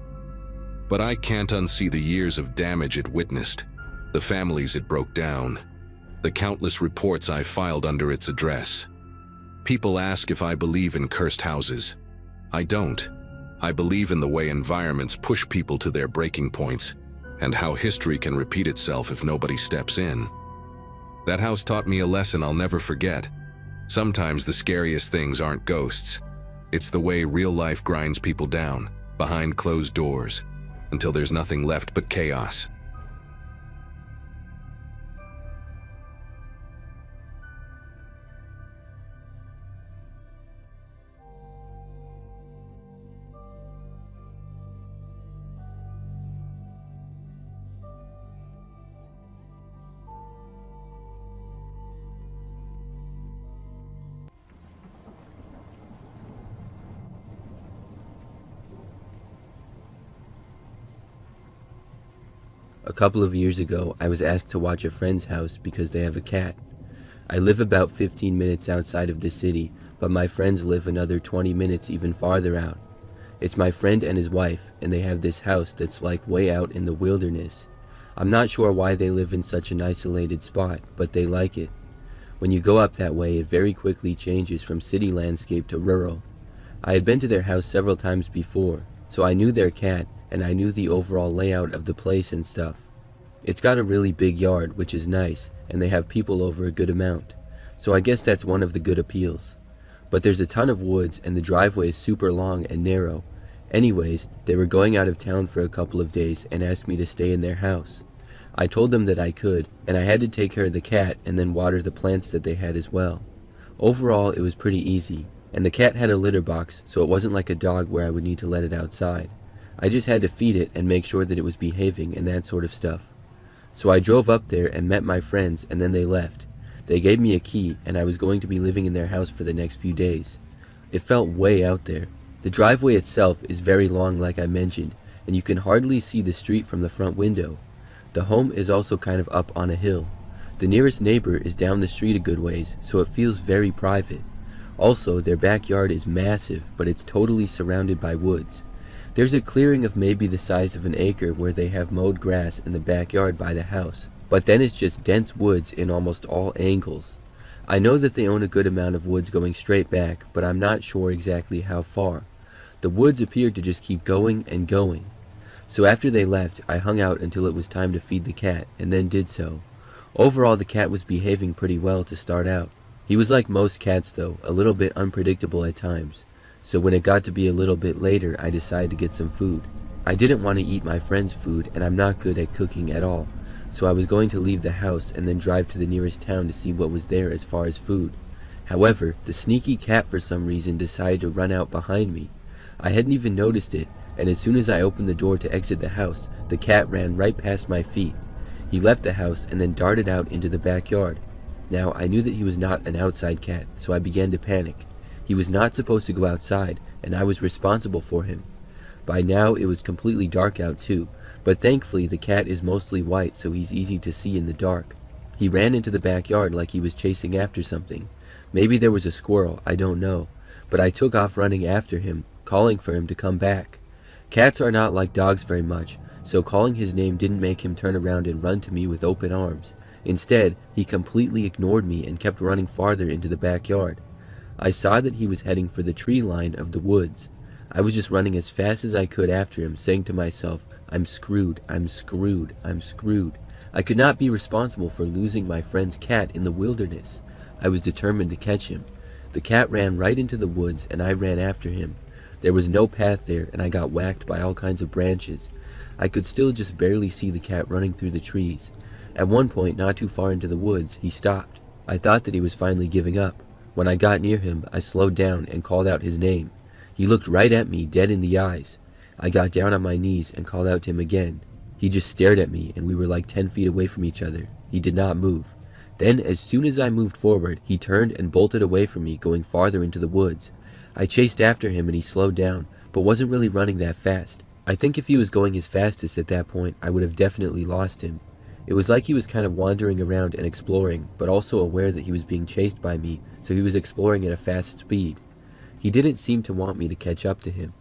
But I can't unsee the years of damage it witnessed, the families it broke down, the countless reports I filed under its address. People ask if I believe in cursed houses. I don't. I believe in the way environments push people to their breaking points, and how history can repeat itself if nobody steps in. That house taught me a lesson I'll never forget. Sometimes the scariest things aren't ghosts. It's the way real life grinds people down, behind closed doors, until there's nothing left but chaos. A couple of years ago, I was asked to watch a friend's house because they have a cat. I live about 15 minutes outside of the city, but my friends live another 20 minutes even farther out. It's my friend and his wife, and they have this house that's like way out in the wilderness. I'm not sure why they live in such an isolated spot, but they like it. When you go up that way, it very quickly changes from city landscape to rural. I had been to their house several times before, so I knew their cat, and I knew the overall layout of the place and stuff. It's got a really big yard, which is nice, and they have people over a good amount, so I guess that's one of the good appeals. But there's a ton of woods, and the driveway is super long and narrow. Anyways, they were going out of town for a couple of days and asked me to stay in their house. I told them that I could, and I had to take care of the cat and then water the plants that they had as well. Overall, it was pretty easy, and the cat had a litter box, so it wasn't like a dog where I would need to let it outside. I just had to feed it and make sure that it was behaving and that sort of stuff. So I drove up there and met my friends, and then they left. They gave me a key, and I was going to be living in their house for the next few days. It felt way out there. The driveway itself is very long, like I mentioned, and you can hardly see the street from the front window. The home is also kind of up on a hill. The nearest neighbor is down the street a good ways, so it feels very private. Also, their backyard is massive, but it's totally surrounded by woods. There's a clearing of maybe the size of an acre where they have mowed grass in the backyard by the house, but then it's just dense woods in almost all angles. I know that they own a good amount of woods going straight back, but I'm not sure exactly how far. The woods appeared to just keep going and going. So after they left, I hung out until it was time to feed the cat, and then did so. Overall, the cat was behaving pretty well to start out. He was like most cats though, a little bit unpredictable at times. So when it got to be a little bit later, I decided to get some food. I didn't want to eat my friend's food, and I'm not good at cooking at all, so I was going to leave the house and then drive to the nearest town to see what was there as far as food. However, the sneaky cat for some reason decided to run out behind me. I hadn't even noticed it, and as soon as I opened the door to exit the house, the cat ran right past my feet. He left the house and then darted out into the backyard. Now, I knew that he was not an outside cat, so I began to panic. He was not supposed to go outside, and I was responsible for him. By now, it was completely dark out too, but thankfully the cat is mostly white, so he's easy to see in the dark. He ran into the backyard like he was chasing after something. Maybe there was a squirrel, I don't know, but I took off running after him, calling for him to come back. Cats are not like dogs very much, so calling his name didn't make him turn around and run to me with open arms. Instead, he completely ignored me and kept running farther into the backyard. I saw that he was heading for the tree line of the woods. I was just running as fast as I could after him, saying to myself, I'm screwed, I'm screwed, I'm screwed. I could not be responsible for losing my friend's cat in the wilderness. I was determined to catch him. The cat ran right into the woods, and I ran after him. There was no path there, and I got whacked by all kinds of branches. I could still just barely see the cat running through the trees. At one point, not too far into the woods, he stopped. I thought that he was finally giving up. When I got near him, I slowed down and called out his name. He looked right at me, dead in the eyes. I got down on my knees and called out to him again. He just stared at me, and we were like 10 feet away from each other. He did not move. Then, as soon as I moved forward, he turned and bolted away from me, going farther into the woods. I chased after him and he slowed down, but wasn't really running that fast. I think if he was going his fastest at that point, I would have definitely lost him. It was like he was kind of wandering around and exploring, but also aware that he was being chased by me, so he was exploring at a fast speed. He didn't seem to want me to catch up to him.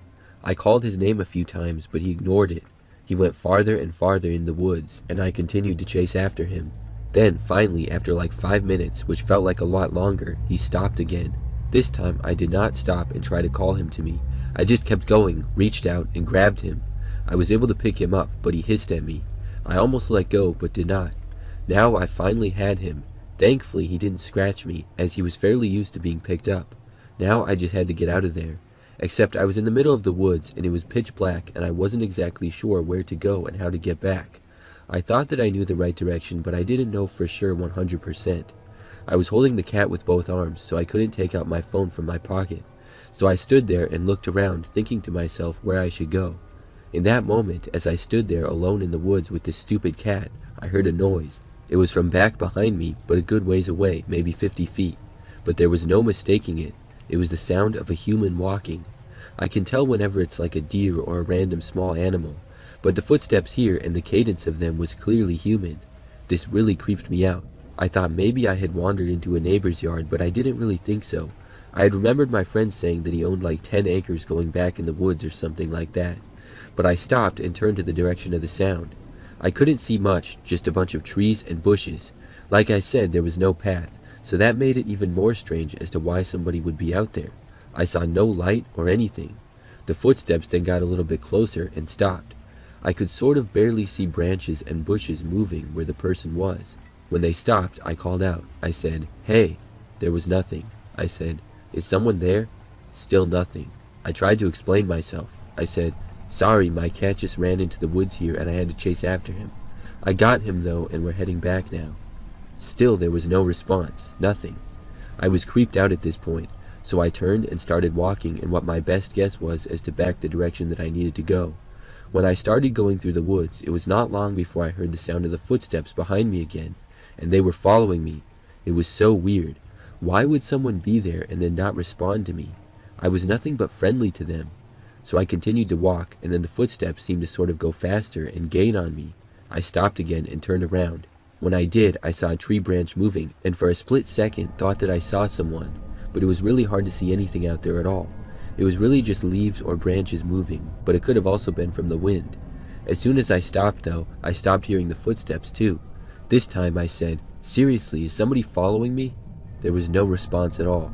I called his name a few times, but he ignored it. He went farther and farther in the woods, and I continued to chase after him. Then, finally, after like 5 minutes, which felt like a lot longer, he stopped again. This time, I did not stop and try to call him to me. I just kept going, reached out, and grabbed him. I was able to pick him up, but he hissed at me. I almost let go, but did not. Now I finally had him. Thankfully, he didn't scratch me, as he was fairly used to being picked up. Now I just had to get out of there. Except I was in the middle of the woods, and it was pitch black, and I wasn't exactly sure where to go and how to get back. I thought that I knew the right direction, but I didn't know for sure 100%. I was holding the cat with both arms, so I couldn't take out my phone from my pocket. So I stood there and looked around, thinking to myself where I should go. In that moment, as I stood there alone in the woods with this stupid cat, I heard a noise. It was from back behind me, but a good ways away, maybe 50 feet. But there was no mistaking it. It was the sound of a human walking. I can tell whenever it's like a deer or a random small animal, but the footsteps here and the cadence of them was clearly human. This really creeped me out. I thought maybe I had wandered into a neighbor's yard, but I didn't really think so. I had remembered my friend saying that he owned like 10 acres going back in the woods or something like that. But I stopped and turned to the direction of the sound. I couldn't see much, just a bunch of trees and bushes. Like I said, there was no path, so that made it even more strange as to why somebody would be out there. I saw no light or anything. The footsteps then got a little bit closer and stopped. I could sort of barely see branches and bushes moving where the person was. When they stopped, I called out. I said, "Hey." There was nothing. I said, "Is someone there?" Still nothing. I tried to explain myself. I said, "Sorry, my cat just ran into the woods here and I had to chase after him. I got him though, and we're heading back now." Still there was no response, nothing. I was creeped out at this point, so I turned and started walking in what my best guess was as to back the direction that I needed to go. When I started going through the woods, it was not long before I heard the sound of the footsteps behind me again, and they were following me. It was so weird. Why would someone be there and then not respond to me? I was nothing but friendly to them. So I continued to walk, and then the footsteps seemed to sort of go faster and gain on me. I stopped again and turned around. When I did, I saw a tree branch moving, and for a split second thought that I saw someone, but it was really hard to see anything out there at all. It was really just leaves or branches moving, but it could have also been from the wind. As soon as I stopped though, I stopped hearing the footsteps too. This time I said, "Seriously, is somebody following me?" There was no response at all.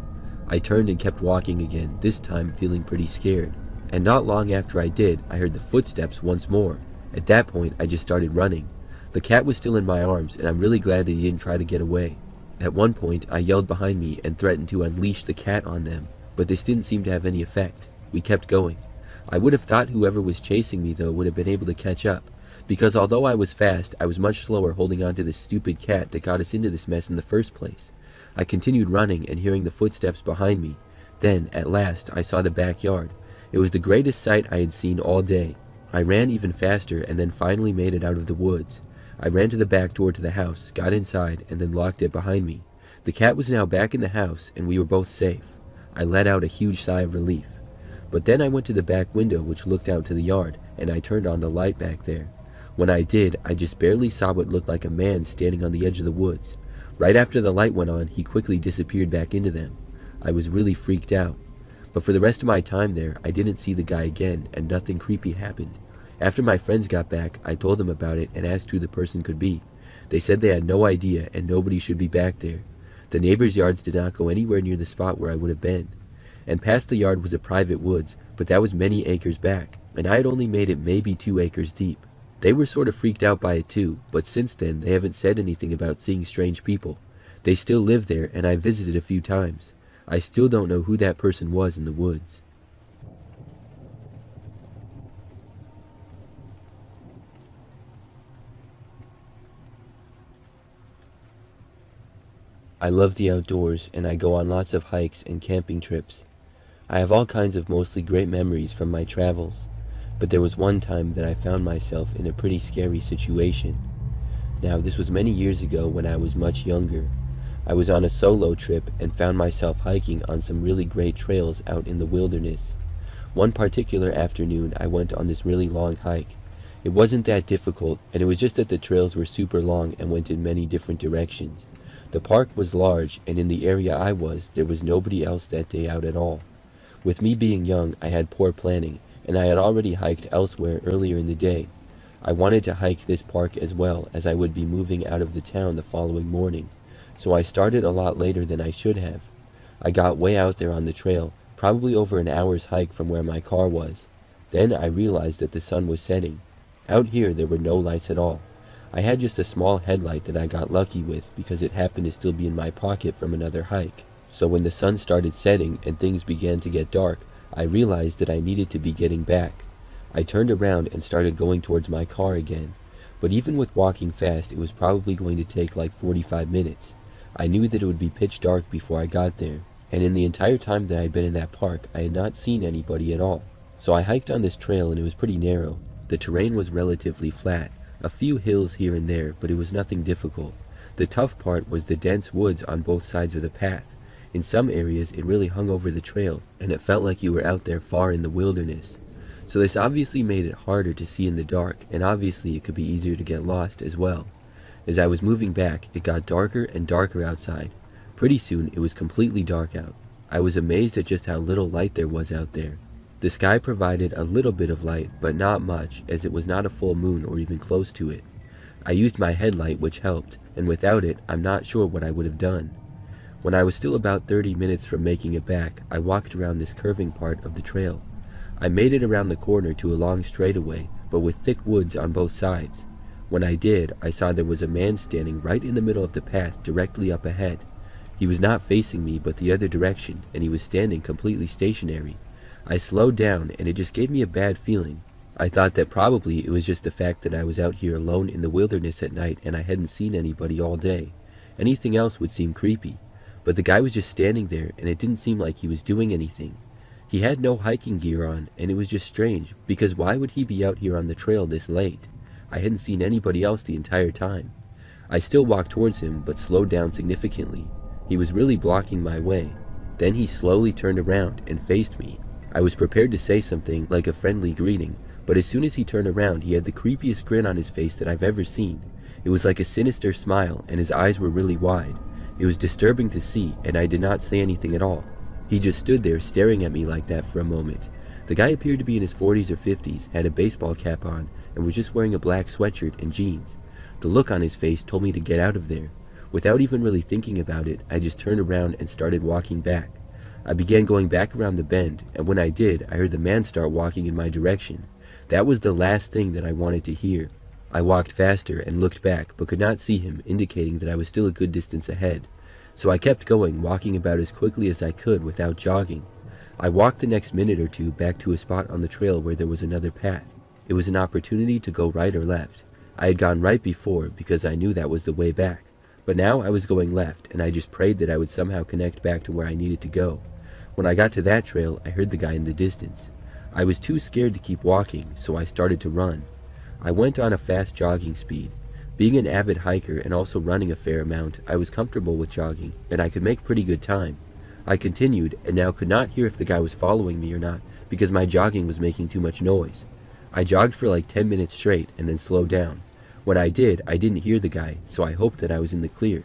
I turned and kept walking again, this time feeling pretty scared. And not long after I did, I heard the footsteps once more. At that point, I just started running. The cat was still in my arms, and I'm really glad that he didn't try to get away. At one point, I yelled behind me and threatened to unleash the cat on them, but this didn't seem to have any effect. We kept going. I would have thought whoever was chasing me, though, would have been able to catch up, because although I was fast, I was much slower holding on to this stupid cat that got us into this mess in the first place. I continued running and hearing the footsteps behind me. Then, at last, I saw the backyard. It was the greatest sight I had seen all day. I ran even faster and then finally made it out of the woods. I ran to the back door to the house, got inside, and then locked it behind me. The cat was now back in the house, and we were both safe. I let out a huge sigh of relief. But then I went to the back window which looked out to the yard, and I turned on the light back there. When I did, I just barely saw what looked like a man standing on the edge of the woods. Right after the light went on, he quickly disappeared back into them. I was really freaked out. But for the rest of my time there, I didn't see the guy again, and nothing creepy happened. After my friends got back, I told them about it and asked who the person could be. They said they had no idea and nobody should be back there. The neighbors' yards did not go anywhere near the spot where I would have been. And past the yard was a private woods, but that was many acres back, and I had only made it maybe 2 acres deep. They were sort of freaked out by it too, but since then they haven't said anything about seeing strange people. They still live there, and I visited a few times. I still don't know who that person was in the woods. I love the outdoors, and I go on lots of hikes and camping trips. I have all kinds of mostly great memories from my travels, but there was one time that I found myself in a pretty scary situation. Now, this was many years ago when I was much younger. I was on a solo trip and found myself hiking on some really great trails out in the wilderness. One particular afternoon, I went on this really long hike. It wasn't that difficult, and it was just that the trails were super long and went in many different directions. The park was large, and in the area I was, there was nobody else that day out at all. With me being young, I had poor planning, and I had already hiked elsewhere earlier in the day. I wanted to hike this park as well, as I would be moving out of the town the following morning, so I started a lot later than I should have. I got way out there on the trail, probably over an hour's hike from where my car was. Then I realized that the sun was setting. Out here there were no lights at all. I had just a small headlight that I got lucky with because it happened to still be in my pocket from another hike. So when the sun started setting and things began to get dark, I realized that I needed to be getting back. I turned around and started going towards my car again. But even with walking fast, it was probably going to take like 45 minutes. I knew that it would be pitch dark before I got there, and in the entire time that I had been in that park, I had not seen anybody at all. So I hiked on this trail, and it was pretty narrow. The terrain was relatively flat, a few hills here and there, but it was nothing difficult. The tough part was the dense woods on both sides of the path. In some areas, it really hung over the trail, and it felt like you were out there far in the wilderness. So this obviously made it harder to see in the dark, and obviously it could be easier to get lost as well. As I was moving back, it got darker and darker outside. Pretty soon, it was completely dark out. I was amazed at just how little light there was out there. The sky provided a little bit of light, but not much, as it was not a full moon or even close to it. I used my headlight, which helped, and without it, I'm not sure what I would have done. When I was still about 30 minutes from making it back, I walked around this curving part of the trail. I made it around the corner to a long straightaway, but with thick woods on both sides. When I did, I saw there was a man standing right in the middle of the path directly up ahead. He was not facing me, but the other direction, and he was standing completely stationary. I slowed down, and it just gave me a bad feeling. I thought that probably it was just the fact that I was out here alone in the wilderness at night and I hadn't seen anybody all day. Anything else would seem creepy. But the guy was just standing there, and it didn't seem like he was doing anything. He had no hiking gear on, and it was just strange, because why would he be out here on the trail this late? I hadn't seen anybody else the entire time. I still walked towards him, but slowed down significantly. He was really blocking my way. Then he slowly turned around and faced me. I was prepared to say something like a friendly greeting, but as soon as he turned around, he had the creepiest grin on his face that I've ever seen. It was like a sinister smile, and his eyes were really wide. It was disturbing to see, and I did not say anything at all. He just stood there staring at me like that for a moment. The guy appeared to be in his 40s or 50s, had a baseball cap on, and was just wearing a black sweatshirt and jeans. The look on his face told me to get out of there. Without even really thinking about it, I just turned around and started walking back. I began going back around the bend, and when I did, I heard the man start walking in my direction. That was the last thing that I wanted to hear. I walked faster and looked back, but could not see him, indicating that I was still a good distance ahead. So I kept going, walking about as quickly as I could without jogging. I walked the next minute or two back to a spot on the trail where there was another path. It was an opportunity to go right or left. I had gone right before because I knew that was the way back, but now I was going left, and I just prayed that I would somehow connect back to where I needed to go. When I got to that trail, I heard the guy in the distance. I was too scared to keep walking, so I started to run. I went on a fast jogging speed. Being an avid hiker and also running a fair amount, I was comfortable with jogging, and I could make pretty good time. I continued, and now could not hear if the guy was following me or not, because my jogging was making too much noise. I jogged for like 10 minutes straight, and then slowed down. When I did, I didn't hear the guy, so I hoped that I was in the clear.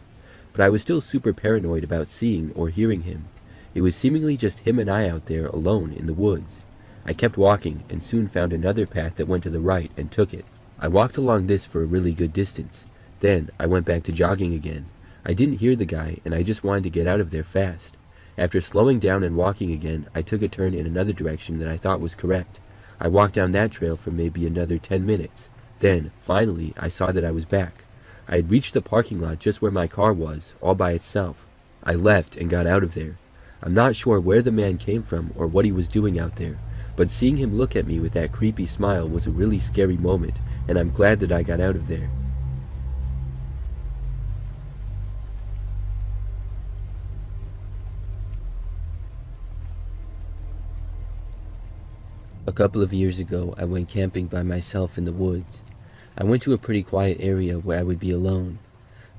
But I was still super paranoid about seeing or hearing him. It was seemingly just him and I out there alone in the woods. I kept walking, and soon found another path that went to the right and took it. I walked along this for a really good distance. Then, I went back to jogging again. I didn't hear the guy, and I just wanted to get out of there fast. After slowing down and walking again, I took a turn in another direction that I thought was correct. I walked down that trail for maybe another 10 minutes. Then, finally, I saw that I was back. I had reached the parking lot just where my car was, all by itself. I left and got out of there. I'm not sure where the man came from or what he was doing out there, but seeing him look at me with that creepy smile was a really scary moment, and I'm glad that I got out of there. A couple of years ago, I went camping by myself in the woods. I went to a pretty quiet area where I would be alone.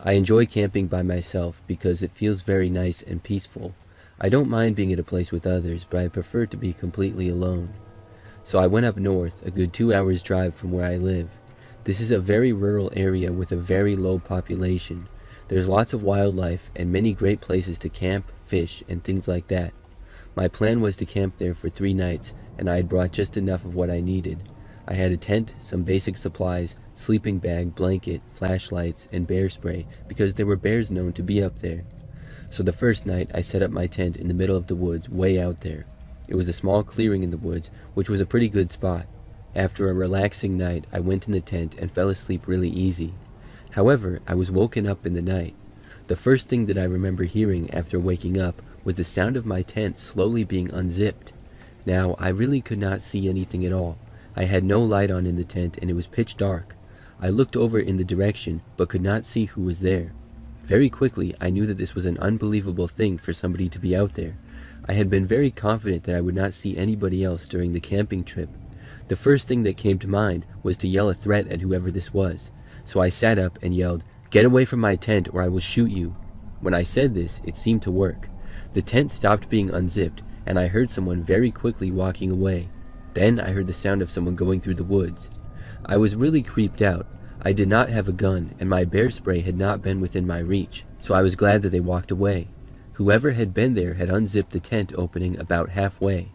I enjoy camping by myself because it feels very nice and peaceful. I don't mind being at a place with others, but I prefer to be completely alone. So I went up north, a good 2 hours drive from where I live. This is a very rural area with a very low population. There's lots of wildlife and many great places to camp, fish, and things like that. My plan was to camp there for 3 nights, and I had brought just enough of what I needed. I had a tent, some basic supplies, sleeping bag, blanket, flashlights, and bear spray because there were bears known to be up there. So the first night I set up my tent in the middle of the woods way out there. It was a small clearing in the woods, which was a pretty good spot. After a relaxing night, I went in the tent and fell asleep really easy. However, I was woken up in the night. The first thing that I remember hearing after waking up was the sound of my tent slowly being unzipped. Now, I really could not see anything at all. I had no light on in the tent and it was pitch dark. I looked over in the direction, but could not see who was there. Very quickly, I knew that this was an unbelievable thing for somebody to be out there. I had been very confident that I would not see anybody else during the camping trip. The first thing that came to mind was to yell a threat at whoever this was. So I sat up and yelled, "Get away from my tent or I will shoot you." When I said this, it seemed to work. The tent stopped being unzipped, and I heard someone very quickly walking away. Then I heard the sound of someone going through the woods. I was really creeped out. I did not have a gun, and my bear spray had not been within my reach, so I was glad that they walked away. Whoever had been there had unzipped the tent opening about halfway.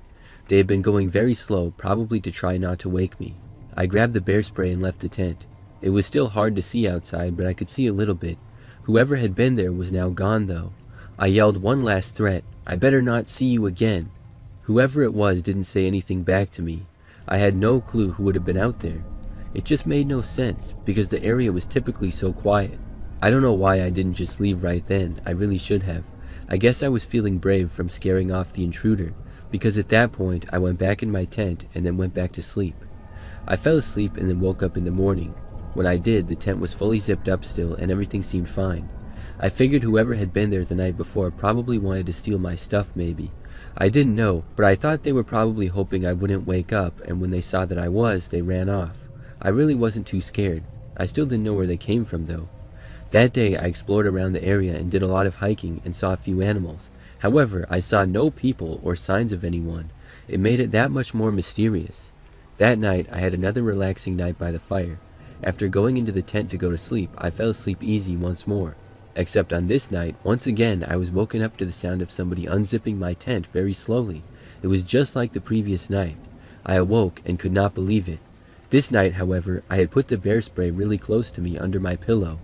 They had been going very slow, probably to try not to wake me. I grabbed the bear spray and left the tent. It was still hard to see outside, but I could see a little bit. Whoever had been there was now gone, though. I yelled one last threat, "I better not see you again." Whoever it was didn't say anything back to me. I had no clue who would have been out there. It just made no sense, because the area was typically so quiet. I don't know why I didn't just leave right then. I really should have. I guess I was feeling brave from scaring off the intruder, because at that point I went back in my tent and then went back to sleep. I fell asleep and then woke up in the morning. When I did, the tent was fully zipped up still and everything seemed fine. I figured whoever had been there the night before probably wanted to steal my stuff maybe. I didn't know, but I thought they were probably hoping I wouldn't wake up, and when they saw that I was, they ran off. I really wasn't too scared. I still didn't know where they came from though. That day I explored around the area and did a lot of hiking and saw a few animals. However, I saw no people or signs of anyone. It made it that much more mysterious. That night I had another relaxing night by the fire. After going into the tent to go to sleep, I fell asleep easy once more. Except on this night, once again I was woken up to the sound of somebody unzipping my tent very slowly. It was just like the previous night. I awoke and could not believe it. This night, however, I had put the bear spray really close to me under my pillow.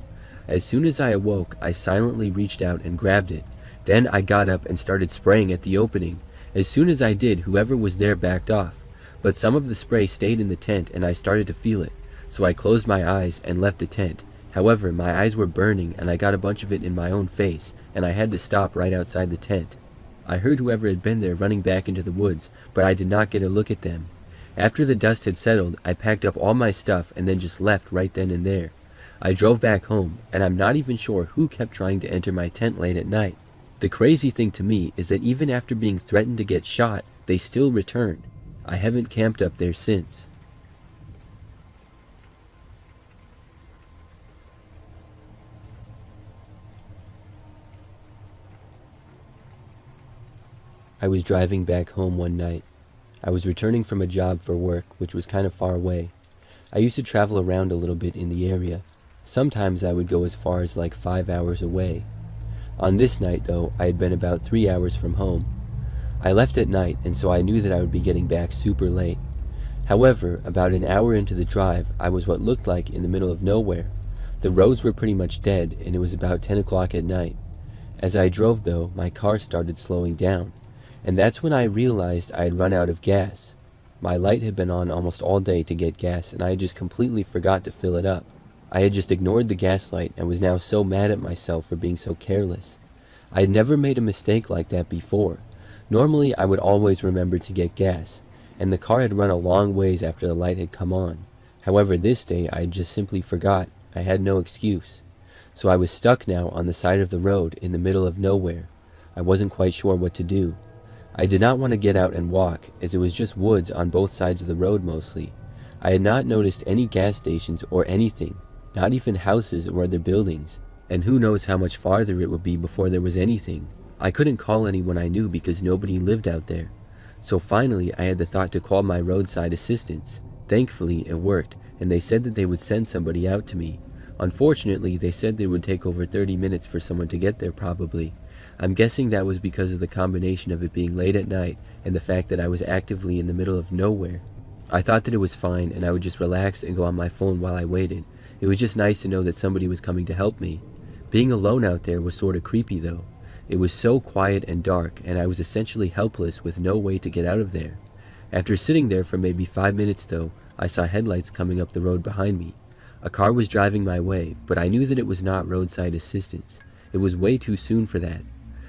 As soon as I awoke, I silently reached out and grabbed it. Then I got up and started spraying at the opening. As soon as I did, whoever was there backed off. But some of the spray stayed in the tent and I started to feel it. So I closed my eyes and left the tent. However, my eyes were burning and I got a bunch of it in my own face, and I had to stop right outside the tent. I heard whoever had been there running back into the woods, but I did not get a look at them. After the dust had settled, I packed up all my stuff and then just left right then and there. I drove back home, and I'm not even sure who kept trying to enter my tent late at night. The crazy thing to me is that even after being threatened to get shot, they still returned. I haven't camped up there since. I was driving back home one night. I was returning from a job for work, which was kind of far away. I used to travel around a little bit in the area. Sometimes I would go as far as like 5 hours away. On this night, though, I had been about 3 hours from home. I left at night, and so I knew that I would be getting back super late. However, about an hour into the drive, I was what looked like in the middle of nowhere. The roads were pretty much dead, and it was about 10 o'clock at night. As I drove, though, my car started slowing down. And that's when I realized I had run out of gas. My light had been on almost all day to get gas, and I had just completely forgot to fill it up. I had just ignored the gas light and was now so mad at myself for being so careless. I had never made a mistake like that before. Normally I would always remember to get gas, and the car had run a long ways after the light had come on. However, this day I had just simply forgot. I had no excuse. So I was stuck now on the side of the road in the middle of nowhere. I wasn't quite sure what to do. I did not want to get out and walk, as it was just woods on both sides of the road mostly. I had not noticed any gas stations or anything, not even houses or other buildings, and who knows how much farther it would be before there was anything. I couldn't call anyone I knew because nobody lived out there. So finally I had the thought to call my roadside assistance. Thankfully it worked, and they said that they would send somebody out to me. Unfortunately, they said it would take over 30 minutes for someone to get there probably. I'm guessing that was because of the combination of it being late at night and the fact that I was actively in the middle of nowhere. I thought that it was fine and I would just relax and go on my phone while I waited. It was just nice to know that somebody was coming to help me. Being alone out there was sort of creepy though. It was so quiet and dark, and I was essentially helpless with no way to get out of there. After sitting there for maybe 5 minutes though, I saw headlights coming up the road behind me. A car was driving my way, but I knew that it was not roadside assistance. It was way too soon for that.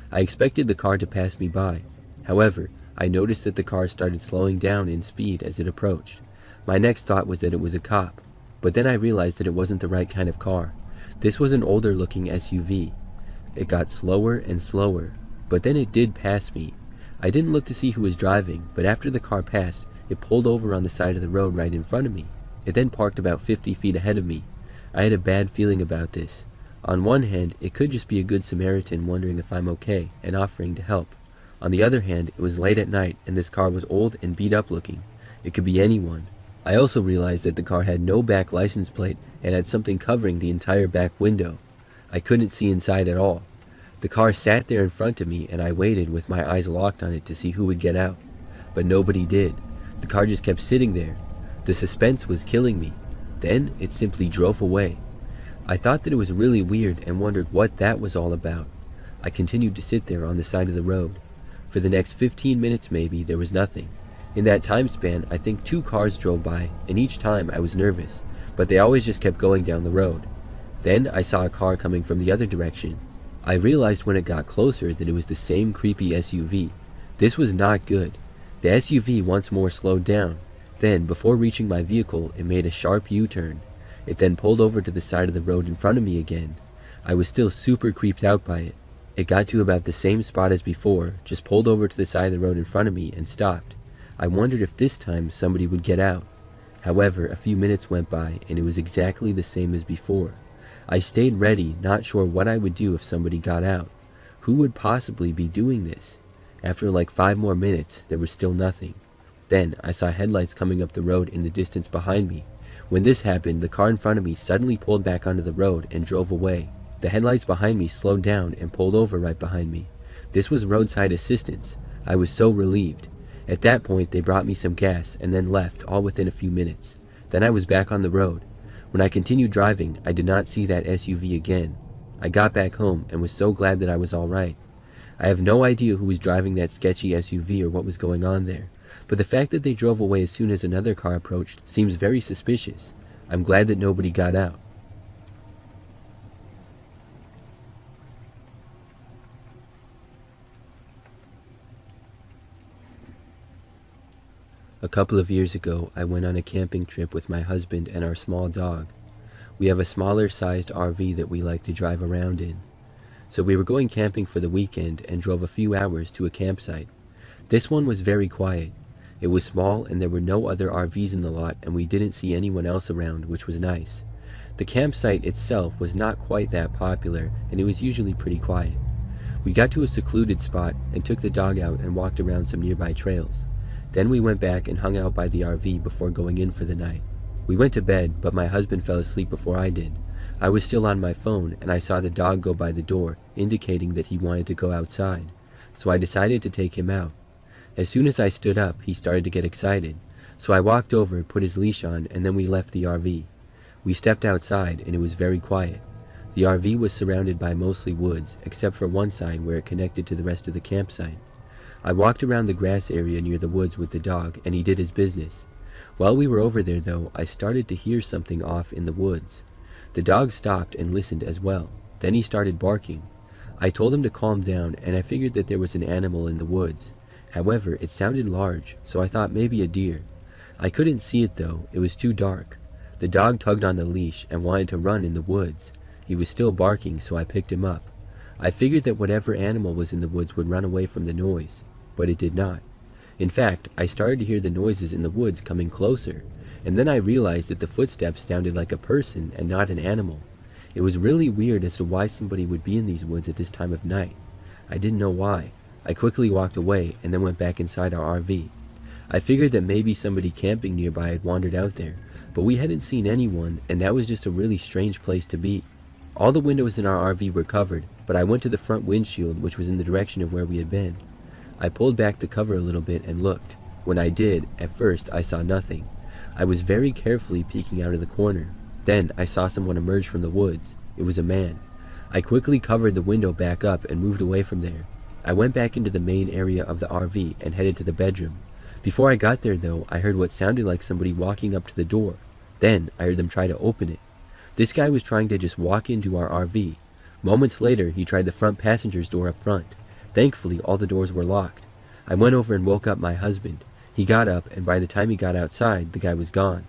I expected the car to pass me by. However, I noticed that the car started slowing down in speed as it approached. My next thought was that it was a cop, but then I realized that it wasn't the right kind of car. This was an older looking SUV. It got slower and slower, but then it did pass me. I didn't look to see who was driving, but after the car passed, it pulled over on the side of the road right in front of me. It then parked about 50 feet ahead of me. I had a bad feeling about this. On one hand, it could just be a good Samaritan wondering if I'm okay and offering to help. On the other hand, it was late at night and this car was old and beat up looking. It could be anyone. I also realized that the car had no back license plate and had something covering the entire back window. I couldn't see inside at all. The car sat there in front of me and I waited with my eyes locked on it to see who would get out. But nobody did. The car just kept sitting there. The suspense was killing me. Then it simply drove away. I thought that it was really weird and wondered what that was all about. I continued to sit there on the side of the road. For the next 15 minutes maybe, there was nothing. In that time span, I think 2 cars drove by, and each time I was nervous, but they always just kept going down the road. Then I saw a car coming from the other direction. I realized when it got closer that it was the same creepy SUV. This was not good. The SUV once more slowed down. Then, before reaching my vehicle, it made a sharp U-turn. It then pulled over to the side of the road in front of me again. I was still super creeped out by it. It got to about the same spot as before, just pulled over to the side of the road in front of me and stopped. I wondered if this time somebody would get out. However, a few minutes went by and it was exactly the same as before. I stayed ready, not sure what I would do if somebody got out. Who would possibly be doing this? After like 5 more minutes, there was still nothing. Then I saw headlights coming up the road in the distance behind me. When this happened, the car in front of me suddenly pulled back onto the road and drove away. The headlights behind me slowed down and pulled over right behind me. This was roadside assistance. I was so relieved. At that point, they brought me some gas and then left, all within a few minutes. Then I was back on the road. When I continued driving, I did not see that SUV again. I got back home and was so glad that I was all right. I have no idea who was driving that sketchy SUV or what was going on there, but the fact that they drove away as soon as another car approached seems very suspicious. I'm glad that nobody got out. A couple of years ago, I went on a camping trip with my husband and our small dog. We have a smaller sized RV that we like to drive around in. So we were going camping for the weekend and drove a few hours to a campsite. This one was very quiet. It was small and there were no other RVs in the lot, and we didn't see anyone else around, which was nice. The campsite itself was not quite that popular, and it was usually pretty quiet. We got to a secluded spot and took the dog out and walked around some nearby trails. Then we went back and hung out by the RV before going in for the night. We went to bed, but my husband fell asleep before I did. I was still on my phone, and I saw the dog go by the door, indicating that he wanted to go outside. So I decided to take him out. As soon as I stood up, he started to get excited. So I walked over, put his leash on, and then we left the RV. We stepped outside, and it was very quiet. The RV was surrounded by mostly woods, except for one side where it connected to the rest of the campsite. I walked around the grass area near the woods with the dog, and he did his business. While we were over there, though, I started to hear something off in the woods. The dog stopped and listened as well. Then he started barking. I told him to calm down, and I figured that there was an animal in the woods. However, it sounded large, so I thought maybe a deer. I couldn't see it though, it was too dark. The dog tugged on the leash and wanted to run in the woods. He was still barking, so I picked him up. I figured that whatever animal was in the woods would run away from the noise, but it did not. In fact, I started to hear the noises in the woods coming closer, and then I realized that the footsteps sounded like a person and not an animal. It was really weird as to why somebody would be in these woods at this time of night. I didn't know why. I quickly walked away and then went back inside our RV. I figured that maybe somebody camping nearby had wandered out there, but we hadn't seen anyone, and that was just a really strange place to be. All the windows in our RV were covered, but I went to the front windshield, which was in the direction of where we had been. I pulled back the cover a little bit and looked. When I did, at first I saw nothing. I was very carefully peeking out of the corner. Then I saw someone emerge from the woods. It was a man. I quickly covered the window back up and moved away from there. I went back into the main area of the RV and headed to the bedroom. Before I got there though, I heard what sounded like somebody walking up to the door. Then I heard them try to open it. This guy was trying to just walk into our RV. Moments later, he tried the front passenger's door up front. Thankfully, all the doors were locked. I went over and woke up my husband. He got up, and by the time he got outside, the guy was gone.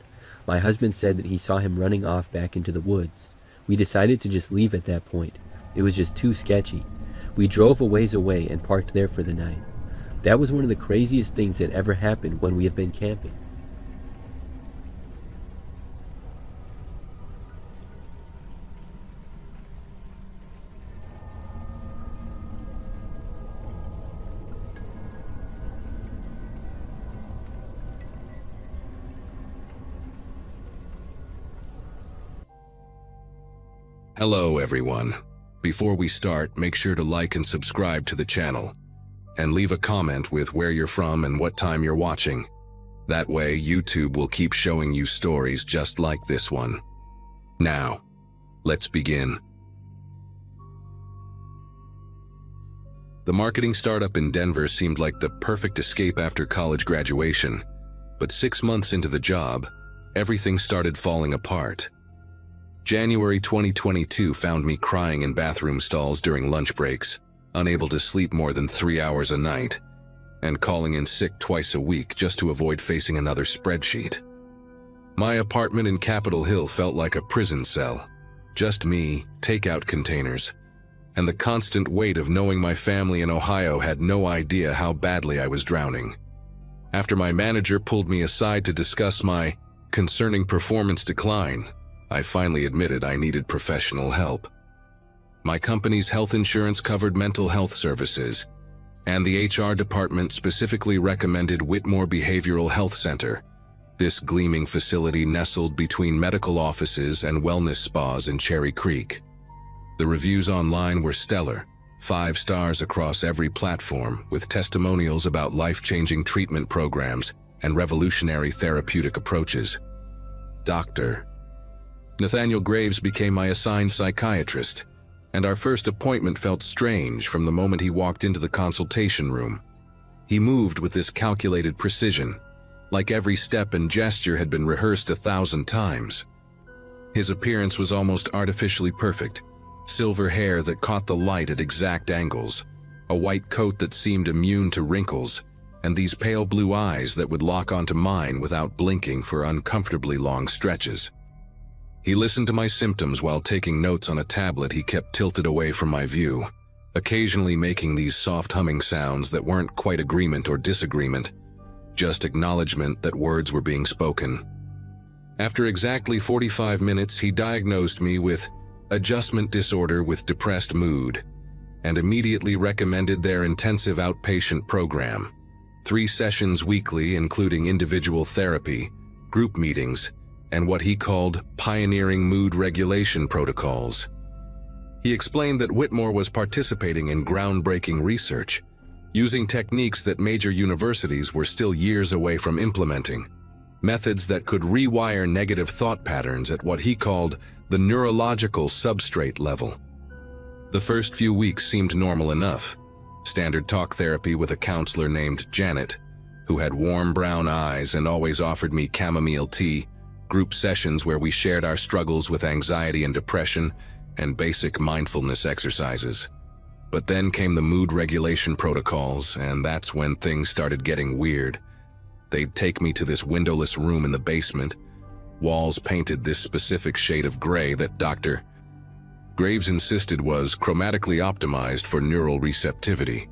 My husband said that he saw him running off back into the woods. We decided to just leave at that point. It was just too sketchy. We drove a ways away and parked there for the night. That was one of the craziest things that ever happened when we have been camping. Hello everyone. Before we start, make sure to like and subscribe to the channel, and leave a comment with where you're from and what time you're watching. That way, YouTube will keep showing you stories just like this one. Now, let's begin. The marketing startup in Denver seemed like the perfect escape after college graduation, but 6 months into the job, everything started falling apart. January 2022 found me crying in bathroom stalls during lunch breaks, unable to sleep more than 3 hours a night, and calling in sick twice a week just to avoid facing another spreadsheet. My apartment in Capitol Hill felt like a prison cell. Just me, takeout containers, and the constant weight of knowing my family in Ohio had no idea how badly I was drowning. After my manager pulled me aside to discuss my concerning performance decline, I finally admitted I needed professional help. My company's health insurance covered mental health services, and the HR department specifically recommended Whitmore Behavioral Health Center. This gleaming facility nestled between medical offices and wellness spas in Cherry Creek. The reviews online were stellar, 5 stars across every platform, with testimonials about life-changing treatment programs and revolutionary therapeutic approaches. Dr. Nathaniel Graves became my assigned psychiatrist, and our first appointment felt strange from the moment he walked into the consultation room. He moved with this calculated precision, like every step and gesture had been rehearsed 1,000 times. His appearance was almost artificially perfect: silver hair that caught the light at exact angles, a white coat that seemed immune to wrinkles, and these pale blue eyes that would lock onto mine without blinking for uncomfortably long stretches. He listened to my symptoms while taking notes on a tablet he kept tilted away from my view, occasionally making these soft humming sounds that weren't quite agreement or disagreement, just acknowledgement that words were being spoken. After exactly 45 minutes, he diagnosed me with adjustment disorder with depressed mood and immediately recommended their intensive outpatient program, 3 sessions weekly including individual therapy, group meetings, and what he called pioneering mood regulation protocols. He explained that Whitmore was participating in groundbreaking research, using techniques that major universities were still years away from implementing, methods that could rewire negative thought patterns at what he called the neurological substrate level. The first few weeks seemed normal enough. Standard talk therapy with a counselor named Janet, who had warm brown eyes and always offered me chamomile tea, group sessions where we shared our struggles with anxiety and depression, and basic mindfulness exercises. But then came the mood regulation protocols, and that's when things started getting weird. They'd take me to this windowless room in the basement, walls painted this specific shade of gray that Dr. Graves insisted was chromatically optimized for neural receptivity,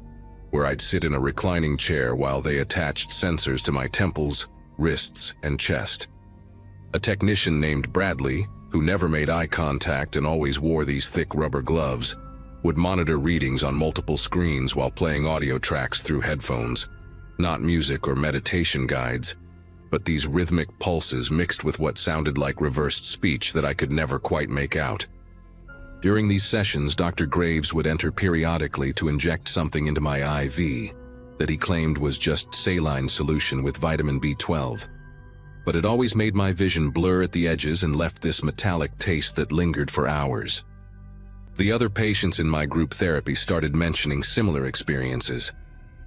where I'd sit in a reclining chair while they attached sensors to my temples, wrists, and chest. A technician named Bradley, who never made eye contact and always wore these thick rubber gloves, would monitor readings on multiple screens while playing audio tracks through headphones. Not music or meditation guides, but these rhythmic pulses mixed with what sounded like reversed speech that I could never quite make out. During these sessions, Dr. Graves would enter periodically to inject something into my IV that he claimed was just saline solution with vitamin B12. But it always made my vision blur at the edges and left this metallic taste that lingered for hours. The other patients in my group therapy started mentioning similar experiences,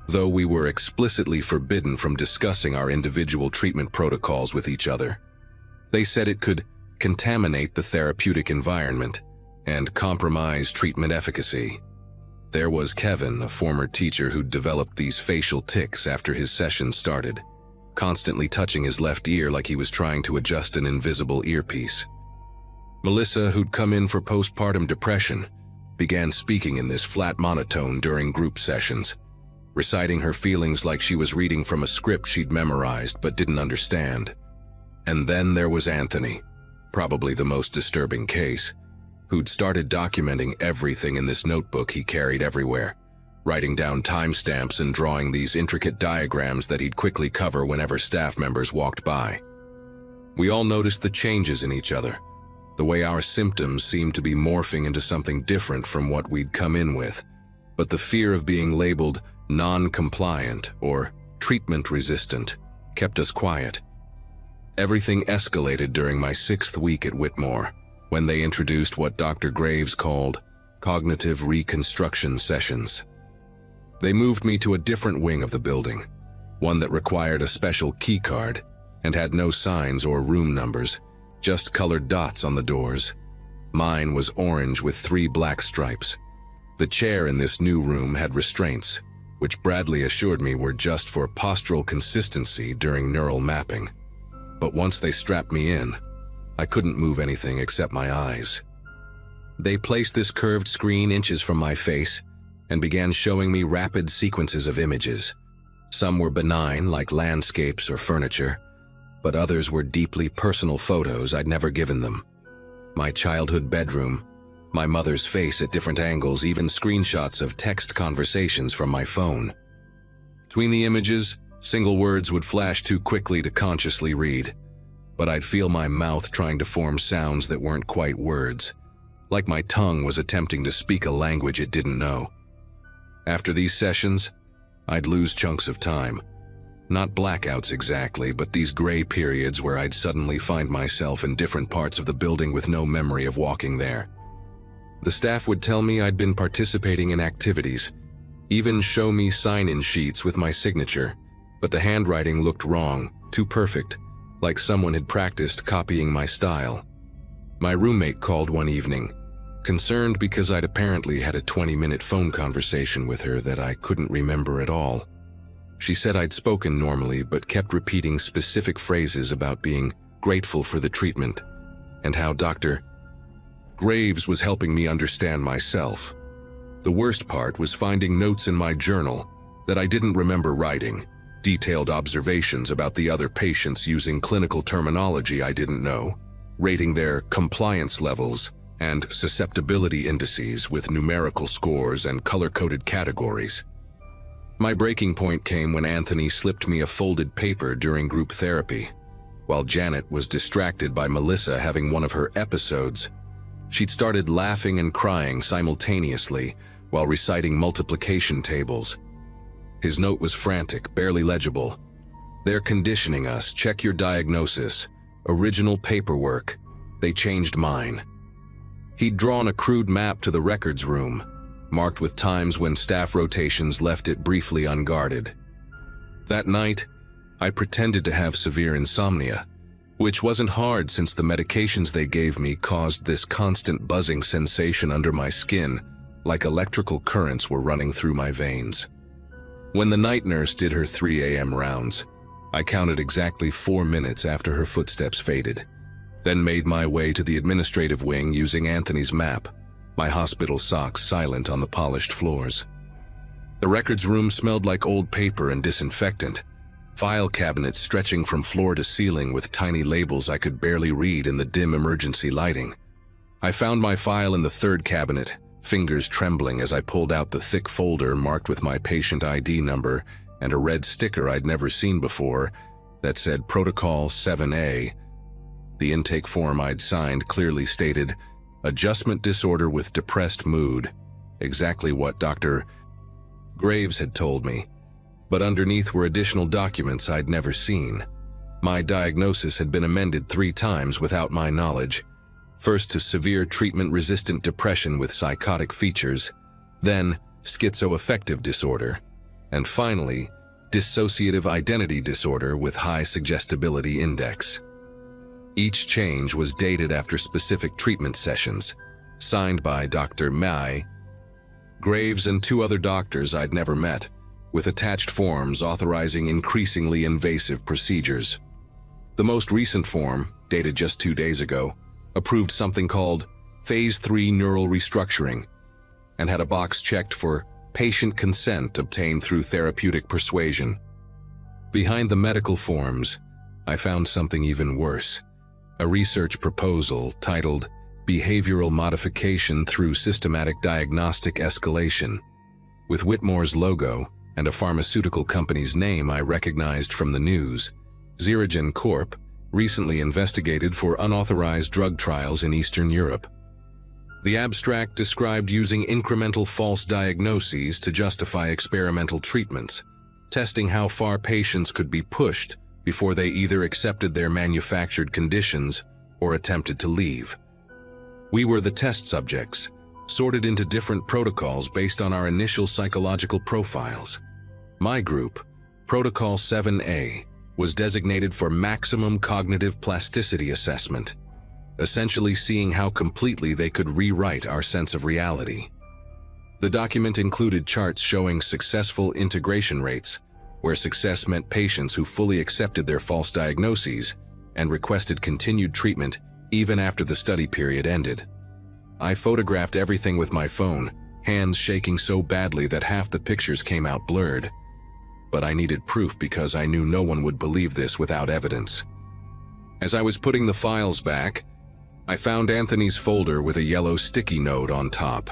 though we were explicitly forbidden from discussing our individual treatment protocols with each other. They said it could contaminate the therapeutic environment and compromise treatment efficacy. There was Kevin, a former teacher who'd developed these facial tics after his session started, constantly touching his left ear like he was trying to adjust an invisible earpiece. Melissa, who'd come in for postpartum depression, began speaking in this flat monotone during group sessions, reciting her feelings like she was reading from a script she'd memorized but didn't understand. And then there was Anthony, probably the most disturbing case, who'd started documenting everything in this notebook he carried everywhere, writing down timestamps and drawing these intricate diagrams that he'd quickly cover whenever staff members walked by. We all noticed the changes in each other, the way our symptoms seemed to be morphing into something different from what we'd come in with, but the fear of being labeled non-compliant or treatment-resistant kept us quiet. Everything escalated during my 6th week at Whitmore, when they introduced what Dr. Graves called cognitive reconstruction sessions. They moved me to a different wing of the building, one that required a special key card and had no signs or room numbers, just colored dots on the doors. Mine was orange with 3 black stripes. The chair in this new room had restraints, which Bradley assured me were just for postural consistency during neural mapping. But once they strapped me in, I couldn't move anything except my eyes. They placed this curved screen inches from my face and began showing me rapid sequences of images. Some were benign, like landscapes or furniture, but others were deeply personal photos I'd never given them. My childhood bedroom, my mother's face at different angles, even screenshots of text conversations from my phone. Between the images, single words would flash too quickly to consciously read, but I'd feel my mouth trying to form sounds that weren't quite words, like my tongue was attempting to speak a language it didn't know. After these sessions, I'd lose chunks of time. Not blackouts exactly, but these gray periods where I'd suddenly find myself in different parts of the building with no memory of walking there. The staff would tell me I'd been participating in activities, even show me sign-in sheets with my signature, but the handwriting looked wrong, too perfect, like someone had practiced copying my style. My roommate called one evening, concerned because I'd apparently had a 20-minute phone conversation with her that I couldn't remember at all. She said I'd spoken normally but kept repeating specific phrases about being grateful for the treatment and how Dr. Graves was helping me understand myself. The worst part was finding notes in my journal that I didn't remember writing, detailed observations about the other patients using clinical terminology I didn't know, rating their compliance levels and susceptibility indices with numerical scores and color-coded categories. My breaking point came when Anthony slipped me a folded paper during group therapy. While Janet was distracted by Melissa having one of her episodes, she'd started laughing and crying simultaneously while reciting multiplication tables. His note was frantic, barely legible. "They're conditioning us. Check your diagnosis. Original paperwork. They changed mine." He'd drawn a crude map to the records room, marked with times when staff rotations left it briefly unguarded. That night, I pretended to have severe insomnia, which wasn't hard since the medications they gave me caused this constant buzzing sensation under my skin, like electrical currents were running through my veins. When the night nurse did her 3 a.m. rounds, I counted exactly 4 minutes after her footsteps faded, then made my way to the administrative wing using Anthony's map, my hospital socks silent on the polished floors. The records room smelled like old paper and disinfectant, file cabinets stretching from floor to ceiling with tiny labels I could barely read in the dim emergency lighting. I found my file in the third cabinet, fingers trembling as I pulled out the thick folder marked with my patient ID number and a red sticker I'd never seen before that said Protocol 7A. The intake form I'd signed clearly stated, "Adjustment disorder with depressed mood," exactly what Dr. Graves had told me, but underneath were additional documents I'd never seen. My diagnosis had been amended 3 times without my knowledge, first to severe treatment-resistant depression with psychotic features, then schizoaffective disorder, and finally, dissociative identity disorder with high suggestibility index. Each change was dated after specific treatment sessions, signed by Dr. Mai, Graves, and 2 other doctors I'd never met, with attached forms authorizing increasingly invasive procedures. The most recent form, dated just 2 days ago, approved something called Phase 3 neural restructuring and had a box checked for patient consent obtained through therapeutic persuasion. Behind the medical forms, I found something even worse, a research proposal titled Behavioral Modification Through Systematic Diagnostic Escalation, with Whitmore's logo and a pharmaceutical company's name I recognized from the news, Xerogen Corp., recently investigated for unauthorized drug trials in Eastern Europe. The abstract described using incremental false diagnoses to justify experimental treatments, testing how far patients could be pushed before they either accepted their manufactured conditions or attempted to leave. We were the test subjects, sorted into different protocols based on our initial psychological profiles. My group, Protocol 7A, was designated for maximum cognitive plasticity assessment, essentially seeing how completely they could rewrite our sense of reality. The document included charts showing successful integration rates, where success meant patients who fully accepted their false diagnoses and requested continued treatment even after the study period ended. I photographed everything with my phone, hands shaking so badly that half the pictures came out blurred. But I needed proof because I knew no one would believe this without evidence. As I was putting the files back, I found Anthony's folder with a yellow sticky note on top.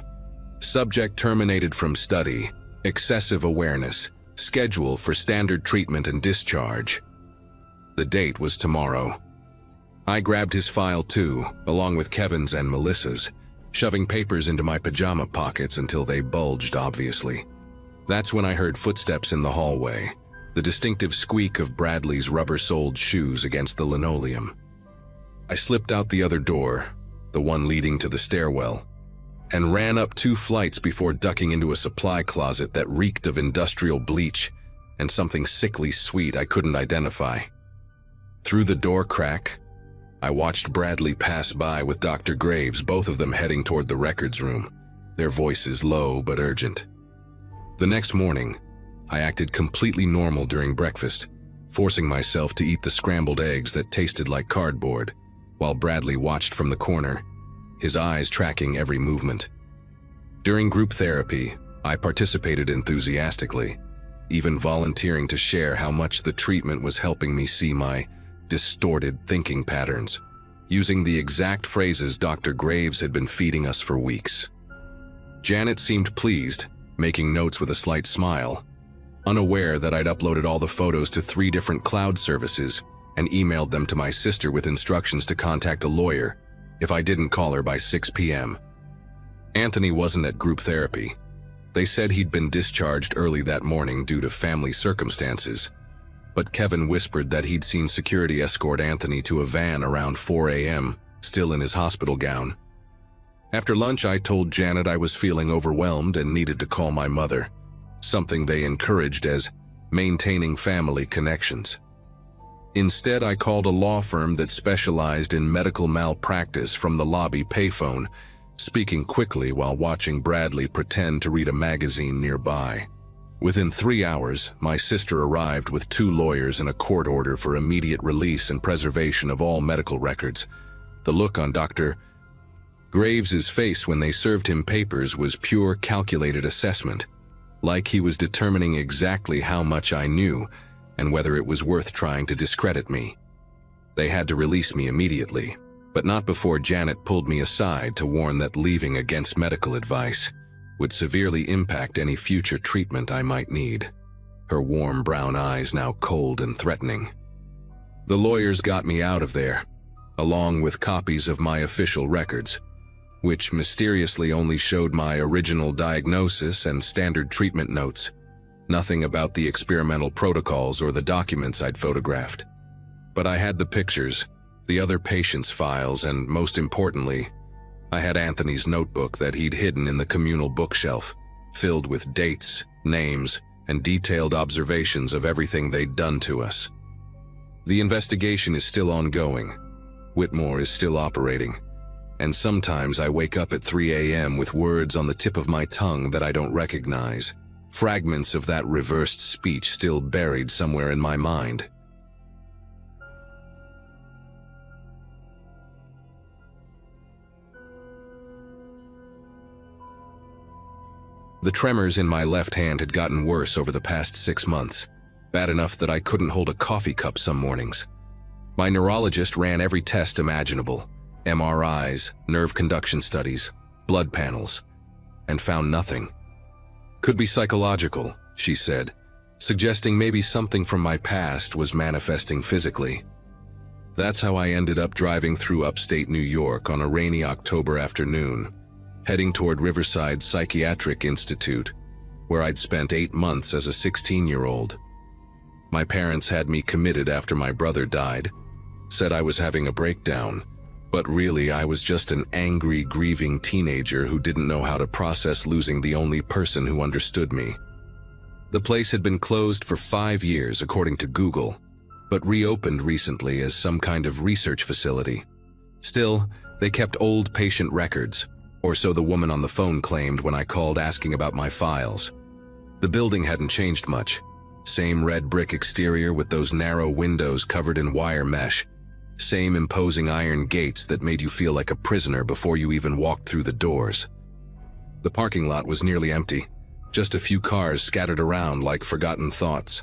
Subject terminated from study, excessive awareness, schedule for standard treatment and discharge. The date was tomorrow. I grabbed his file too, along with Kevin's and Melissa's, shoving papers into my pajama pockets until they bulged obviously. That's when I heard footsteps in the hallway, the distinctive squeak of Bradley's rubber-soled shoes against the linoleum. I slipped out the other door, the one leading to the stairwell, and ran up 2 flights before ducking into a supply closet that reeked of industrial bleach and something sickly sweet I couldn't identify. Through the door crack, I watched Bradley pass by with Dr. Graves, both of them heading toward the records room, their voices low but urgent. The next morning, I acted completely normal during breakfast, forcing myself to eat the scrambled eggs that tasted like cardboard, while Bradley watched from the corner, his eyes tracking every movement. During group therapy, I participated enthusiastically, even volunteering to share how much the treatment was helping me see my distorted thinking patterns, using the exact phrases Dr. Graves had been feeding us for weeks. Janet seemed pleased, making notes with a slight smile, unaware that I'd uploaded all the photos to 3 different cloud services and emailed them to my sister with instructions to contact a lawyer if I didn't call her by 6 p.m. Anthony wasn't at group therapy. They said he'd been discharged early that morning due to family circumstances, but Kevin whispered that he'd seen security escort Anthony to a van around 4 a.m., still in his hospital gown. After lunch, I told Janet I was feeling overwhelmed and needed to call my mother, something they encouraged as maintaining family connections. Instead, I called a law firm that specialized in medical malpractice from the lobby payphone, speaking quickly while watching Bradley pretend to read a magazine nearby. Within 3 hours, my sister arrived with 2 lawyers and a court order for immediate release and preservation of all medical records. The look on Dr. Graves's face when they served him papers was pure calculated assessment, like he was determining exactly how much I knew and whether it was worth trying to discredit me. They had to release me immediately, but not before Janet pulled me aside to warn that leaving against medical advice would severely impact any future treatment I might need, her warm brown eyes now cold and threatening. The lawyers got me out of there, along with copies of my official records, which mysteriously only showed my original diagnosis and standard treatment notes, nothing about the experimental protocols or the documents I'd photographed. But I had the pictures, the other patients' files, and most importantly, I had Anthony's notebook that he'd hidden in the communal bookshelf, filled with dates, names, and detailed observations of everything they'd done to us. The investigation is still ongoing. Whitmore is still operating, and sometimes I wake up at 3 a.m. with words on the tip of my tongue that I don't recognize, fragments of that reversed speech still buried somewhere in my mind. The tremors in my left hand had gotten worse over the past 6 months, bad enough that I couldn't hold a coffee cup some mornings. My neurologist ran every test imaginable, MRIs, nerve conduction studies, blood panels, and found nothing. Could be psychological, she said, suggesting maybe something from my past was manifesting physically. That's how I ended up driving through upstate New York on a rainy October afternoon, heading toward Riverside Psychiatric Institute, where I'd spent 8 months as a 16-year-old. My parents had me committed after my brother died, said I was having a breakdown, but really I was just an angry, grieving teenager who didn't know how to process losing the only person who understood me. The place had been closed for 5 years, according to Google, but reopened recently as some kind of research facility. Still, they kept old patient records, or so the woman on the phone claimed when I called asking about my files. The building hadn't changed much. Same red brick exterior with those narrow windows covered in wire mesh. Same imposing iron gates that made you feel like a prisoner before you even walked through the doors. The parking lot was nearly empty, just a few cars scattered around like forgotten thoughts.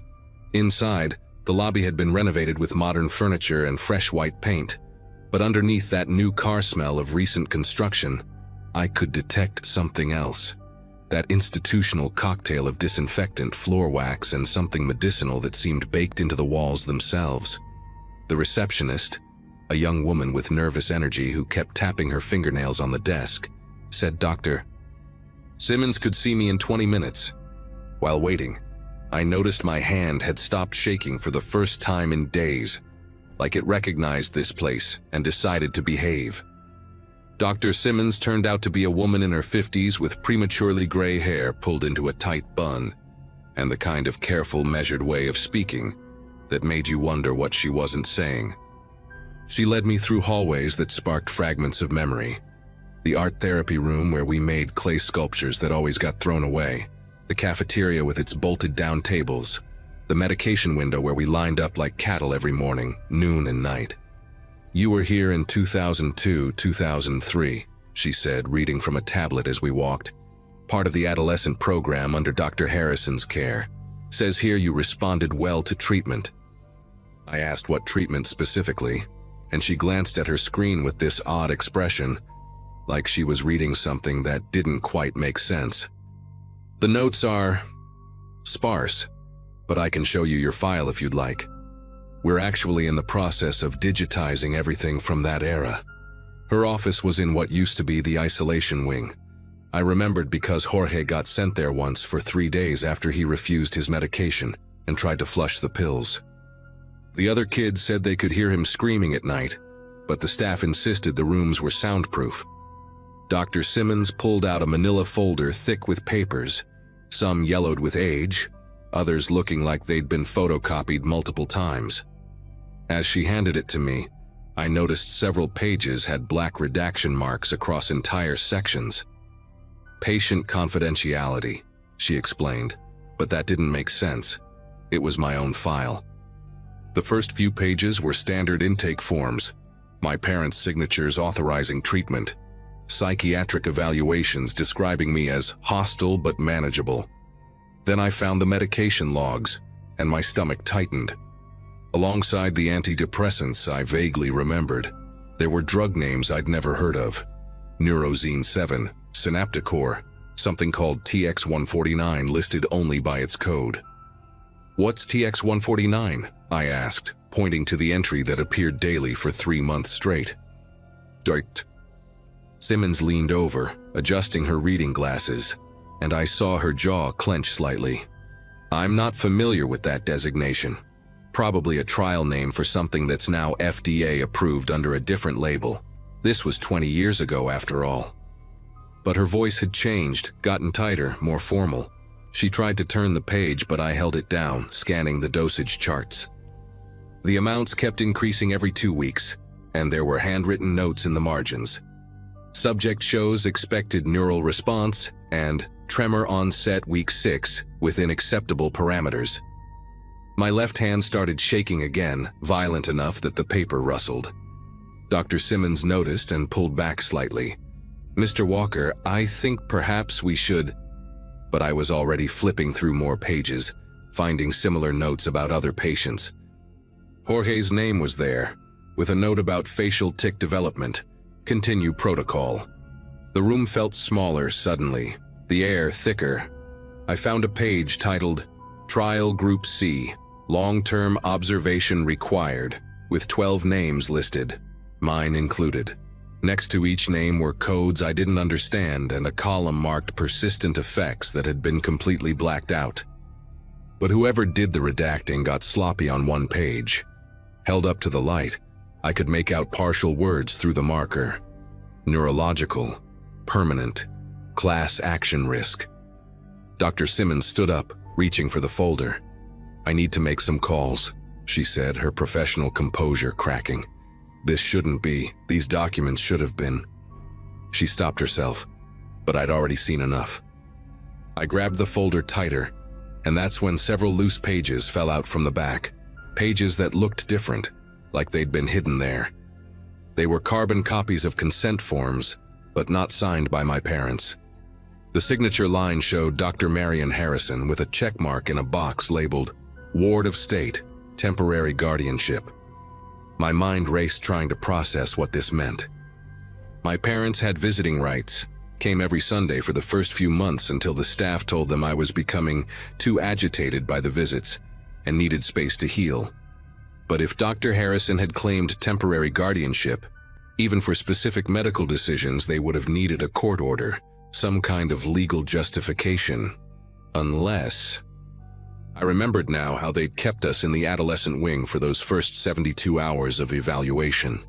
Inside, the lobby had been renovated with modern furniture and fresh white paint, but underneath that new car smell of recent construction, I could detect something else. That institutional cocktail of disinfectant, floor wax, and something medicinal that seemed baked into the walls themselves. The receptionist, a young woman with nervous energy who kept tapping her fingernails on the desk, said Dr. Simmons could see me in 20 minutes. While waiting, I noticed my hand had stopped shaking for the first time in days, like it recognized this place and decided to behave. Dr. Simmons turned out to be a woman in her 50s with prematurely gray hair pulled into a tight bun, and the kind of careful, measured way of speaking that made you wonder what she wasn't saying. She led me through hallways that sparked fragments of memory. The art therapy room where we made clay sculptures that always got thrown away. the cafeteria with its bolted-down tables, the medication window where we lined up like cattle every morning, noon and night. "You were here in 2002, 2003, she said, reading from a tablet as we walked. "Part of the adolescent program under Dr. Harrison's care. Says here you responded well to treatment." I asked what treatment specifically, and she glanced at her screen with this odd expression, like she was reading something that didn't quite make sense. "The notes are sparse, but I can show you your file if you'd like. We're actually in the process of digitizing everything from that era." Her office was in what used to be the isolation wing. I remembered because Jorge got sent there once for 3 days after he refused his medication and tried to flush the pills. The other kids said they could hear him screaming at night, but the staff insisted the rooms were soundproof. Dr. Simmons pulled out a manila folder thick with papers, some yellowed with age, others looking like they'd been photocopied multiple times. As she handed it to me, I noticed several pages had black redaction marks across entire sections. "Patient confidentiality," she explained, but that didn't make sense. It was my own file. The first few pages were standard intake forms, my parents' signatures authorizing treatment, psychiatric evaluations describing me as hostile but manageable. Then I found the medication logs, and my stomach tightened. Alongside the antidepressants I vaguely remembered, there were drug names I'd never heard of. Neurozine 7, Synapticor, something called TX-149 listed only by its code. "What's TX-149? I asked, pointing to the entry that appeared daily for 3 months straight. "Dirt." Simmons leaned over, adjusting her reading glasses, and I saw her jaw clench slightly. "I'm not familiar with that designation. Probably a trial name for something that's now FDA approved under a different label. This was 20 years ago after all." But her voice had changed, gotten tighter, more formal. She tried to turn the page, but I held it down, scanning the dosage charts. The amounts kept increasing every 2 weeks, and there were handwritten notes in the margins. Subject shows expected neural response and tremor onset week 6 within acceptable parameters. My left hand started shaking again, violent enough that the paper rustled. Dr. Simmons noticed and pulled back slightly. "Mr. Walker, I think perhaps we should..." But I was already flipping through more pages, finding similar notes about other patients. Jorge's name was there, with a note about facial tic development. "Continue protocol." The room felt smaller suddenly, the air thicker. I found a page titled Trial Group C, Long-Term Observation Required, with 12 names listed, mine included. Next to each name were codes I didn't understand and a column marked persistent effects that had been completely blacked out. But whoever did the redacting got sloppy on one page. Held up to the light, I could make out partial words through the marker. Neurological, permanent, class action risk. Dr. Simmons stood up, reaching for the folder. "I need to make some calls," she said, her professional composure cracking. "This shouldn't be. These documents should have been..." She stopped herself, but I'd already seen enough. I grabbed the folder tighter, and that's when several loose pages fell out from the back. Pages that looked different, like they'd been hidden there. They were carbon copies of consent forms, but not signed by my parents. The signature line showed Dr. Marion Harrison with a check mark in a box labeled Ward of State, Temporary Guardianship. My mind raced trying to process what this meant. My parents had visiting rights, came every Sunday for the first few months until the staff told them I was becoming too agitated by the visits and needed space to heal. But if Dr. Harrison had claimed temporary guardianship, even for specific medical decisions they would have needed a court order, some kind of legal justification. Unless... I remembered now how they'd kept us in the adolescent wing for those first 72 hours of evaluation.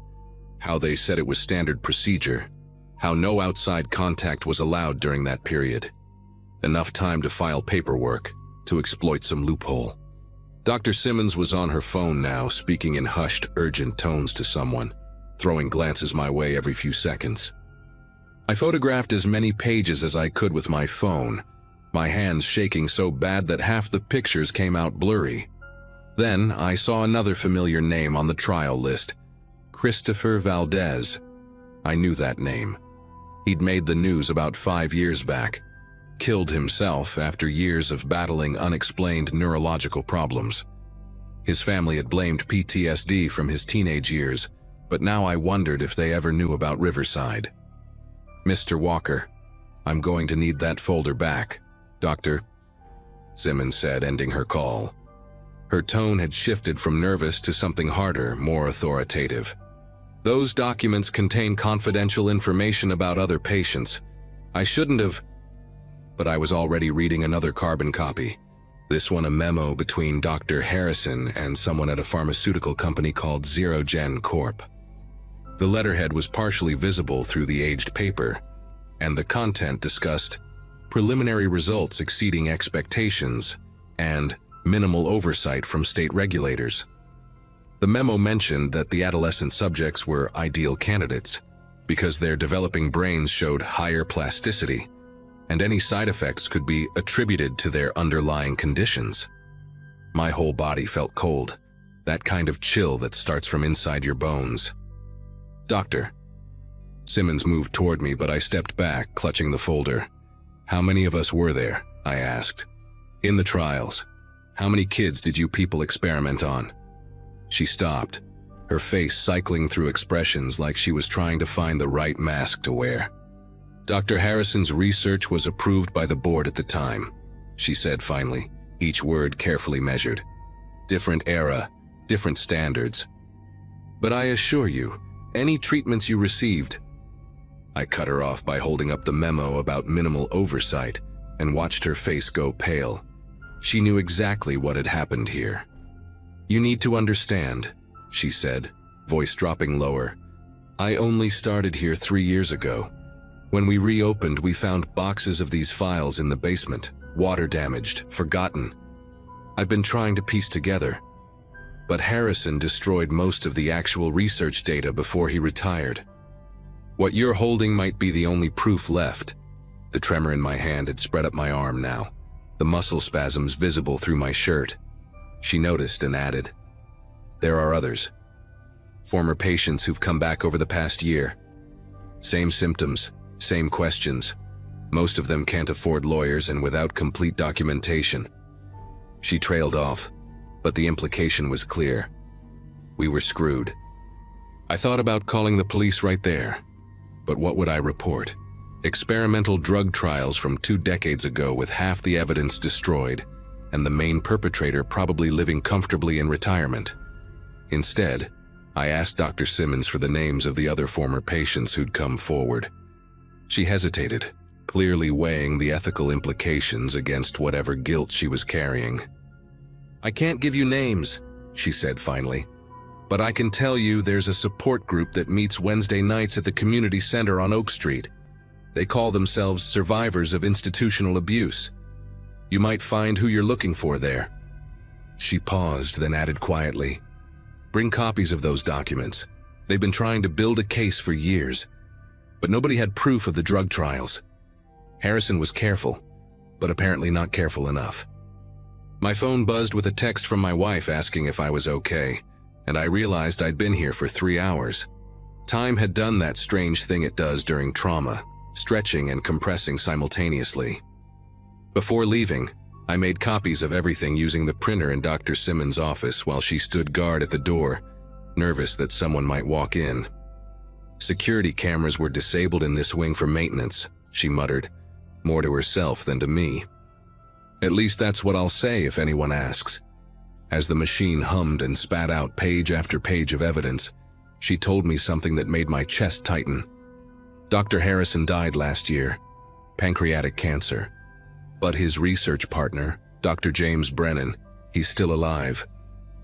How they said it was standard procedure. How no outside contact was allowed during that period. Enough time to file paperwork, to exploit some loophole. Dr. Simmons was on her phone now, speaking in hushed, urgent tones to someone, throwing glances my way every few seconds. I photographed as many pages as I could with my phone, my hands shaking so bad that half the pictures came out blurry. Then I saw another familiar name on the trial list, Christopher Valdez. I knew that name. He'd made the news about 5 years back, killed himself after years of battling unexplained neurological problems. His family had blamed PTSD from his teenage years, but now I wondered if they ever knew about Riverside. "Mr. Walker, I'm going to need that folder back, Dr. Simmons said, ending her call. Her tone had shifted from nervous to something harder, more authoritative. "Those documents contain confidential information about other patients. I shouldn't have..." But I was already reading another carbon copy. This one a memo between Dr. Harrison and someone at a pharmaceutical company called ZeroGen Corp. The letterhead was partially visible through the aged paper, and the content discussed preliminary results exceeding expectations and minimal oversight from state regulators. The memo mentioned that the adolescent subjects were ideal candidates because their developing brains showed higher plasticity, and any side effects could be attributed to their underlying conditions. My whole body felt cold, that kind of chill that starts from inside your bones. "Doctor." Simmons moved toward me, but I stepped back, clutching the folder. "How many of us were there?" I asked. "In the trials, how many kids did you people experiment on?" She stopped, her face cycling through expressions like she was trying to find the right mask to wear. "Dr. Harrison's research was approved by the board at the time," she said finally, each word carefully measured. "Different era, different standards. But I assure you, any treatments you received..." I cut her off by holding up the memo about minimal oversight and watched her face go pale. She knew exactly what had happened here. "You need to understand," she said, voice dropping lower. "I only started here 3 years ago. When we reopened, we found boxes of these files in the basement, water-damaged, forgotten. I've been trying to piece together. But Harrison destroyed most of the actual research data before he retired. What you're holding might be the only proof left." The tremor in my hand had spread up my arm now, the muscle spasms visible through my shirt. She noticed and added, "There are others. Former patients who've come back over the past year. Same symptoms, same questions. Most of them can't afford lawyers and without complete documentation." She trailed off, but the implication was clear. We were screwed. I thought about calling the police right there. But what would I report? Experimental drug trials from 2 decades ago with half the evidence destroyed, and the main perpetrator probably living comfortably in retirement. Instead, I asked Dr. Simmons for the names of the other former patients who'd come forward. She hesitated, clearly weighing the ethical implications against whatever guilt she was carrying. "I can't give you names," she said finally, "but I can tell you there's a support group that meets Wednesday nights at the community center on Oak Street. They call themselves Survivors of Institutional Abuse. You might find who you're looking for there." She paused, then added quietly, "Bring copies of those documents. They've been trying to build a case for years, but nobody had proof of the drug trials. Harrison was careful, but apparently not careful enough." My phone buzzed with a text from my wife asking if I was okay, and I realized I'd been here for 3 hours. Time had done that strange thing it does during trauma, stretching and compressing simultaneously. Before leaving, I made copies of everything using the printer in Dr. Simmons' office while she stood guard at the door, nervous that someone might walk in. "Security cameras were disabled in this wing for maintenance," she muttered, more to herself than to me. "At least that's what I'll say if anyone asks." As the machine hummed and spat out page after page of evidence, she told me something that made my chest tighten. Dr. Harrison died last year, pancreatic cancer. But his research partner, Dr. James Brennan, he's still alive.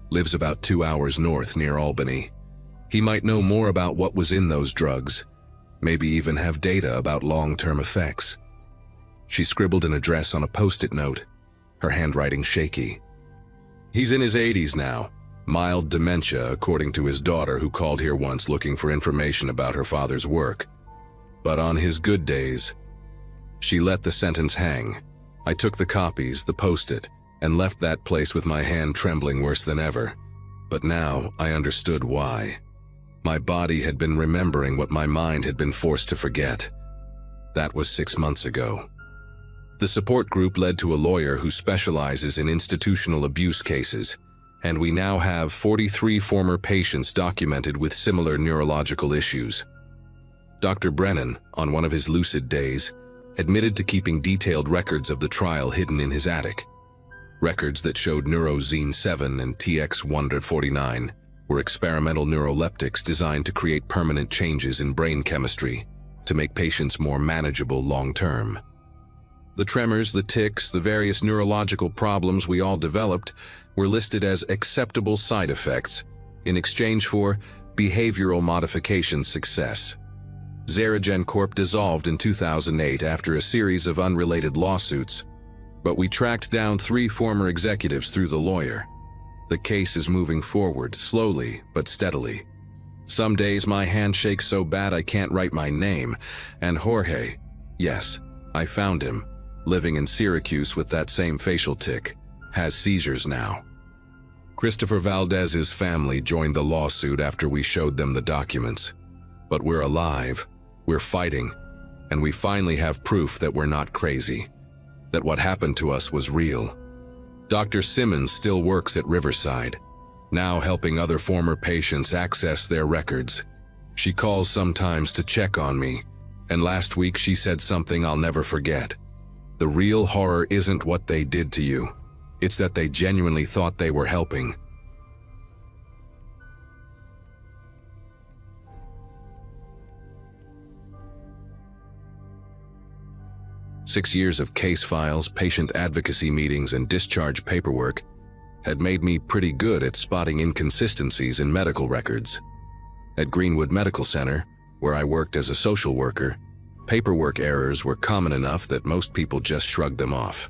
Lives about 2 hours north near Albany. He might know more about what was in those drugs, maybe even have data about long-term effects. She scribbled an address on a post-it note, her handwriting shaky. "He's in his 80s now, mild dementia according to his daughter who called here once looking for information about her father's work. But on his good days..." She let the sentence hang, I took the copies, the post-it, and left that place with my hand trembling worse than ever. But now I understood why. My body had been remembering what my mind had been forced to forget. That was 6 months ago. The support group led to a lawyer who specializes in institutional abuse cases, and we now have 43 former patients documented with similar neurological issues. Dr. Brennan, on one of his lucid days, admitted to keeping detailed records of the trial hidden in his attic. Records that showed Neurozine 7 and TX149 were experimental neuroleptics designed to create permanent changes in brain chemistry to make patients more manageable long-term. The tremors, the tics, the various neurological problems we all developed were listed as acceptable side effects in exchange for behavioral modification success. Xerigen Corp dissolved in 2008 after a series of unrelated lawsuits, but we tracked down 3 former executives through the lawyer. The case is moving forward, slowly but steadily. Some days my hand shakes so bad I can't write my name, and Jorge, yes, I found him, living in Syracuse with that same facial tic, has seizures now. Christopher Valdez's family joined the lawsuit after we showed them the documents. But we're alive, we're fighting, and we finally have proof that we're not crazy, that what happened to us was real. Dr. Simmons still works at Riverside, now helping other former patients access their records. She calls sometimes to check on me, and last week she said something I'll never forget. The real horror isn't what they did to you. It's that they genuinely thought they were helping. Six years of case files, patient advocacy meetings, and discharge paperwork had made me pretty good at spotting inconsistencies in medical records. At Greenwood Medical Center, where I worked as a social worker, paperwork errors were common enough that most people just shrugged them off.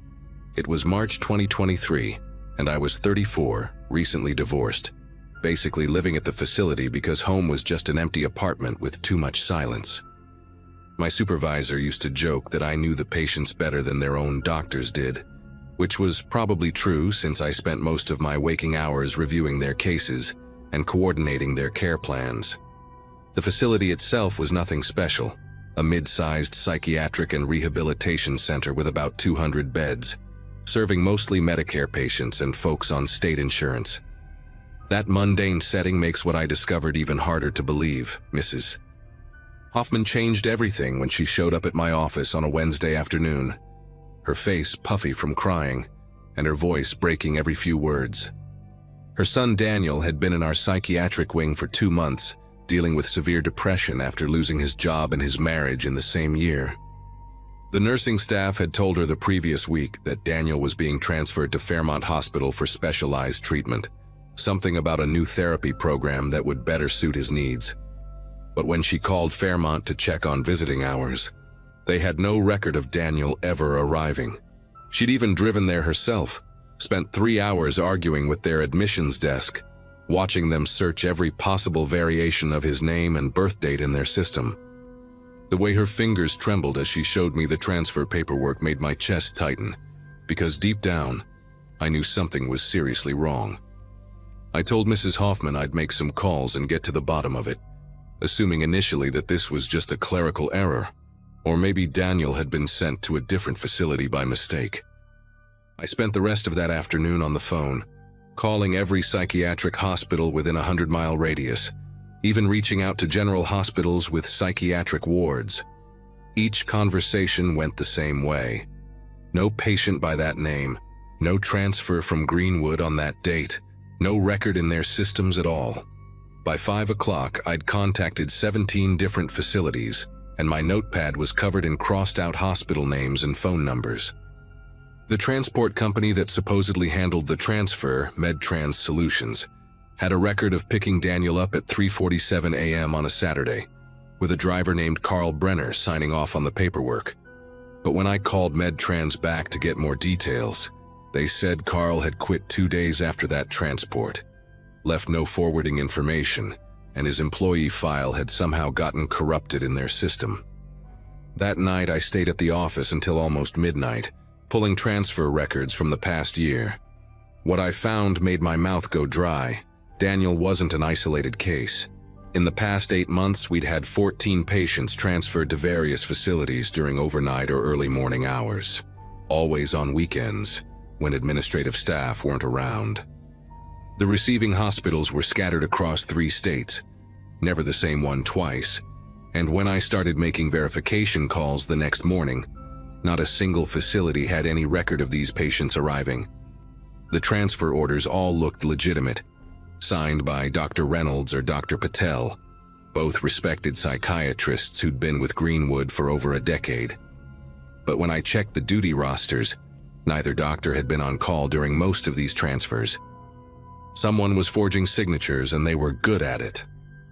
It was March 2023, and I was 34, recently divorced, basically living at the facility because home was just an empty apartment with too much silence. My supervisor used to joke that I knew the patients better than their own doctors did, which was probably true since I spent most of my waking hours reviewing their cases and coordinating their care plans. The facility itself was nothing special, a mid-sized psychiatric and rehabilitation center with about 200 beds, serving mostly Medicare patients and folks on state insurance. That mundane setting makes what I discovered even harder to believe, Mrs. Hoffman changed everything when she showed up at my office on a Wednesday afternoon, her face puffy from crying, and her voice breaking every few words. Her son Daniel had been in our psychiatric wing for 2 months, dealing with severe depression after losing his job and his marriage in the same year. The nursing staff had told her the previous week that Daniel was being transferred to Fairmont Hospital for specialized treatment, something about a new therapy program that would better suit his needs. But when she called Fairmont to check on visiting hours, they had no record of Daniel ever arriving. She'd even driven there herself, spent 3 hours arguing with their admissions desk, watching them search every possible variation of his name and birth date in their system. The way her fingers trembled as she showed me the transfer paperwork made my chest tighten, because deep down, I knew something was seriously wrong. I told Mrs. Hoffman I'd make some calls and get to the bottom of it, assuming initially that this was just a clerical error, or maybe Daniel had been sent to a different facility by mistake. I spent the rest of that afternoon on the phone, calling every psychiatric hospital within a 100-mile radius, even reaching out to general hospitals with psychiatric wards. Each conversation went the same way. No patient by that name, no transfer from Greenwood on that date, no record in their systems at all. By 5 o'clock, I'd contacted 17 different facilities, and my notepad was covered in crossed-out hospital names and phone numbers. The transport company that supposedly handled the transfer, MedTrans Solutions, had a record of picking Daniel up at 3:47 a.m. on a Saturday, with a driver named Carl Brenner signing off on the paperwork. But when I called MedTrans back to get more details, they said Carl had quit 2 days after that transport, left no forwarding information, and his employee file had somehow gotten corrupted in their system. That night I stayed at the office until almost midnight, pulling transfer records from the past year. What I found made my mouth go dry. Daniel wasn't an isolated case. In the past 8 months, we'd had 14 patients transferred to various facilities during overnight or early morning hours, always on weekends, when administrative staff weren't around. The receiving hospitals were scattered across 3 states, never the same one twice, and when I started making verification calls the next morning, not a single facility had any record of these patients arriving. The transfer orders all looked legitimate, signed by Dr. Reynolds or Dr. Patel, both respected psychiatrists who'd been with Greenwood for over a decade. But when I checked the duty rosters, neither doctor had been on call during most of these transfers. Someone was forging signatures and they were good at it.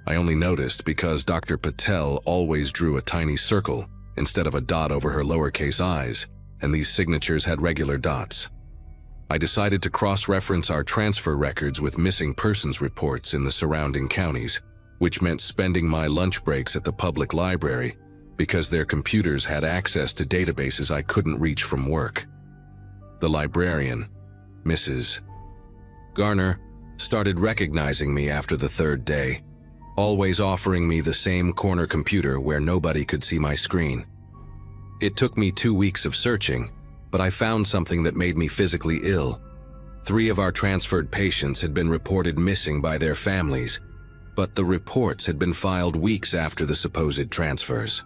I only noticed because Dr. Patel always drew a tiny circle instead of a dot over her lowercase i's, and these signatures had regular dots. I decided to cross-reference our transfer records with missing persons reports in the surrounding counties, which meant spending my lunch breaks at the public library because their computers had access to databases I couldn't reach from work. The librarian, Mrs. Garner, started recognizing me after the 3rd day, always offering me the same corner computer where nobody could see my screen. It took me 2 weeks of searching, but I found something that made me physically ill. 3 of our transferred patients had been reported missing by their families, but the reports had been filed weeks after the supposed transfers.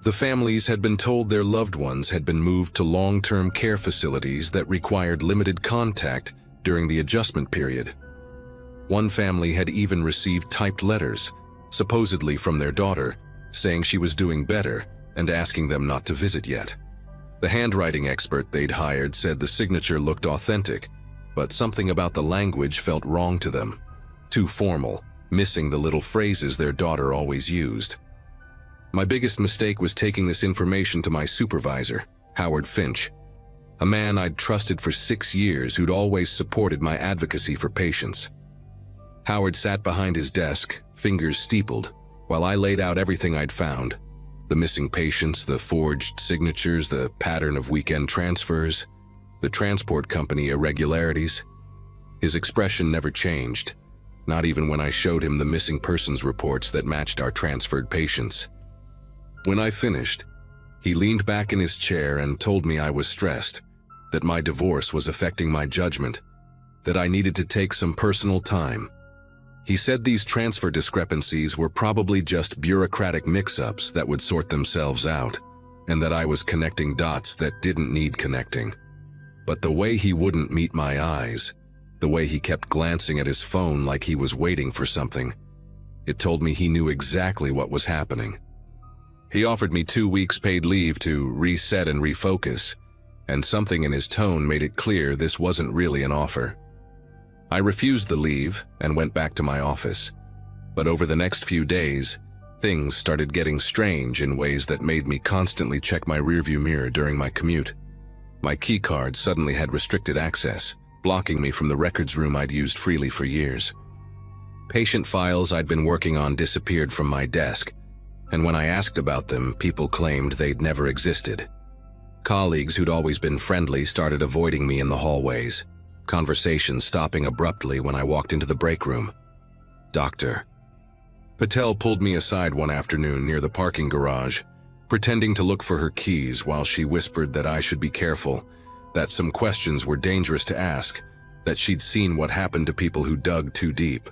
The families had been told their loved ones had been moved to long-term care facilities that required limited contact during the adjustment period. One family had even received typed letters, supposedly from their daughter, saying she was doing better and asking them not to visit yet. The handwriting expert they'd hired said the signature looked authentic, but something about the language felt wrong to them. Too formal, missing the little phrases their daughter always used. My biggest mistake was taking this information to my supervisor, Howard Finch, a man I'd trusted for 6 years who'd always supported my advocacy for patients. Howard sat behind his desk, fingers steepled, while I laid out everything I'd found. The missing patients, the forged signatures, the pattern of weekend transfers, the transport company irregularities. His expression never changed, not even when I showed him the missing persons reports that matched our transferred patients. When I finished, he leaned back in his chair and told me I was stressed, that my divorce was affecting my judgment, that I needed to take some personal time. He said these transfer discrepancies were probably just bureaucratic mix-ups that would sort themselves out, and that I was connecting dots that didn't need connecting. But the way he wouldn't meet my eyes, the way he kept glancing at his phone like he was waiting for something, it told me he knew exactly what was happening. He offered me 2 weeks paid leave to reset and refocus, and something in his tone made it clear this wasn't really an offer. I refused the leave and went back to my office, but over the next few days, things started getting strange in ways that made me constantly check my rearview mirror during my commute. My keycard suddenly had restricted access, blocking me from the records room I'd used freely for years. Patient files I'd been working on disappeared from my desk, and when I asked about them, people claimed they'd never existed. Colleagues who'd always been friendly started avoiding me in the hallways, conversations stopping abruptly when I walked into the break room. Doctor. Patel pulled me aside one afternoon near the parking garage, pretending to look for her keys while she whispered that I should be careful, that some questions were dangerous to ask, that she'd seen what happened to people who dug too deep.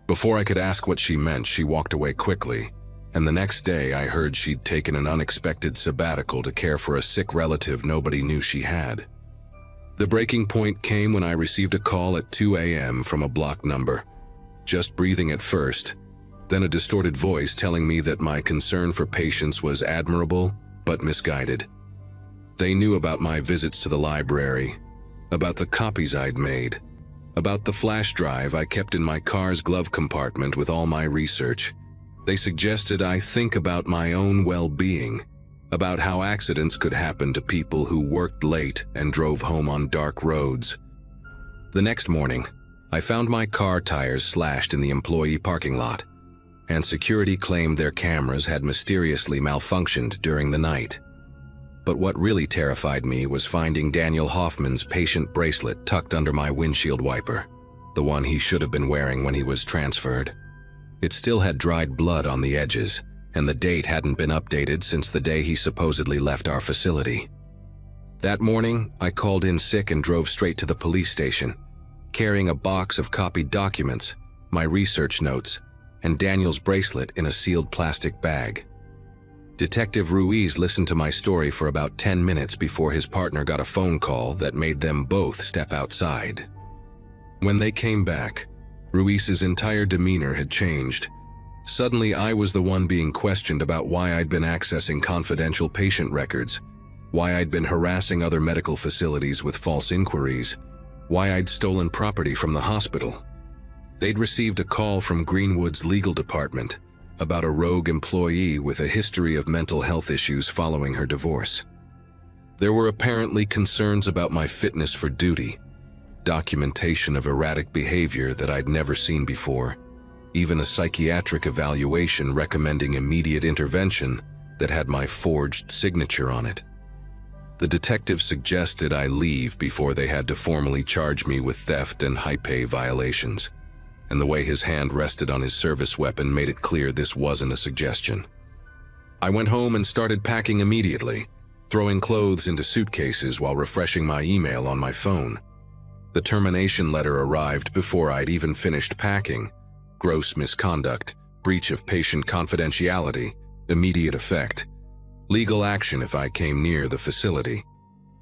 Before I could ask what she meant, she walked away quickly, and the next day I heard she'd taken an unexpected sabbatical to care for a sick relative nobody knew she had. The breaking point came when I received a call at 2 a.m. from a blocked number. Just breathing at first, then a distorted voice telling me that my concern for patients was admirable but misguided. They knew about my visits to the library, about the copies I'd made, about the flash drive I kept in my car's glove compartment with all my research. They suggested I think about my own well-being, about how accidents could happen to people who worked late and drove home on dark roads. The next morning, I found my car tires slashed in the employee parking lot, and security claimed their cameras had mysteriously malfunctioned during the night. But what really terrified me was finding Daniel Hoffman's patient bracelet tucked under my windshield wiper, the one he should have been wearing when he was transferred. It still had dried blood on the edges, and the date hadn't been updated since the day he supposedly left our facility. That morning, I called in sick and drove straight to the police station, carrying a box of copied documents, my research notes, and Daniel's bracelet in a sealed plastic bag. Detective Ruiz listened to my story for about 10 minutes before his partner got a phone call that made them both step outside. When they came back, Ruiz's entire demeanor had changed. Suddenly, I was the one being questioned about why I'd been accessing confidential patient records, why I'd been harassing other medical facilities with false inquiries, why I'd stolen property from the hospital. They'd received a call from Greenwood's legal department about a rogue employee with a history of mental health issues following her divorce. There were apparently concerns about my fitness for duty, documentation of erratic behavior that I'd never seen before, even a psychiatric evaluation recommending immediate intervention that had my forged signature on it. The detective suggested I leave before they had to formally charge me with theft and high-pay violations, and the way his hand rested on his service weapon made it clear this wasn't a suggestion. I went home and started packing immediately, throwing clothes into suitcases while refreshing my email on my phone. The termination letter arrived before I'd even finished packing. Gross misconduct, breach of patient confidentiality, immediate effect. Legal action if I came near the facility.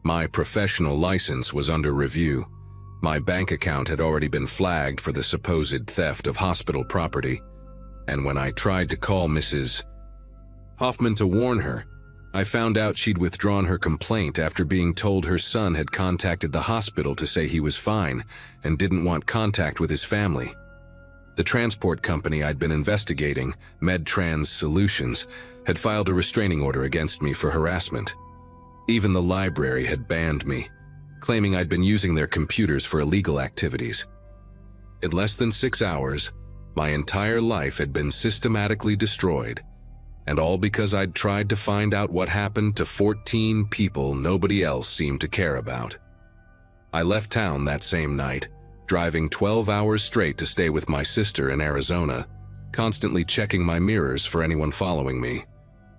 My professional license was under review. My bank account had already been flagged for the supposed theft of hospital property, and when I tried to call Mrs. Hoffman to warn her, I found out she'd withdrawn her complaint after being told her son had contacted the hospital to say he was fine and didn't want contact with his family. The transport company I'd been investigating, MedTrans Solutions, had filed a restraining order against me for harassment. Even the library had banned me, claiming I'd been using their computers for illegal activities. In less than 6 hours, my entire life had been systematically destroyed, and all because I'd tried to find out what happened to 14 people nobody else seemed to care about. I left town that same night, driving 12 hours straight to stay with my sister in Arizona, constantly checking my mirrors for anyone following me.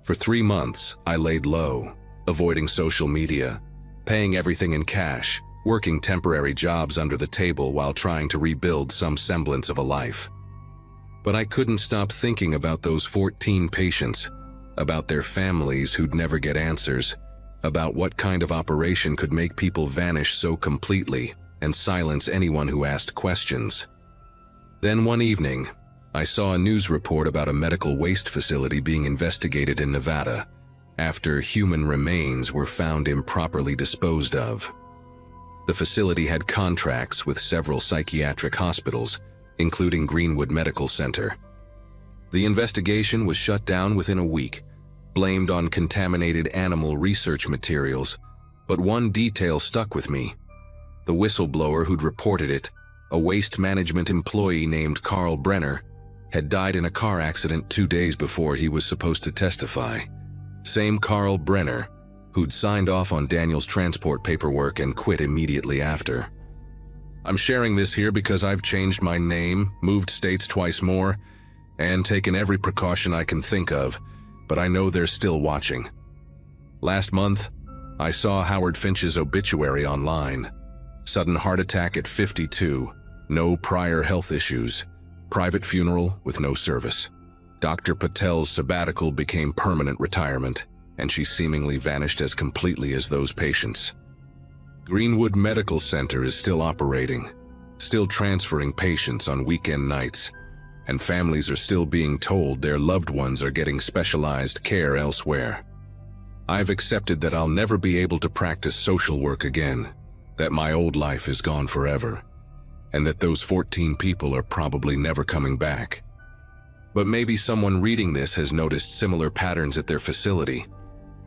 For 3 months, I laid low, avoiding social media, paying everything in cash, working temporary jobs under the table while trying to rebuild some semblance of a life. But I couldn't stop thinking about those 14 patients, about their families who'd never get answers, about what kind of operation could make people vanish so completely and silence anyone who asked questions. Then one evening, I saw a news report about a medical waste facility being investigated in Nevada after human remains were found improperly disposed of. The facility had contracts with several psychiatric hospitals, including Greenwood Medical Center. The investigation was shut down within a week, blamed on contaminated animal research materials, but one detail stuck with me. The whistleblower who'd reported it, a waste management employee named Carl Brenner, had died in a car accident 2 days before he was supposed to testify. Same Carl Brenner, who'd signed off on Daniel's transport paperwork and quit immediately after. I'm sharing this here because I've changed my name, moved states twice more, and taken every precaution I can think of, but I know they're still watching. Last month, I saw Howard Finch's obituary online. Sudden heart attack at 52, no prior health issues, private funeral with no service. Dr. Patel's sabbatical became permanent retirement, and she seemingly vanished as completely as those patients. Greenwood Medical Center is still operating, still transferring patients on weekend nights, and families are still being told their loved ones are getting specialized care elsewhere. I've accepted that I'll never be able to practice social work again, that my old life is gone forever, and that those 14 people are probably never coming back. But maybe someone reading this has noticed similar patterns at their facility.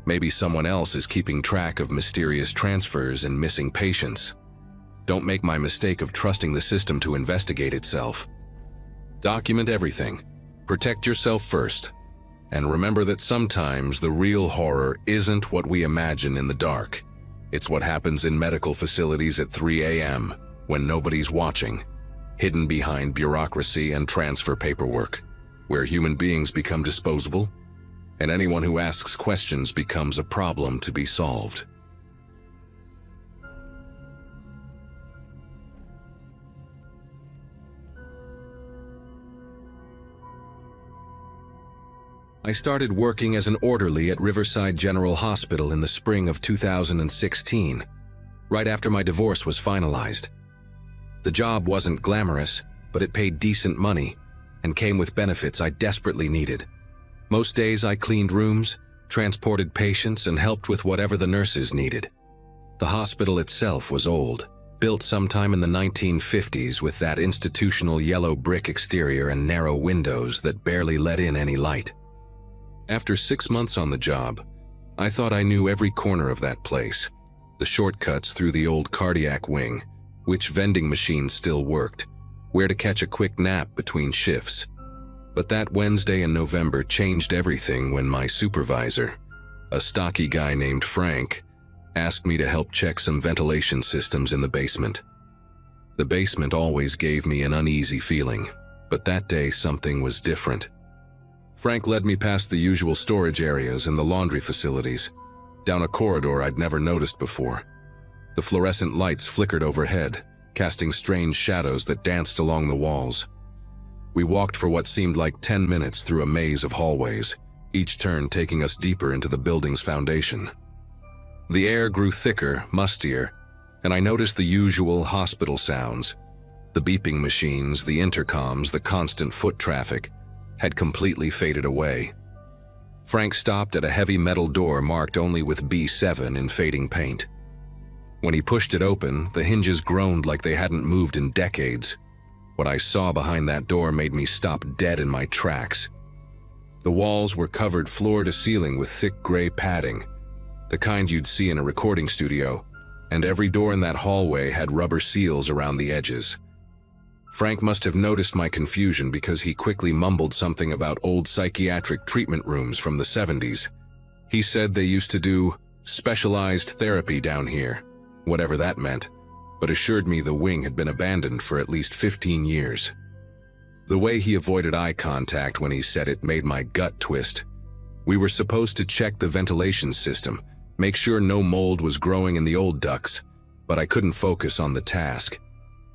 Maybe someone else is keeping track of mysterious transfers and missing patients. Don't make my mistake of trusting the system to investigate itself. Document everything. Protect yourself first. And remember that sometimes the real horror isn't what we imagine in the dark. It's what happens in medical facilities at 3 a.m. when nobody's watching, hidden behind bureaucracy and transfer paperwork, where human beings become disposable, and anyone who asks questions becomes a problem to be solved. I started working as an orderly at Riverside General Hospital in the spring of 2016, right after my divorce was finalized. The job wasn't glamorous, but it paid decent money and came with benefits I desperately needed. Most days I cleaned rooms, transported patients, and helped with whatever the nurses needed. The hospital itself was old, built sometime in the 1950s with that institutional yellow brick exterior and narrow windows that barely let in any light. After 6 months on the job, I thought I knew every corner of that place, the shortcuts through the old cardiac wing, which vending machines still worked, where to catch a quick nap between shifts. But that Wednesday in November changed everything when my supervisor, a stocky guy named Frank, asked me to help check some ventilation systems in the basement. The basement always gave me an uneasy feeling, but that day something was different. Frank led me past the usual storage areas and the laundry facilities, down a corridor I'd never noticed before. The fluorescent lights flickered overhead, casting strange shadows that danced along the walls. We walked for what seemed like 10 minutes through a maze of hallways, each turn taking us deeper into the building's foundation. The air grew thicker, mustier, and I noticed the usual hospital sounds. The beeping machines, the intercoms, the constant foot traffic had completely faded away. Frank stopped at a heavy metal door marked only with B7 in fading paint. When he pushed it open, the hinges groaned like they hadn't moved in decades. What I saw behind that door made me stop dead in my tracks. The walls were covered floor to ceiling with thick gray padding, the kind you'd see in a recording studio, and every door in that hallway had rubber seals around the edges. Frank must have noticed my confusion because he quickly mumbled something about old psychiatric treatment rooms from the 70s. He said they used to do specialized therapy down here, whatever that meant, but assured me the wing had been abandoned for at least 15 years. The way he avoided eye contact when he said it made my gut twist. We were supposed to check the ventilation system, make sure no mold was growing in the old ducts, but I couldn't focus on the task.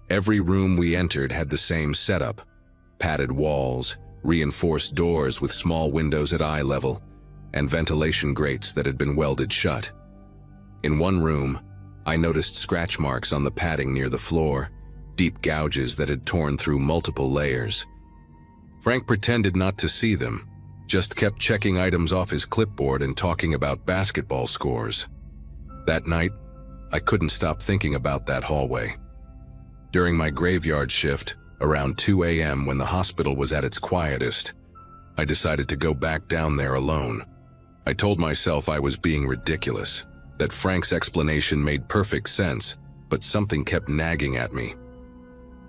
Every room we entered had the same setup: padded walls, reinforced doors with small windows at eye level, and ventilation grates that had been welded shut. In one room, I noticed scratch marks on the padding near the floor, deep gouges that had torn through multiple layers. Frank pretended not to see them, just kept checking items off his clipboard and talking about basketball scores. That night, I couldn't stop thinking about that hallway. During my graveyard shift, around 2 a.m. when the hospital was at its quietest, I decided to go back down there alone. I told myself I was being ridiculous, that Frank's explanation made perfect sense, but something kept nagging at me.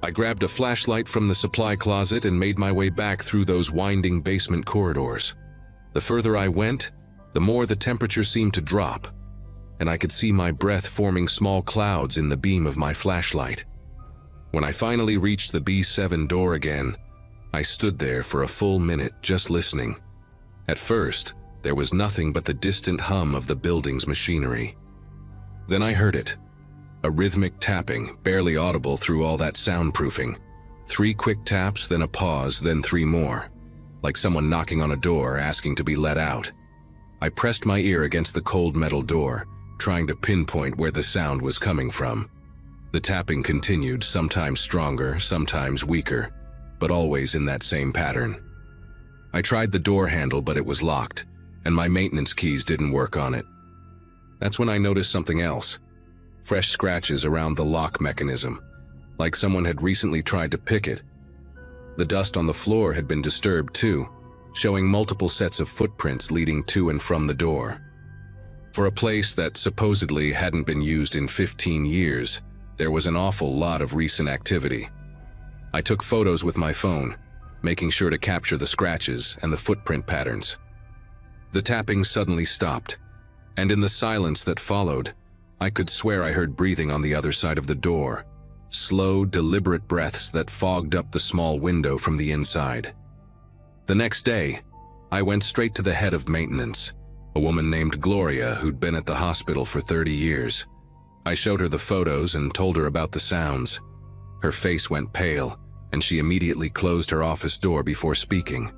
I grabbed a flashlight from the supply closet and made my way back through those winding basement corridors. The further I went, the more the temperature seemed to drop, and I could see my breath forming small clouds in the beam of my flashlight. When I finally reached the B7 door again, I stood there for a full minute just listening. At first, there was nothing but the distant hum of the building's machinery. Then I heard it. A rhythmic tapping, barely audible through all that soundproofing. 3 quick taps, then a pause, then 3 more, like someone knocking on a door asking to be let out. I pressed my ear against the cold metal door, trying to pinpoint where the sound was coming from. The tapping continued, sometimes stronger, sometimes weaker, but always in that same pattern. I tried the door handle, but it was locked, and my maintenance keys didn't work on it. That's when I noticed something else. Fresh scratches around the lock mechanism, like someone had recently tried to pick it. The dust on the floor had been disturbed too, showing multiple sets of footprints leading to and from the door. For a place that supposedly hadn't been used in 15 years, there was an awful lot of recent activity. I took photos with my phone, making sure to capture the scratches and the footprint patterns. The tapping suddenly stopped, and in the silence that followed, I could swear I heard breathing on the other side of the door, slow, deliberate breaths that fogged up the small window from the inside. The next day, I went straight to the head of maintenance, a woman named Gloria who'd been at the hospital for 30 years. I showed her the photos and told her about the sounds. Her face went pale, and she immediately closed her office door before speaking.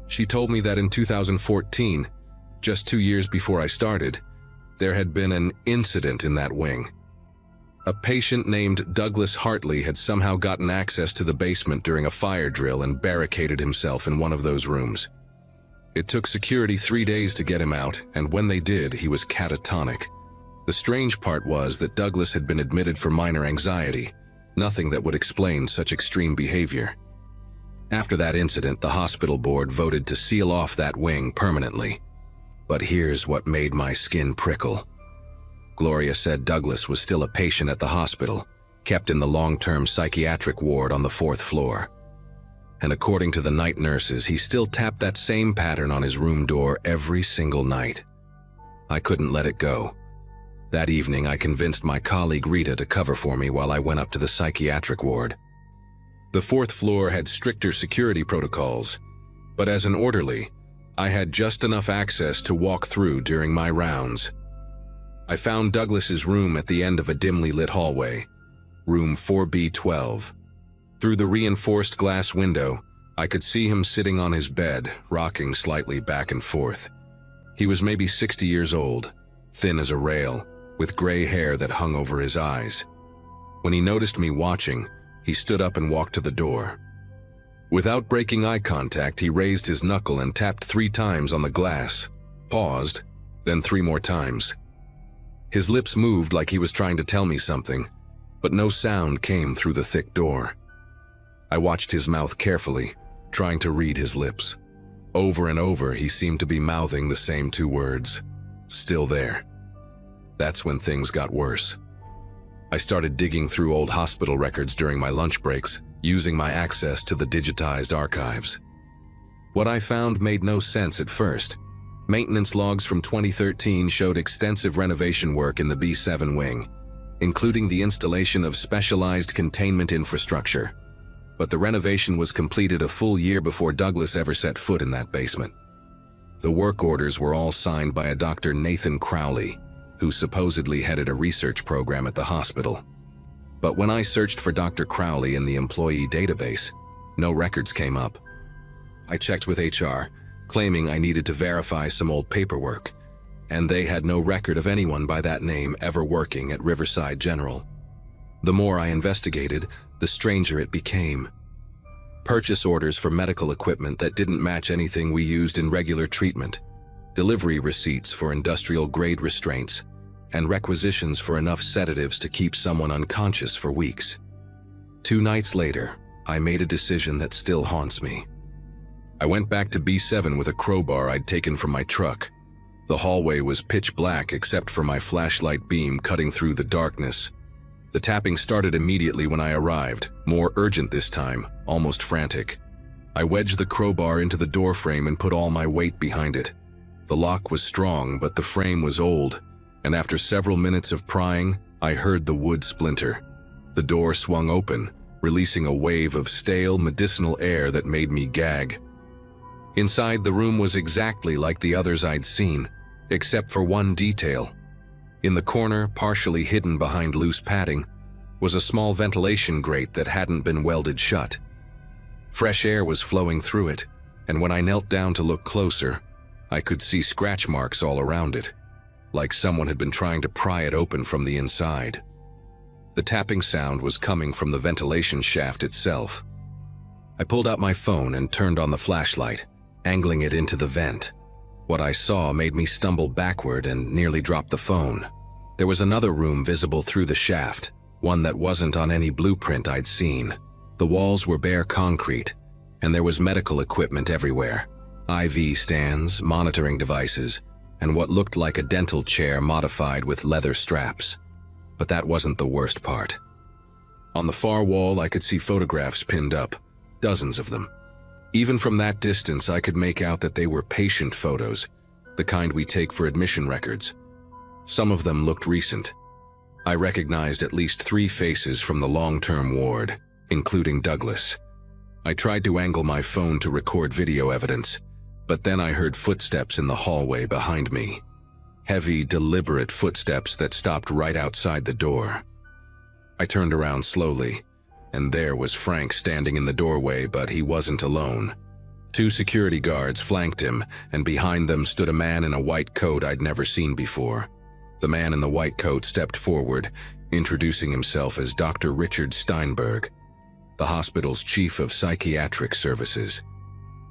She told me that in 2014, just 2 years before I started, there had been an incident in that wing. A patient named Douglas Hartley had somehow gotten access to the basement during a fire drill and barricaded himself in one of those rooms. It took security 3 days to get him out, and when they did, he was catatonic. The strange part was that Douglas had been admitted for minor anxiety, nothing that would explain such extreme behavior. After that incident, the hospital board voted to seal off that wing permanently. But here's what made my skin prickle. Gloria said Douglas was still a patient at the hospital, kept in the long-term psychiatric ward on the 4th floor. And according to the night nurses, he still tapped that same pattern on his room door every single night. I couldn't let it go. That evening, I convinced my colleague Rita to cover for me while I went up to the psychiatric ward. The 4th floor had stricter security protocols, but as an orderly, I had just enough access to walk through during my rounds. I found Douglas's room at the end of a dimly lit hallway, room 4B12. Through the reinforced glass window, I could see him sitting on his bed, rocking slightly back and forth. He was maybe 60 years old, thin as a rail, with gray hair that hung over his eyes. When he noticed me watching, he stood up and walked to the door. Without breaking eye contact, he raised his knuckle and tapped 3 times on the glass, paused, then 3 more times. His lips moved like he was trying to tell me something, but no sound came through the thick door. I watched his mouth carefully, trying to read his lips. Over and over, he seemed to be mouthing the same 2 words, "Still there." That's when things got worse. I started digging through old hospital records during my lunch breaks, using my access to the digitized archives. What I found made no sense at first. Maintenance logs from 2013 showed extensive renovation work in the B7 wing, including the installation of specialized containment infrastructure. But the renovation was completed a full year before Douglas ever set foot in that basement. The work orders were all signed by a Dr. Nathan Crowley, who supposedly headed a research program at the hospital. But when I searched for Dr. Crowley in the employee database, no records came up. I checked with HR, claiming I needed to verify some old paperwork, and they had no record of anyone by that name ever working at Riverside General. The more I investigated, the stranger it became. Purchase orders for medical equipment that didn't match anything we used in regular treatment, delivery receipts for industrial-grade restraints, and requisitions for enough sedatives to keep someone unconscious for weeks. 2 nights later, I made a decision that still haunts me. I went back to B7 with a crowbar I'd taken from my truck. The hallway was pitch black except for my flashlight beam cutting through the darkness. The tapping started immediately when I arrived, more urgent this time, almost frantic. I wedged the crowbar into the door frame and put all my weight behind it. The lock was strong, but the frame was old, and after several minutes of prying, I heard the wood splinter. The door swung open, releasing a wave of stale, medicinal air that made me gag. Inside, the room was exactly like the others I'd seen, except for one detail. In the corner, partially hidden behind loose padding, was a small ventilation grate that hadn't been welded shut. Fresh air was flowing through it, and when I knelt down to look closer, I could see scratch marks all around it, like someone had been trying to pry it open from the inside. The tapping sound was coming from the ventilation shaft itself. I pulled out my phone and turned on the flashlight, angling it into the vent. What I saw made me stumble backward and nearly drop the phone. There was another room visible through the shaft, one that wasn't on any blueprint I'd seen. The walls were bare concrete, and there was medical equipment everywhere. IV stands, monitoring devices, and what looked like a dental chair modified with leather straps. But that wasn't the worst part. On the far wall, I could see photographs pinned up, dozens of them. Even from that distance, I could make out that they were patient photos, the kind we take for admission records. Some of them looked recent. I recognized at least 3 faces from the long-term ward, including Douglas. I tried to angle my phone to record video evidence, but then I heard footsteps in the hallway behind me. Heavy, deliberate footsteps that stopped right outside the door. I turned around slowly, and there was Frank standing in the doorway, but he wasn't alone. 2 security guards flanked him, and behind them stood a man in a white coat I'd never seen before. The man in the white coat stepped forward, introducing himself as Dr. Richard Steinberg, the hospital's chief of psychiatric services.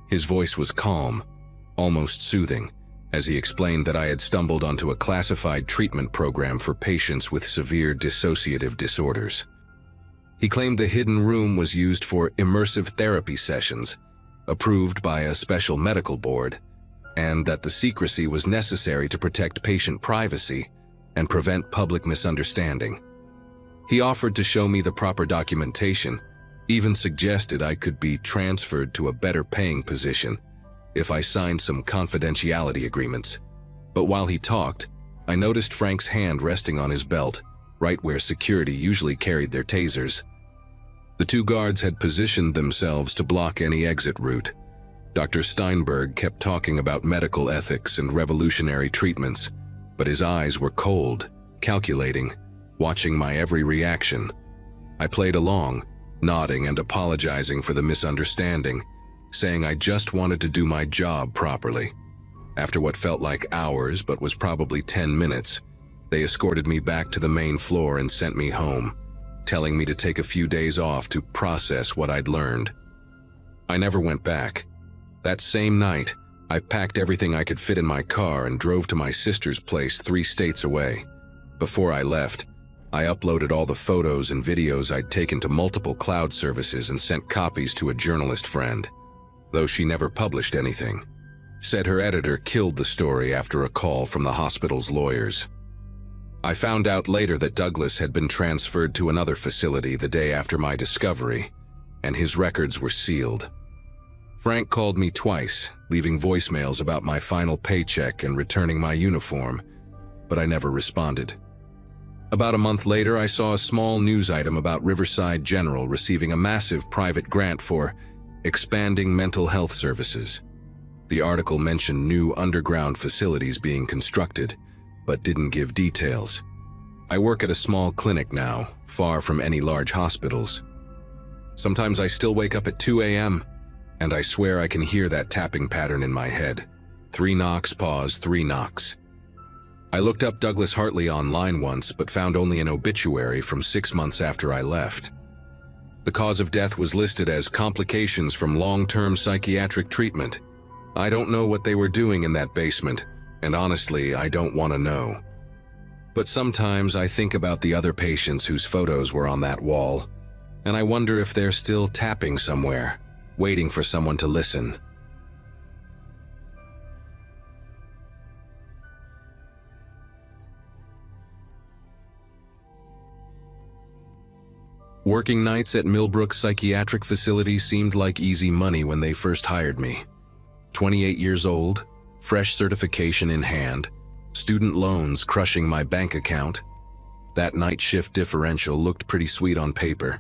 His voice was calm, almost soothing, as he explained that I had stumbled onto a classified treatment program for patients with severe dissociative disorders. He claimed the hidden room was used for immersive therapy sessions, approved by a special medical board, and that the secrecy was necessary to protect patient privacy and prevent public misunderstanding. He offered to show me the proper documentation, even suggested I could be transferred to a better paying position if I signed some confidentiality agreements. But while he talked, I noticed Frank's hand resting on his belt, right where security usually carried their tasers. The 2 guards had positioned themselves to block any exit route. Dr. Steinberg kept talking about medical ethics and revolutionary treatments, but his eyes were cold, calculating, watching my every reaction. I played along, nodding and apologizing for the misunderstanding, saying I just wanted to do my job properly. After what felt like hours but was probably 10 minutes, they escorted me back to the main floor and sent me home, telling me to take a few days off to process what I'd learned. I never went back. That same night, I packed everything I could fit in my car and drove to my sister's place 3 states away. Before I left, I uploaded all the photos and videos I'd taken to multiple cloud services and sent copies to a journalist friend, though she never published anything. Said her editor killed the story after a call from the hospital's lawyers. I found out later that Douglas had been transferred to another facility the day after my discovery, and his records were sealed. Frank called me twice, leaving voicemails about my final paycheck and returning my uniform, but I never responded. About a month later, I saw a small news item about Riverside General receiving a massive private grant for expanding mental health services. The article mentioned new underground facilities being constructed, but didn't give details. I work at a small clinic now, far from any large hospitals. Sometimes I still wake up at 2 a.m., and I swear I can hear that tapping pattern in my head. 3 knocks, pause, 3 knocks. I looked up Douglas Hartley online once, but found only an obituary from 6 months after I left. The cause of death was listed as complications from long-term psychiatric treatment. I don't know what they were doing in that basement, and honestly, I don't want to know. But sometimes I think about the other patients whose photos were on that wall, and I wonder if they're still tapping somewhere, waiting for someone to listen. Working nights at Millbrook Psychiatric Facility seemed like easy money when they first hired me. 28 years old, fresh certification in hand, student loans crushing my bank account. That night shift differential looked pretty sweet on paper.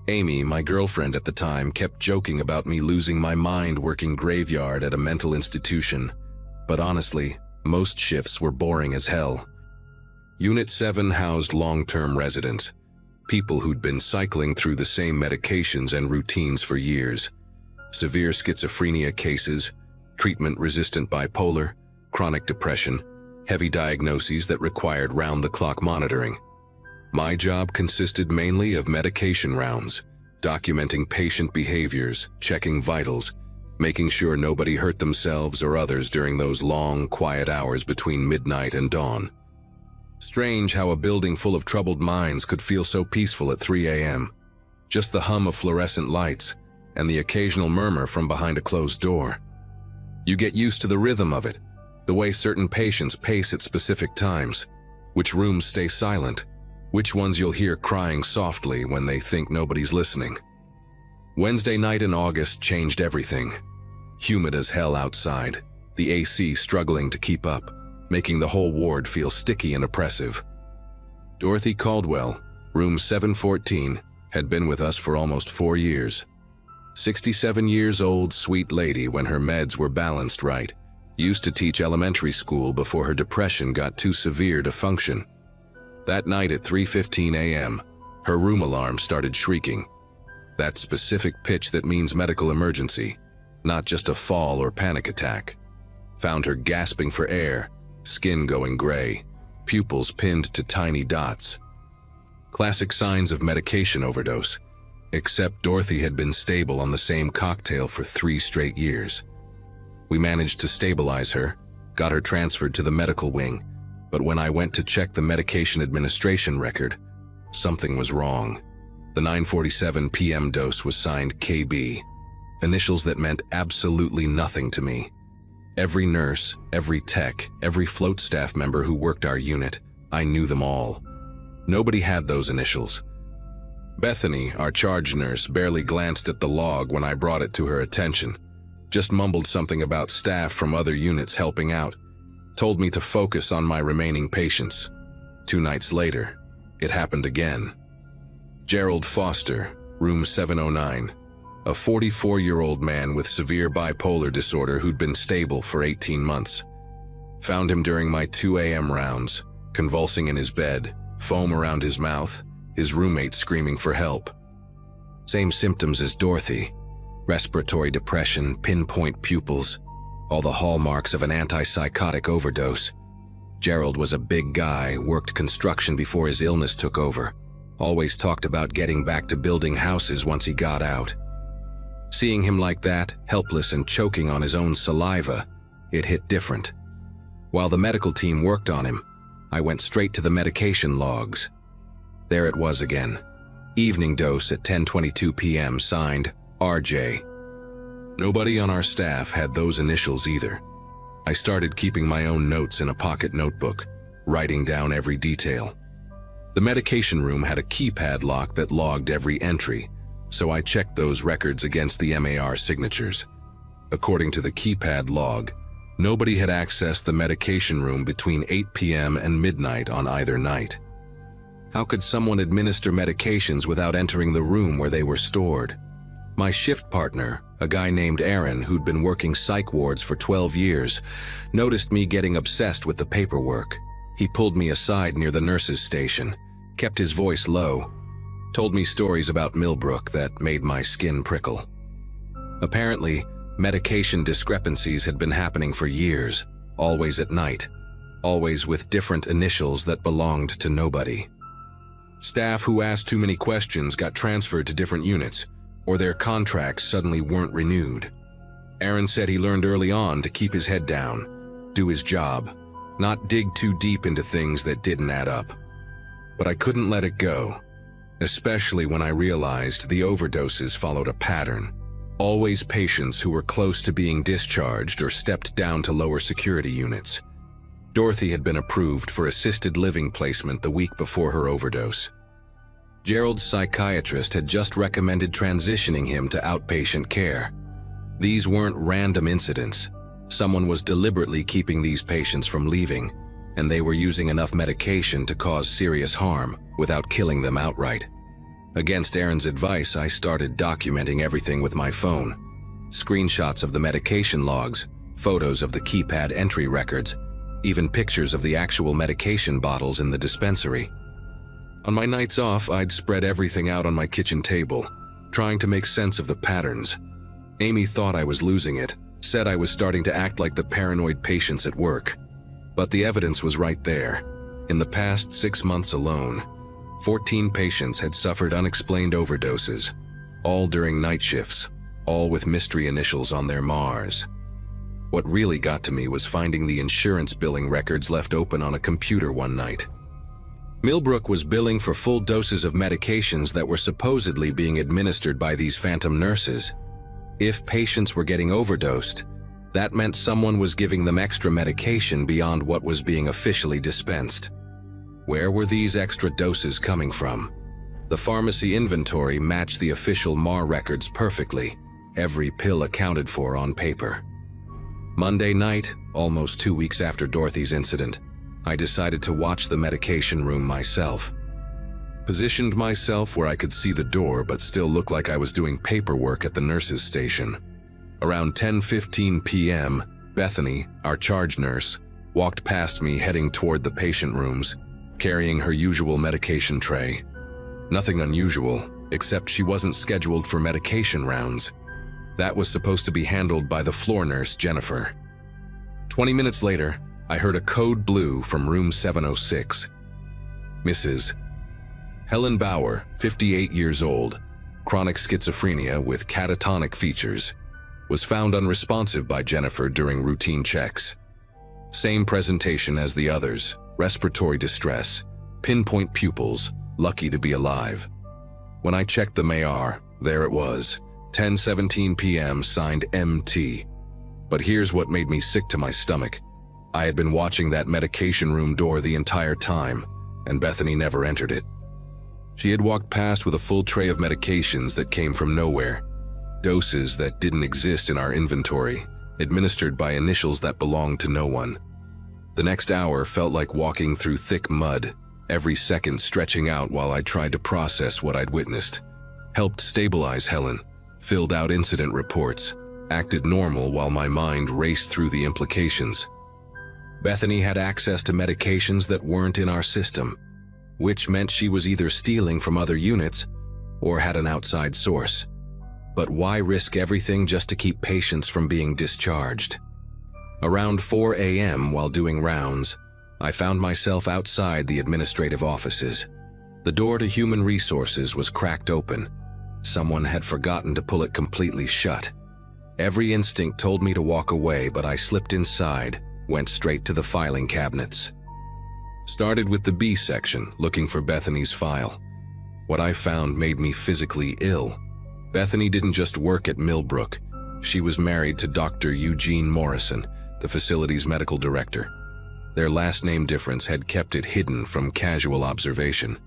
Amy, my girlfriend at the time, kept joking about me losing my mind working graveyard at a mental institution, but honestly, most shifts were boring as hell. Unit 7 housed long-term residents, people who'd been cycling through the same medications and routines for years. Severe schizophrenia cases, treatment-resistant bipolar, chronic depression, heavy diagnoses that required round-the-clock monitoring. My job consisted mainly of medication rounds, documenting patient behaviors, checking vitals, making sure nobody hurt themselves or others during those long, quiet hours between midnight and dawn. Strange how a building full of troubled minds could feel so peaceful at 3 a.m. Just the hum of fluorescent lights and the occasional murmur from behind a closed door. You get used to the rhythm of it, the way certain patients pace at specific times, which rooms stay silent, which ones you'll hear crying softly when they think nobody's listening. Wednesday night in August changed everything. Humid as hell outside, the AC struggling to keep up, making the whole ward feel sticky and oppressive. Dorothy Caldwell, room 714, had been with us for almost 4 years. 67 years old, sweet lady when her meds were balanced right. Used to teach elementary school before her depression got too severe to function. That night at 3:15 a.m., her room alarm started shrieking. That specific pitch that means medical emergency, not just a fall or panic attack. Found her gasping for air, skin going gray, pupils pinned to tiny dots. Classic signs of medication overdose, except Dorothy had been stable on the same cocktail for 3 straight years. We managed to stabilize her, got her transferred to the medical wing, but when I went to check the medication administration record, something was wrong. The 9:47 p.m. dose was signed KB, initials that meant absolutely nothing to me. Every nurse, every tech, every float staff member who worked our unit, I knew them all. Nobody had those initials. Bethany, our charge nurse, barely glanced at the log when I brought it to her attention. Just mumbled something about staff from other units helping out. Told me to focus on my remaining patients. 2 nights later, it happened again. Gerald Foster, room 709. A 44-year-old man with severe bipolar disorder who'd been stable for 18 months. Found him during my 2 a.m. rounds, convulsing in his bed, foam around his mouth, his roommate screaming for help. Same symptoms as Dorothy. Respiratory depression, pinpoint pupils, all the hallmarks of an antipsychotic overdose. Gerald was a big guy, worked construction before his illness took over. Always talked about getting back to building houses once he got out. Seeing him like that, helpless and choking on his own saliva, it hit different. While the medical team worked on him, I went straight to the medication logs. There it was again. Evening dose at 10:22 p.m. signed RJ. Nobody on our staff had those initials either. I started keeping my own notes in a pocket notebook, writing down every detail. The medication room had a keypad lock that logged every entry, so I checked those records against the MAR signatures. According to the keypad log, nobody had accessed the medication room between 8 p.m. and midnight on either night. How could someone administer medications without entering the room where they were stored? My shift partner, a guy named Aaron who'd been working psych wards for 12 years, noticed me getting obsessed with the paperwork. He pulled me aside near the nurses' station, kept his voice low, told me stories about Millbrook that made my skin prickle. Apparently, medication discrepancies had been happening for years, always at night, always with different initials that belonged to nobody. Staff who asked too many questions got transferred to different units, or their contracts suddenly weren't renewed. Aaron said he learned early on to keep his head down, do his job, not dig too deep into things that didn't add up. But I couldn't let it go, especially when I realized the overdoses followed a pattern. Always patients who were close to being discharged or stepped down to lower security units. Dorothy had been approved for assisted living placement the week before her overdose. Gerald's psychiatrist had just recommended transitioning him to outpatient care. These weren't random incidents. Someone was deliberately keeping these patients from leaving, and they were using enough medication to cause serious harm without killing them outright. Against Aaron's advice, I started documenting everything with my phone. Screenshots of the medication logs, photos of the keypad entry records, even pictures of the actual medication bottles in the dispensary. On my nights off, I'd spread everything out on my kitchen table, trying to make sense of the patterns. Amy thought I was losing it, said I was starting to act like the paranoid patients at work. But the evidence was right there. In the past 6 months alone, 14 patients had suffered unexplained overdoses, all during night shifts, all with mystery initials on their MARs. What really got to me was finding the insurance billing records left open on a computer one night. Millbrook was billing for full doses of medications that were supposedly being administered by these phantom nurses. If patients were getting overdosed, that meant someone was giving them extra medication beyond what was being officially dispensed. Where were these extra doses coming from? The pharmacy inventory matched the official MAR records perfectly, every pill accounted for on paper. Monday night, almost 2 weeks after Dorothy's incident, I decided to watch the medication room myself. Positioned myself where I could see the door but still look like I was doing paperwork at the nurse's station. Around 10:15 p.m., Bethany, our charge nurse, walked past me heading toward the patient rooms, carrying her usual medication tray. Nothing unusual, except she wasn't scheduled for medication rounds. That was supposed to be handled by the floor nurse, Jennifer. 20 minutes later, I heard a code blue from room 706. Mrs. Helen Bauer, 58 years old, chronic schizophrenia with catatonic features, was found unresponsive by Jennifer during routine checks. Same presentation as the others, respiratory distress, pinpoint pupils, lucky to be alive. When I checked the MAR, there it was, 10:17 p.m., signed MT. But here's what made me sick to my stomach. I had been watching that medication room door the entire time, and Bethany never entered it. She had walked past with a full tray of medications that came from nowhere, doses that didn't exist in our inventory, administered by initials that belonged to no one. The next hour felt like walking through thick mud, every second stretching out while I tried to process what I'd witnessed. Helped stabilize Helen, filled out incident reports, acted normal while my mind raced through the implications. Bethany had access to medications that weren't in our system, which meant she was either stealing from other units or had an outside source. But why risk everything just to keep patients from being discharged? Around 4 a.m. while doing rounds, I found myself outside the administrative offices. The door to human resources was cracked open. Someone had forgotten to pull it completely shut. Every instinct told me to walk away, but I slipped inside, went straight to the filing cabinets. Started with the B section, looking for Bethany's file. What I found made me physically ill. Bethany didn't just work at Millbrook. She was married to Dr. Eugene Morrison, the facility's medical director. Their last name difference had kept it hidden from casual observation.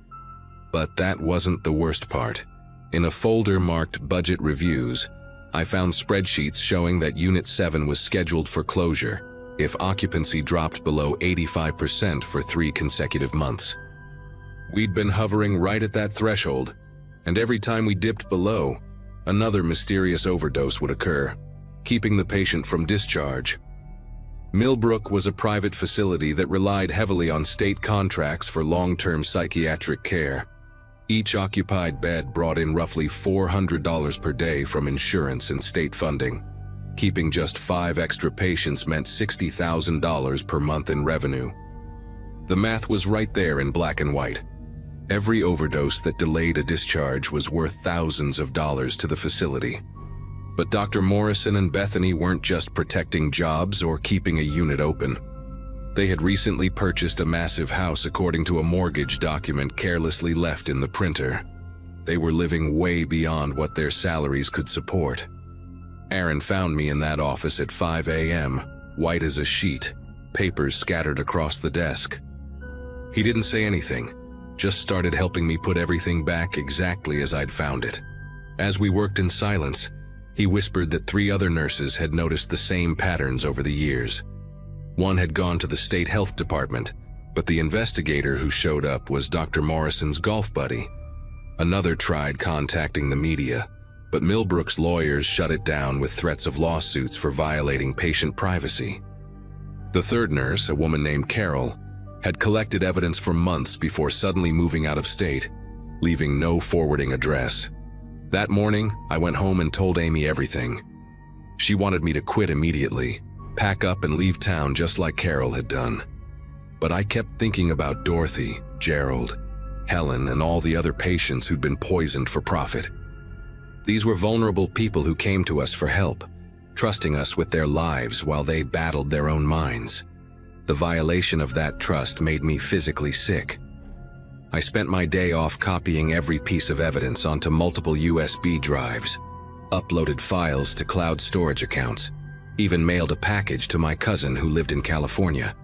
But that wasn't the worst part. In a folder marked Budget Reviews, I found spreadsheets showing that Unit 7 was scheduled for closure if occupancy dropped below 85% for 3 consecutive months. We'd been hovering right at that threshold, and every time we dipped below, another mysterious overdose would occur, keeping the patient from discharge. Millbrook was a private facility that relied heavily on state contracts for long-term psychiatric care. Each occupied bed brought in roughly $400 per day from insurance and state funding. Keeping just 5 extra patients meant $60,000 per month in revenue. The math was right there in black and white. Every overdose that delayed a discharge was worth thousands of dollars to the facility. But Dr. Morrison and Bethany weren't just protecting jobs or keeping a unit open. They had recently purchased a massive house according to a mortgage document carelessly left in the printer. They were living way beyond what their salaries could support. Aaron found me in that office at 5 a.m., white as a sheet, papers scattered across the desk. He didn't say anything, just started helping me put everything back exactly as I'd found it. As we worked in silence, he whispered that 3 other nurses had noticed the same patterns over the years. One had gone to the state health department, but the investigator who showed up was Dr. Morrison's golf buddy. Another tried contacting the media, but Millbrook's lawyers shut it down with threats of lawsuits for violating patient privacy. The third nurse, a woman named Carol, had collected evidence for months before suddenly moving out of state, leaving no forwarding address. That morning, I went home and told Amy everything. She wanted me to quit immediately, pack up and leave town just like Carol had done. But I kept thinking about Dorothy, Gerald, Helen, and all the other patients who'd been poisoned for profit. These were vulnerable people who came to us for help, trusting us with their lives while they battled their own minds. The violation of that trust made me physically sick. I spent my day off copying every piece of evidence onto multiple USB drives, uploaded files to cloud storage accounts, even mailed a package to my cousin who lived in California.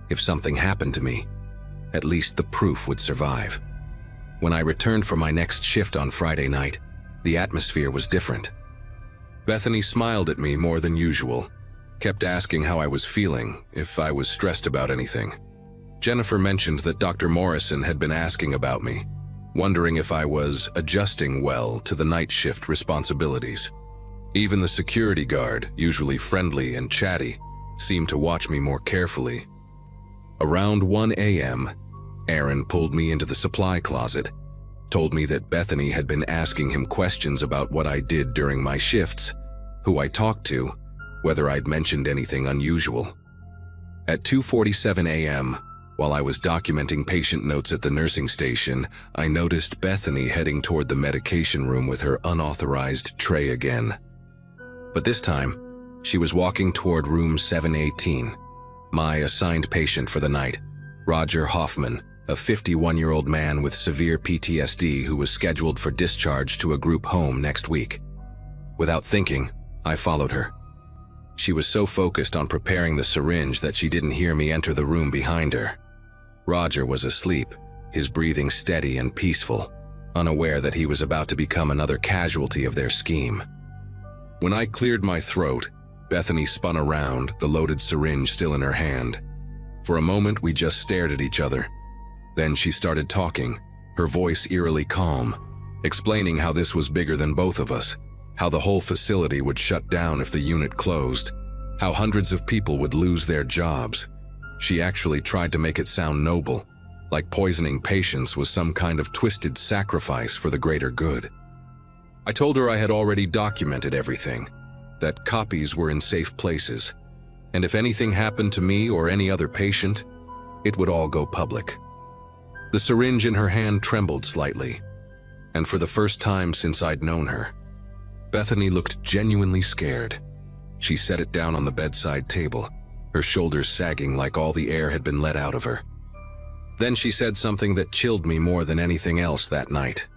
If something happened to me, at least the proof would survive. When I returned for my next shift on Friday night, the atmosphere was different. Bethany smiled at me more than usual. kept asking how I was feeling, if I was stressed about anything. Jennifer mentioned that Dr. Morrison had been asking about me, wondering if I was adjusting well to the night shift responsibilities. Even the security guard, usually friendly and chatty, seemed to watch me more carefully. Around 1 a.m., Aaron pulled me into the supply closet, told me that Bethany had been asking him questions about what I did during my shifts, who I talked to, whether I'd mentioned anything unusual. At 2:47 a.m., while I was documenting patient notes at the nursing station, I noticed Bethany heading toward the medication room with her unauthorized tray again. But this time, she was walking toward room 718. My assigned patient for the night, Roger Hoffman, a 51-year-old man with severe PTSD who was scheduled for discharge to a group home next week. Without thinking, I followed her. She was so focused on preparing the syringe that she didn't hear me enter the room behind her. Roger was asleep, his breathing steady and peaceful, unaware that he was about to become another casualty of their scheme. When I cleared my throat, Bethany spun around, the loaded syringe still in her hand. For a moment, we just stared at each other. Then she started talking, her voice eerily calm, explaining how this was bigger than both of us, how the whole facility would shut down if the unit closed, how hundreds of people would lose their jobs. She actually tried to make it sound noble, like poisoning patients was some kind of twisted sacrifice for the greater good. I told her I had already documented everything, that copies were in safe places, and if anything happened to me or any other patient, it would all go public. The syringe in her hand trembled slightly, and for the first time since I'd known her, Bethany looked genuinely scared. She set it down on the bedside table, her shoulders sagging like all the air had been let out of her. Then she said something that chilled me more than anything else that night,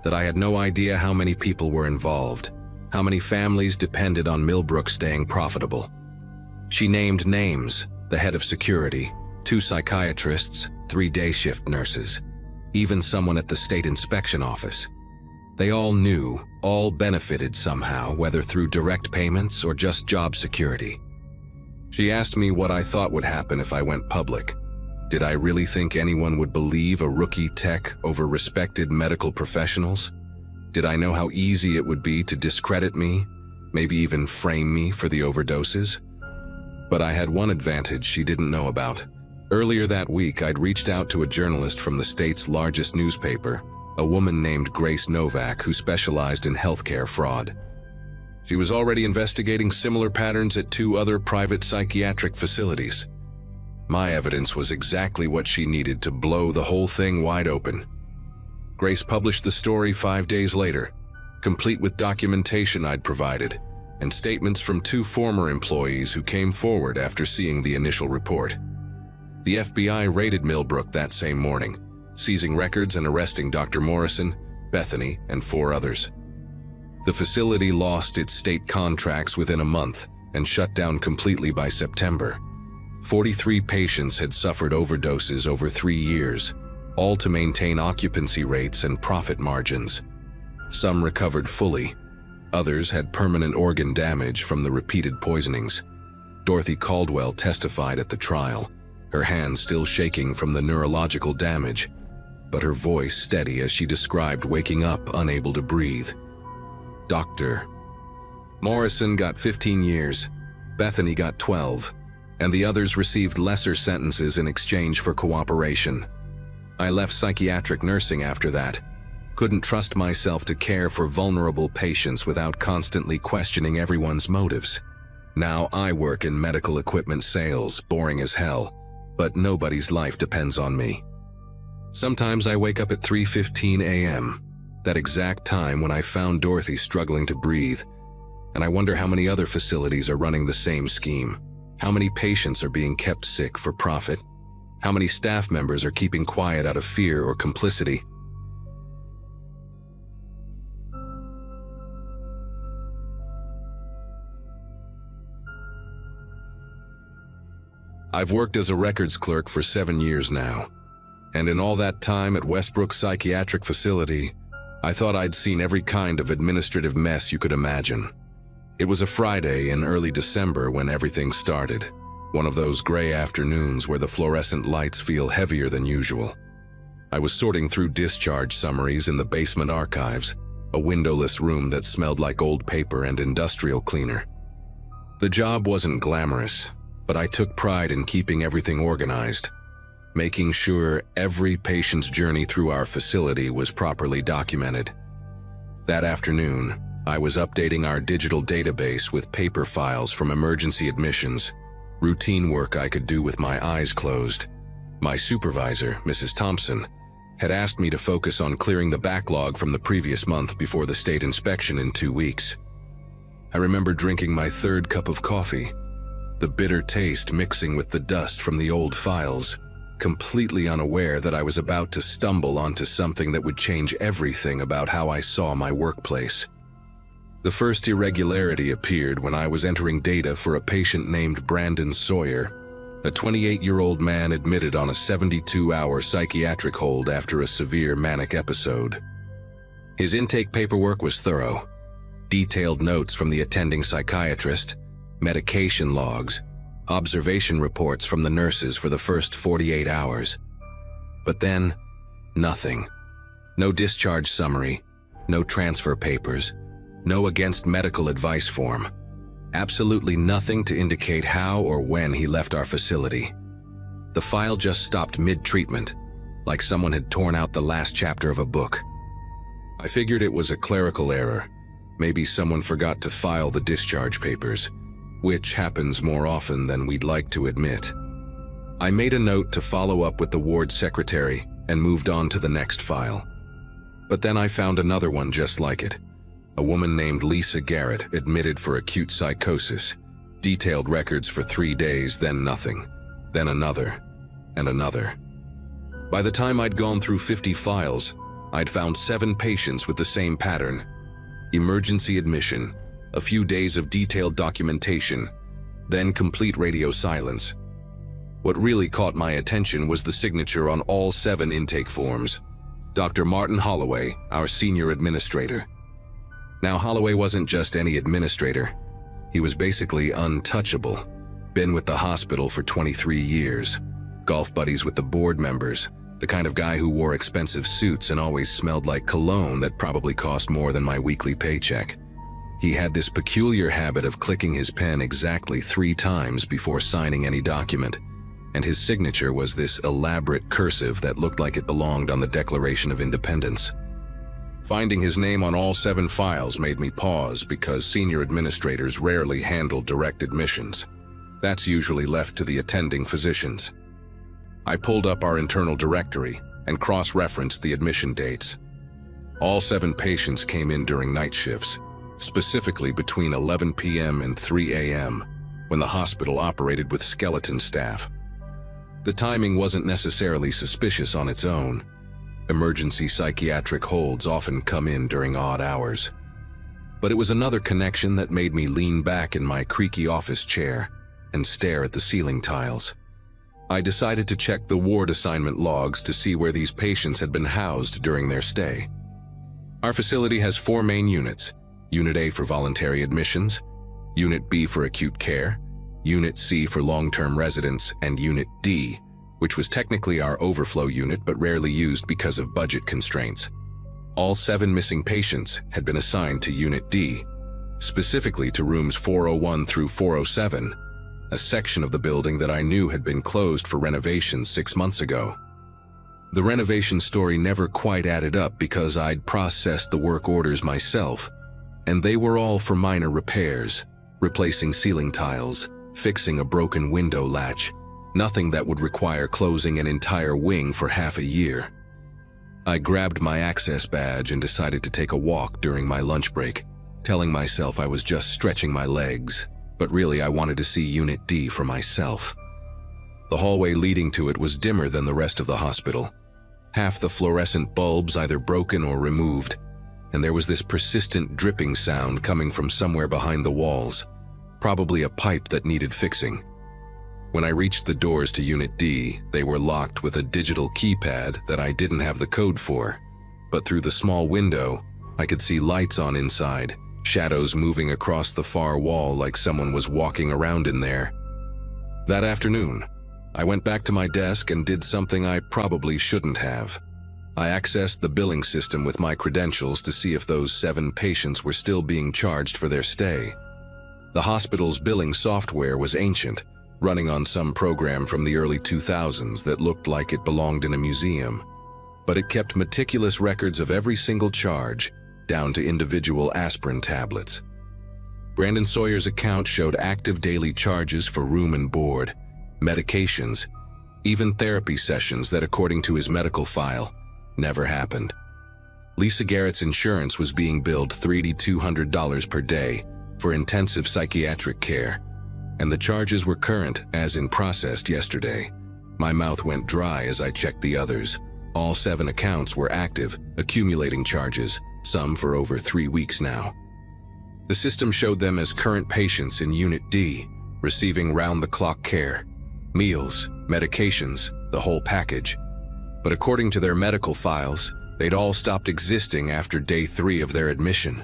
that I had no idea how many people were involved, how many families depended on Millbrook staying profitable. She named names, the head of security, 2 psychiatrists, 3 day shift nurses, even someone at the state inspection office. They all knew, all benefited somehow, whether through direct payments or just job security. She asked me what I thought would happen if I went public. Did I really think anyone would believe a rookie tech over respected medical professionals? Did I know how easy it would be to discredit me, maybe even frame me for the overdoses? But I had one advantage she didn't know about. Earlier that week, I'd reached out to a journalist from the state's largest newspaper, a woman named Grace Novak who specialized in healthcare fraud. She was already investigating similar patterns at 2 other private psychiatric facilities. My evidence was exactly what she needed to blow the whole thing wide open. Grace published the story 5 days later, complete with documentation I'd provided, and statements from 2 former employees who came forward after seeing the initial report. The FBI raided Millbrook that same morning, seizing records and arresting Dr. Morrison, Bethany, and 4 others. The facility lost its state contracts within a month and shut down completely by September. 43 patients had suffered overdoses over 3 years, all to maintain occupancy rates and profit margins. Some recovered fully. Others had permanent organ damage from the repeated poisonings. Dorothy Caldwell testified at the trial, her hands still shaking from the neurological damage, but her voice steady as she described waking up unable to breathe. Dr. Morrison got 15 years, Bethany got 12, and the others received lesser sentences in exchange for cooperation. I left psychiatric nursing after that. Couldn't trust myself to care for vulnerable patients without constantly questioning everyone's motives. Now I work in medical equipment sales, boring as hell, but nobody's life depends on me. Sometimes I wake up at 3:15 a.m., that exact time when I found Dorothy struggling to breathe, and I wonder how many other facilities are running the same scheme. How many patients are being kept sick for profit? How many staff members are keeping quiet out of fear or complicity? I've worked as a records clerk for 7 years now, and in all that time at Westbrook Psychiatric Facility, I thought I'd seen every kind of administrative mess you could imagine. It was a Friday in early December when everything started, one of those gray afternoons where the fluorescent lights feel heavier than usual. I was sorting through discharge summaries in the basement archives, a windowless room that smelled like old paper and industrial cleaner. The job wasn't glamorous, but I took pride in keeping everything organized, making sure every patient's journey through our facility was properly documented. That afternoon, I was updating our digital database with paper files from emergency admissions, routine work I could do with my eyes closed. My supervisor, Mrs. Thompson, had asked me to focus on clearing the backlog from the previous month before the state inspection in 2 weeks. I remember drinking my third cup of coffee, the bitter taste mixing with the dust from the old files, completely unaware that I was about to stumble onto something that would change everything about how I saw my workplace. The first irregularity appeared when I was entering data for a patient named Brandon Sawyer, a 28-year-old man admitted on a 72-hour psychiatric hold after a severe manic episode. His intake paperwork was thorough. Detailed notes from the attending psychiatrist, medication logs, observation reports from the nurses for the first 48 hours. But then, nothing. No discharge summary, no transfer papers, no against medical advice form. Absolutely nothing to indicate how or when he left our facility. The file just stopped mid-treatment, like someone had torn out the last chapter of a book. I figured it was a clerical error. Maybe someone forgot to file the discharge papers, which happens more often than we'd like to admit. I made a note to follow up with the ward secretary and moved on to the next file. But then I found another one just like it. A woman named Lisa Garrett admitted for acute psychosis, detailed records for 3 days, then nothing, then another, and another. By the time I'd gone through 50 files, I'd found 7 patients with the same pattern. Emergency admission, a few days of detailed documentation, then complete radio silence. What really caught my attention was the signature on all 7 intake forms. Dr. Martin Holloway, our senior administrator. Now, Holloway wasn't just any administrator. He was basically untouchable. Been with the hospital for 23 years. Golf buddies with the board members. The kind of guy who wore expensive suits and always smelled like cologne that probably cost more than my weekly paycheck. He had this peculiar habit of clicking his pen exactly 3 times before signing any document, and his signature was this elaborate cursive that looked like it belonged on the Declaration of Independence. Finding his name on all 7 files made me pause because senior administrators rarely handle direct admissions. That's usually left to the attending physicians. I pulled up our internal directory and cross-referenced the admission dates. All 7 patients came in during night shifts, specifically between 11 p.m. and 3 a.m., when the hospital operated with skeleton staff. The timing wasn't necessarily suspicious on its own. Emergency psychiatric holds often come in during odd hours. But it was another connection that made me lean back in my creaky office chair and stare at the ceiling tiles. I decided to check the ward assignment logs to see where these patients had been housed during their stay. Our facility has 4 main units: Unit A for voluntary admissions, Unit B for acute care, Unit C for long-term residents, and Unit D, which was technically our overflow unit but rarely used because of budget constraints. All 7 missing patients had been assigned to Unit D, specifically to rooms 401 through 407, a section of the building that I knew had been closed for renovations 6 months ago. The renovation story never quite added up because I'd processed the work orders myself, and they were all for minor repairs, replacing ceiling tiles, fixing a broken window latch, nothing that would require closing an entire wing for half a year. I grabbed my access badge and decided to take a walk during my lunch break, telling myself I was just stretching my legs, but really I wanted to see Unit D for myself. The hallway leading to it was dimmer than the rest of the hospital. Half the fluorescent bulbs either broken or removed, and there was this persistent dripping sound coming from somewhere behind the walls, probably a pipe that needed fixing. When I reached the doors to Unit D, they were locked with a digital keypad that I didn't have the code for, but through the small window, I could see lights on inside, shadows moving across the far wall like someone was walking around in there. That afternoon, I went back to my desk and did something I probably shouldn't have. I accessed the billing system with my credentials to see if those 7 patients were still being charged for their stay. The hospital's billing software was ancient, running on some program from the early 2000s that looked like it belonged in a museum. But it kept meticulous records of every single charge, down to individual aspirin tablets. Brandon Sawyer's account showed active daily charges for room and board, medications, even therapy sessions that, according to his medical file, never happened. Lisa Garrett's insurance was being billed $3,200 per day for intensive psychiatric care, and the charges were current as in processed yesterday. My mouth went dry as I checked the others. All 7 accounts were active, accumulating charges, some for over 3 weeks now. The system showed them as current patients in Unit D, receiving round-the-clock care, meals, medications, the whole package. But according to their medical files, they'd all stopped existing after day 3 of their admission.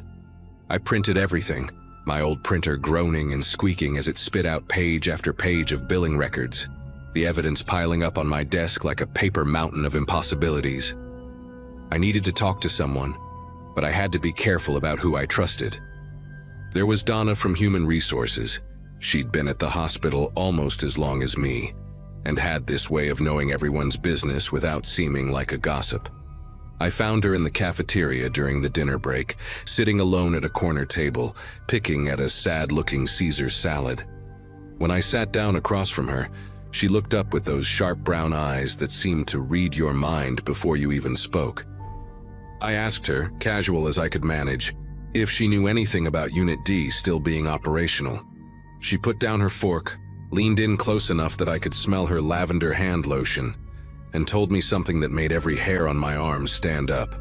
I printed everything, my old printer groaning and squeaking as it spit out page after page of billing records, the evidence piling up on my desk like a paper mountain of impossibilities. I needed to talk to someone, but I had to be careful about who I trusted. There was Donna from Human Resources. She'd been at the hospital almost as long as me, and had this way of knowing everyone's business without seeming like a gossip. I found her in the cafeteria during the dinner break, sitting alone at a corner table, picking at a sad-looking Caesar salad. When I sat down across from her, she looked up with those sharp brown eyes that seemed to read your mind before you even spoke. I asked her, casual as I could manage, if she knew anything about Unit D still being operational. She put down her fork, leaned in close enough that I could smell her lavender hand lotion, and told me something that made every hair on my arm stand up.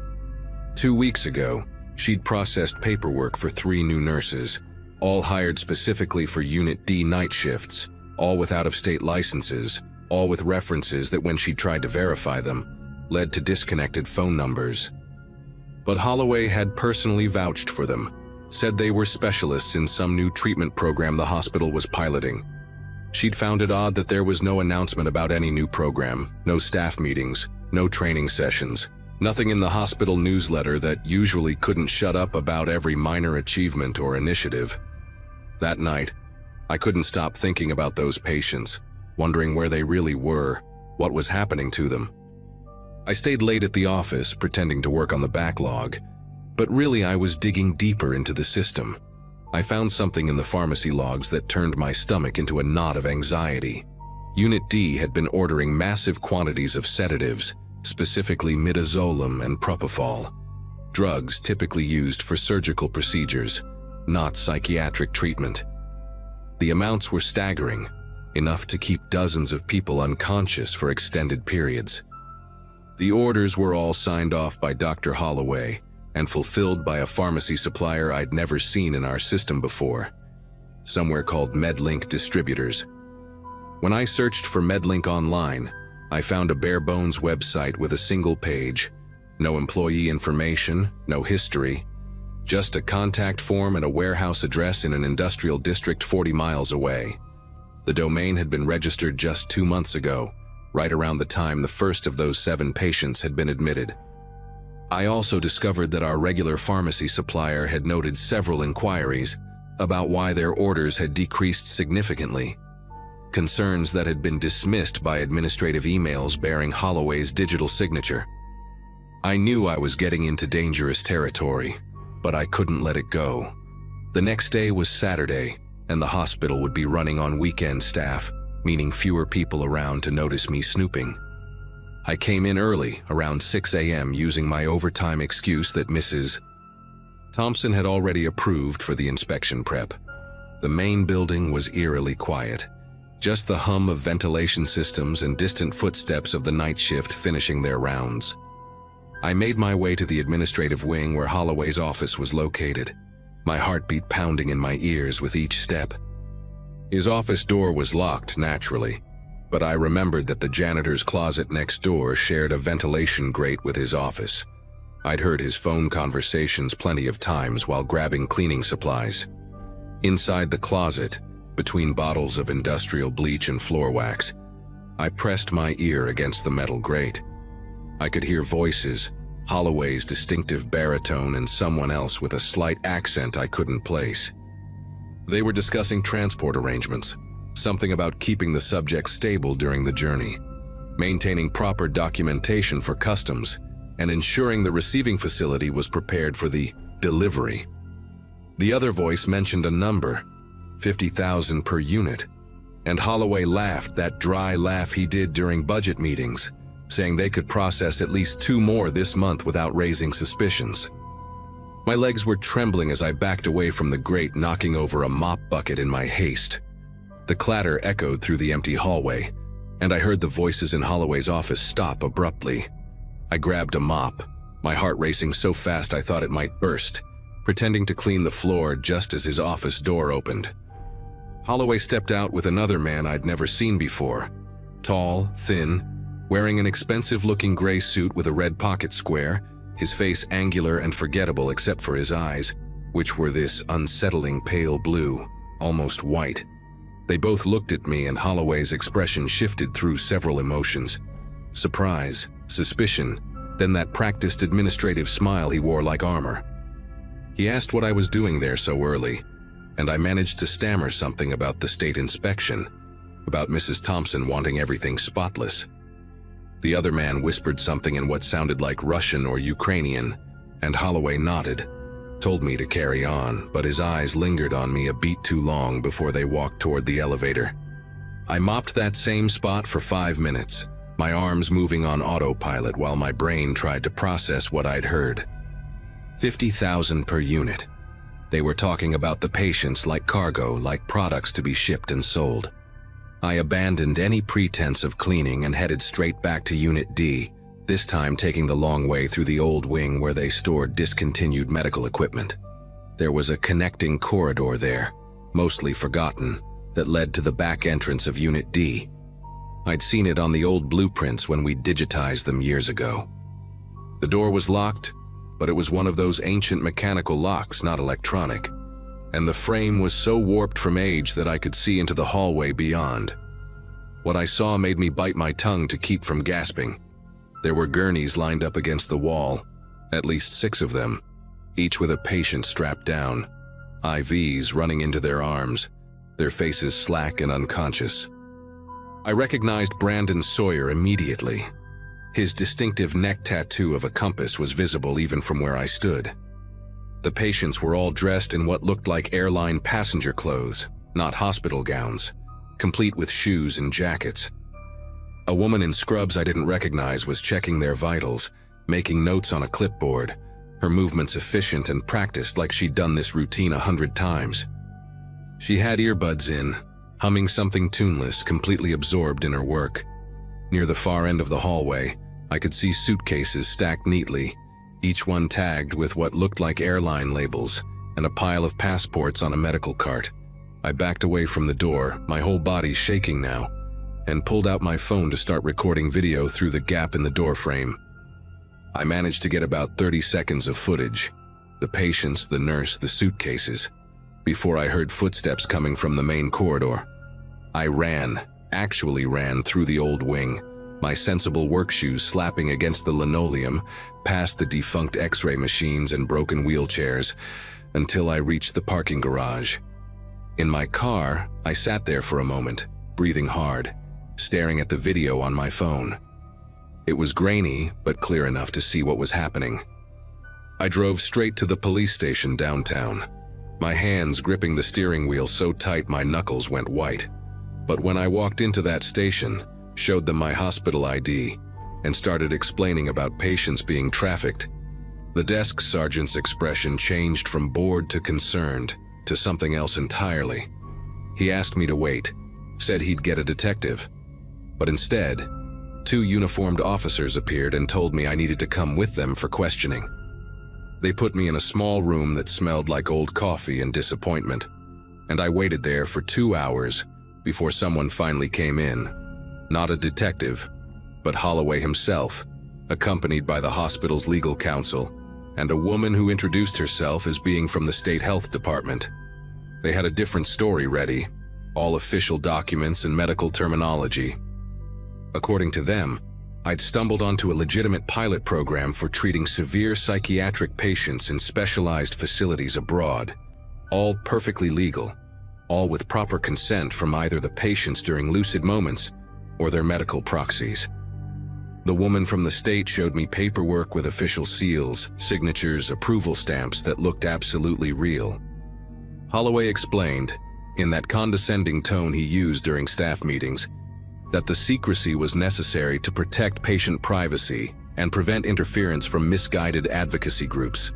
2 weeks ago, she'd processed paperwork for 3 new nurses, all hired specifically for Unit D night shifts, all with out-of-state licenses, all with references that when she tried to verify them, led to disconnected phone numbers. But Holloway had personally vouched for them, said they were specialists in some new treatment program the hospital was piloting. She'd found it odd that there was no announcement about any new program, no staff meetings, no training sessions, nothing in the hospital newsletter that usually couldn't shut up about every minor achievement or initiative. That night, I couldn't stop thinking about those patients, wondering where they really were, what was happening to them. I stayed late at the office, pretending to work on the backlog, but really I was digging deeper into the system. I found something in the pharmacy logs that turned my stomach into a knot of anxiety. Unit D had been ordering massive quantities of sedatives, specifically midazolam and propofol, drugs typically used for surgical procedures, not psychiatric treatment. The amounts were staggering, enough to keep dozens of people unconscious for extended periods. The orders were all signed off by Dr. Holloway and fulfilled by a pharmacy supplier I'd never seen in our system before, somewhere called MedLink Distributors. When I searched for MedLink online, I found a bare-bones website with a single page, no employee information, no history, just a contact form and a warehouse address in an industrial district 40 miles away. The domain had been registered just 2 months ago, right around the time the first of those 7 patients had been admitted. I also discovered that our regular pharmacy supplier had noted several inquiries about why their orders had decreased significantly, concerns that had been dismissed by administrative emails bearing Holloway's digital signature. I knew I was getting into dangerous territory, but I couldn't let it go. The next day was Saturday, and the hospital would be running on weekend staff, meaning fewer people around to notice me snooping. I came in early, around 6 a.m., using my overtime excuse that Mrs. Thompson had already approved for the inspection prep. The main building was eerily quiet, just the hum of ventilation systems and distant footsteps of the night shift finishing their rounds. I made my way to the administrative wing where Holloway's office was located, my heartbeat pounding in my ears with each step. His office door was locked, naturally, but I remembered that the janitor's closet next door shared a ventilation grate with his office. I'd heard his phone conversations plenty of times while grabbing cleaning supplies. Inside the closet, between bottles of industrial bleach and floor wax, I pressed my ear against the metal grate. I could hear voices, Holloway's distinctive baritone and someone else with a slight accent I couldn't place. They were discussing transport arrangements, something about keeping the subject stable during the journey, maintaining proper documentation for customs, and ensuring the receiving facility was prepared for the delivery. The other voice mentioned a number, 50,000 per unit, and Holloway laughed that dry laugh he did during budget meetings, saying they could process at least 2 more this month without raising suspicions. My legs were trembling as I backed away from the grate, knocking over a mop bucket in my haste. The clatter echoed through the empty hallway, and I heard the voices in Holloway's office stop abruptly. I grabbed a mop, my heart racing so fast I thought it might burst, pretending to clean the floor just as his office door opened. Holloway stepped out with another man I'd never seen before. Tall, thin, wearing an expensive-looking gray suit with a red pocket square, his face angular and forgettable except for his eyes, which were this unsettling pale blue, almost white. They both looked at me, and Holloway's expression shifted through several emotions. Surprise, suspicion, then that practiced administrative smile he wore like armor. He asked what I was doing there so early, and I managed to stammer something about the state inspection, about Mrs. Thompson wanting everything spotless. The other man whispered something in what sounded like Russian or Ukrainian, and Holloway nodded, told me to carry on, but his eyes lingered on me a beat too long before they walked toward the elevator. I mopped that same spot for 5 minutes, my arms moving on autopilot while my brain tried to process what I'd heard. 50,000 per unit. They were talking about the patients like cargo, like products to be shipped and sold. I abandoned any pretense of cleaning and headed straight back to Unit D, this time taking the long way through the old wing where they stored discontinued medical equipment. There was a connecting corridor there, mostly forgotten, that led to the back entrance of Unit D. I'd seen it on the old blueprints when we digitized them years ago. The door was locked, but it was one of those ancient mechanical locks, not electronic, and the frame was so warped from age that I could see into the hallway beyond. What I saw made me bite my tongue to keep from gasping. There were gurneys lined up against the wall, at least 6 of them, each with a patient strapped down, IVs running into their arms, their faces slack and unconscious. I recognized Brandon Sawyer immediately. His distinctive neck tattoo of a compass was visible even from where I stood. The patients were all dressed in what looked like airline passenger clothes, not hospital gowns, complete with shoes and jackets. A woman in scrubs I didn't recognize was checking their vitals, making notes on a clipboard, her movements efficient and practiced like she'd done this routine 100 times. She had earbuds in, humming something tuneless, completely absorbed in her work. Near the far end of the hallway, I could see suitcases stacked neatly, each one tagged with what looked like airline labels, and a pile of passports on a medical cart. I backed away from the door, my whole body shaking now, and pulled out my phone to start recording video through the gap in the door frame. I managed to get about 30 seconds of footage, the patients, the nurse, the suitcases, before I heard footsteps coming from the main corridor. I actually ran through the old wing, my sensible work shoes slapping against the linoleum, past the defunct X-ray machines and broken wheelchairs, until I reached the parking garage. In my car, I sat there for a moment, breathing hard, staring at the video on my phone. It was grainy, but clear enough to see what was happening. I drove straight to the police station downtown, my hands gripping the steering wheel so tight my knuckles went white. But when I walked into that station, showed them my hospital ID, and started explaining about patients being trafficked, the desk sergeant's expression changed from bored to concerned to something else entirely. He asked me to wait, said he'd get a detective, but instead, 2 uniformed officers appeared and told me I needed to come with them for questioning. They put me in a small room that smelled like old coffee and disappointment, and I waited there for 2 hours before someone finally came in. Not a detective, but Holloway himself, accompanied by the hospital's legal counsel, and a woman who introduced herself as being from the state health department. They had a different story ready, all official documents and medical terminology. According to them, I'd stumbled onto a legitimate pilot program for treating severe psychiatric patients in specialized facilities abroad, all perfectly legal, all with proper consent from either the patients during lucid moments or their medical proxies. The woman from the state showed me paperwork with official seals, signatures, approval stamps that looked absolutely real. Holloway explained, in that condescending tone he used during staff meetings, that the secrecy was necessary to protect patient privacy and prevent interference from misguided advocacy groups.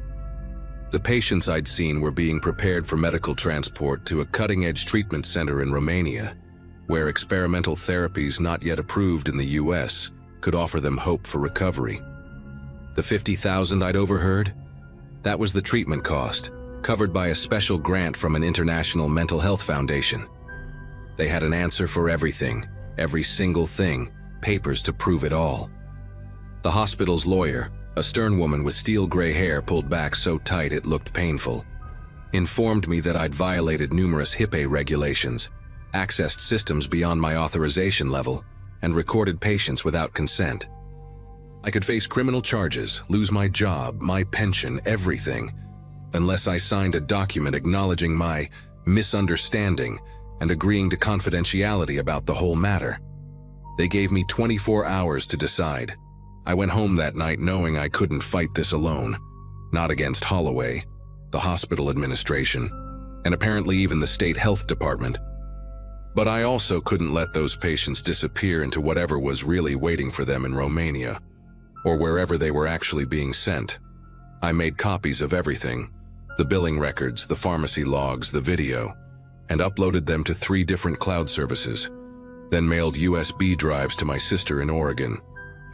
The patients I'd seen were being prepared for medical transport to a cutting-edge treatment center in Romania, where experimental therapies not yet approved in the US could offer them hope for recovery. The $50,000 I'd overheard? That was the treatment cost, covered by a special grant from an international mental health foundation. They had an answer for everything, every single thing, papers to prove it all. The hospital's lawyer, a stern woman with steel gray hair pulled back so tight it looked painful, informed me that I'd violated numerous HIPAA regulations, accessed systems beyond my authorization level, and recorded patients without consent. I could face criminal charges, lose my job, my pension, everything, unless I signed a document acknowledging my misunderstanding and agreeing to confidentiality about the whole matter. They gave me 24 hours to decide. I went home that night knowing I couldn't fight this alone, not against Holloway, the hospital administration, and apparently even the state health department. But I also couldn't let those patients disappear into whatever was really waiting for them in Romania, or wherever they were actually being sent. I made copies of everything, the billing records, the pharmacy logs, the video, and uploaded them to 3 different cloud services, then mailed USB drives to my sister in Oregon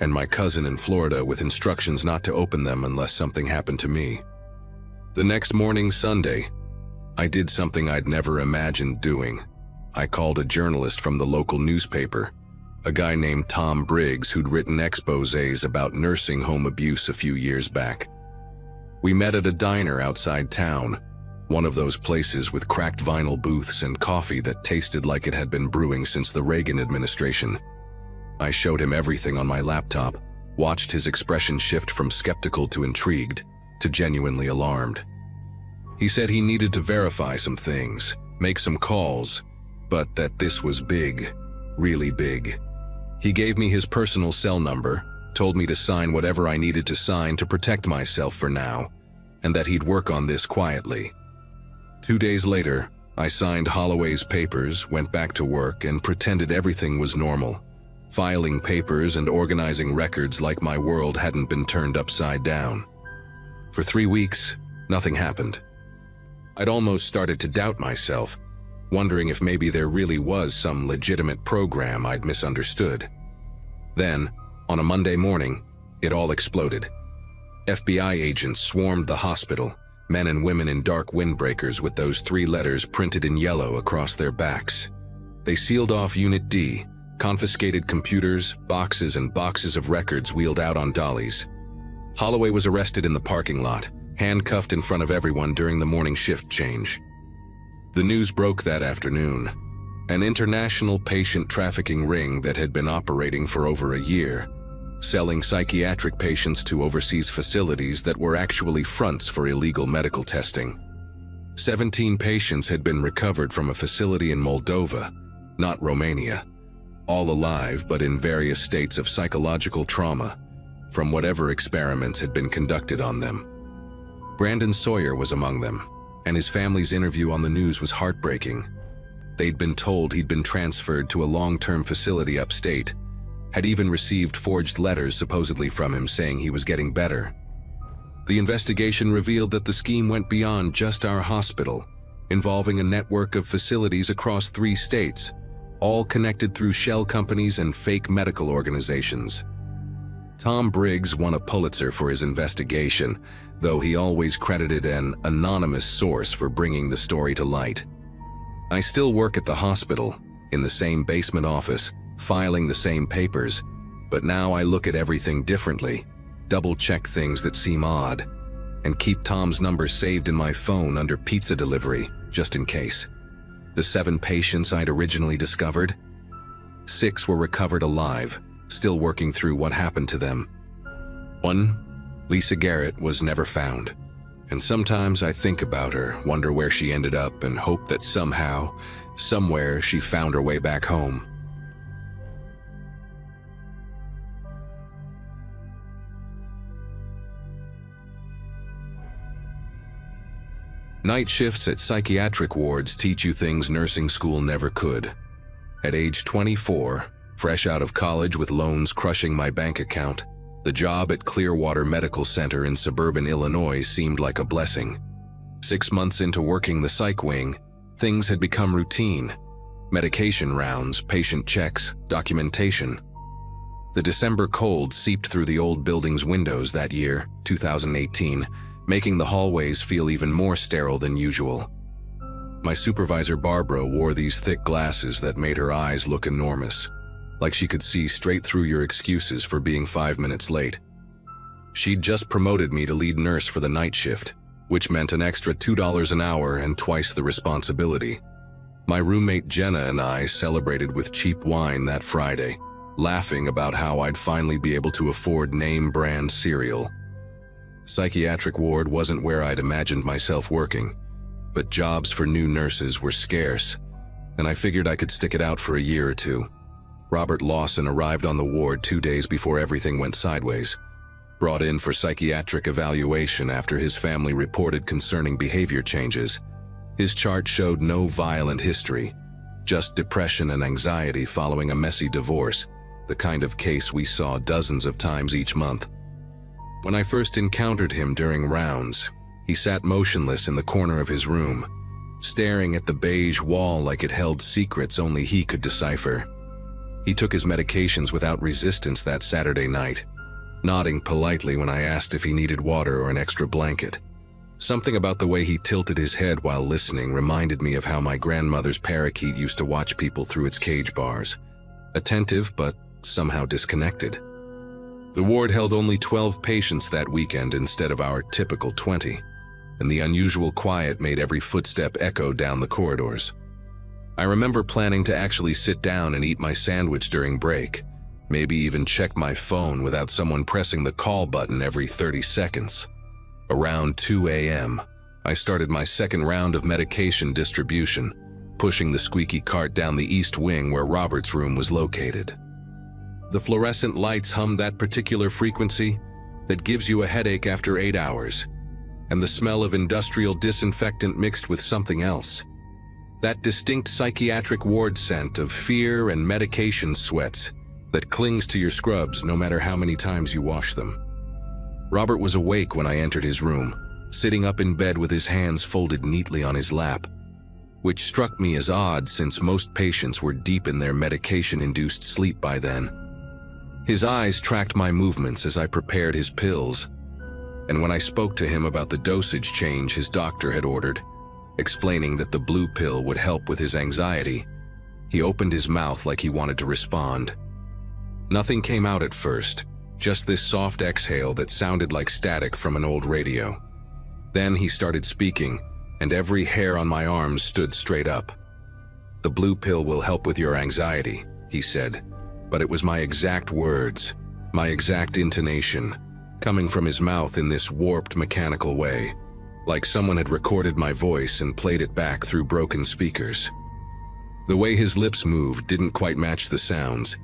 and my cousin in Florida with instructions not to open them unless something happened to me. The next morning, Sunday, I did something I'd never imagined doing. I called a journalist from the local newspaper, a guy named Tom Briggs who'd written exposés about nursing home abuse a few years back. We met at a diner outside town, one of those places with cracked vinyl booths and coffee that tasted like it had been brewing since the Reagan administration. I showed him everything on my laptop, watched his expression shift from skeptical to intrigued, to genuinely alarmed. He said he needed to verify some things, make some calls, but that this was big, really big. He gave me his personal cell number, told me to sign whatever I needed to sign to protect myself for now, and that he'd work on this quietly. 2 days later, I signed Holloway's papers, went back to work, and pretended everything was normal, filing papers and organizing records like my world hadn't been turned upside down. For 3 weeks, nothing happened. I'd almost started to doubt myself, wondering if maybe there really was some legitimate program I'd misunderstood. Then, on a Monday morning, it all exploded. FBI agents swarmed the hospital, men and women in dark windbreakers with those 3 letters printed in yellow across their backs. They sealed off Unit D, confiscated computers, boxes and boxes of records wheeled out on dollies. Holloway was arrested in the parking lot, handcuffed in front of everyone during the morning shift change. The news broke that afternoon. An international patient trafficking ring that had been operating for over a year, selling psychiatric patients to overseas facilities that were actually fronts for illegal medical testing. 17 patients had been recovered from a facility in Moldova, not Romania, all alive but in various states of psychological trauma from whatever experiments had been conducted on them. Brandon Sawyer was among them, and his family's interview on the news was heartbreaking. They'd been told he'd been transferred to a long-term facility upstate, had even received forged letters supposedly from him saying he was getting better. The investigation revealed that the scheme went beyond just our hospital, involving a network of facilities across 3 states, all connected through shell companies and fake medical organizations. Tom Briggs won a Pulitzer for his investigation, though he always credited an anonymous source for bringing the story to light. I still work at the hospital, in the same basement office, filing the same papers, But now I look at everything differently, double-check things that seem odd, and keep Tom's number saved in my phone under pizza delivery, just in case. The 7 patients I'd originally discovered, 6 were recovered alive, still working through what happened to them. 1, Lisa Garrett, was never found. And sometimes I think about her, wonder where she ended up, and hope that somehow, somewhere, she found her way back home. Night shifts at psychiatric wards teach you things nursing school never could. At age 24, fresh out of college with loans crushing my bank account, the job at Clearwater Medical Center in suburban Illinois seemed like a blessing. 6 months into working the psych wing, things had become routine. Medication rounds, patient checks, documentation. The December cold seeped through the old building's windows that year, 2018, making the hallways feel even more sterile than usual. My supervisor Barbara wore these thick glasses that made her eyes look enormous, like she could see straight through your excuses for being 5 minutes late. She'd just promoted me to lead nurse for the night shift, which meant an extra $2 an hour and twice the responsibility. My roommate Jenna and I celebrated with cheap wine that Friday, laughing about how I'd finally be able to afford name-brand cereal. Psychiatric ward wasn't where I'd imagined myself working, but jobs for new nurses were scarce, and I figured I could stick it out for a year or two. Robert Lawson arrived on the ward 2 days before everything went sideways, brought in for psychiatric evaluation after his family reported concerning behavior changes. His chart showed no violent history, just depression and anxiety following a messy divorce, the kind of case we saw dozens of times each month. When I first encountered him during rounds, he sat motionless in the corner of his room, staring at the beige wall like it held secrets only he could decipher. He took his medications without resistance that Saturday night, nodding politely when I asked if he needed water or an extra blanket. Something about the way he tilted his head while listening reminded me of how my grandmother's parakeet used to watch people through its cage bars, attentive but somehow disconnected. The ward held only 12 patients that weekend instead of our typical 20, and the unusual quiet made every footstep echo down the corridors. I remember planning to actually sit down and eat my sandwich during break, maybe even check my phone without someone pressing the call button every 30 seconds. Around 2 a.m., I started my second round of medication distribution, pushing the squeaky cart down the east wing where Robert's room was located. The fluorescent lights hummed that particular frequency that gives you a headache after 8 hours, and the smell of industrial disinfectant mixed with something else. That distinct psychiatric ward scent of fear and medication sweats that clings to your scrubs no matter how many times you wash them. Robert was awake when I entered his room, sitting up in bed with his hands folded neatly on his lap, which struck me as odd since most patients were deep in their medication-induced sleep by then. His eyes tracked my movements as I prepared his pills, and when I spoke to him about the dosage change his doctor had ordered, explaining that the blue pill would help with his anxiety, he opened his mouth like he wanted to respond. Nothing came out at first, just this soft exhale that sounded like static from an old radio. Then he started speaking, and every hair on my arms stood straight up. "The blue pill will help with your anxiety," he said. But it was my exact words, my exact intonation, coming from his mouth in this warped mechanical way, like someone had recorded my voice and played it back through broken speakers. The way his lips moved didn't quite match the sounds,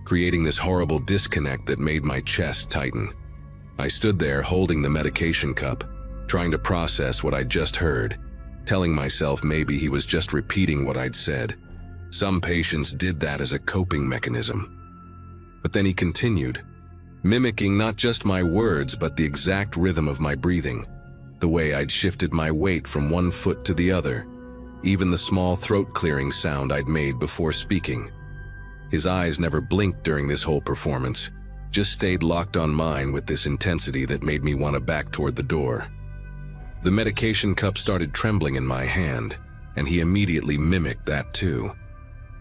creating this horrible disconnect that made my chest tighten. I stood there holding the medication cup, trying to process what I'd just heard, telling myself maybe he was just repeating what I'd said. Some patients did that as a coping mechanism. But then he continued, mimicking not just my words but the exact rhythm of my breathing, the way I'd shifted my weight from one foot to the other, even the small throat-clearing sound I'd made before speaking. His eyes never blinked during this whole performance, just stayed locked on mine with this intensity that made me want to back toward the door. The medication cup started trembling in my hand, and he immediately mimicked that too.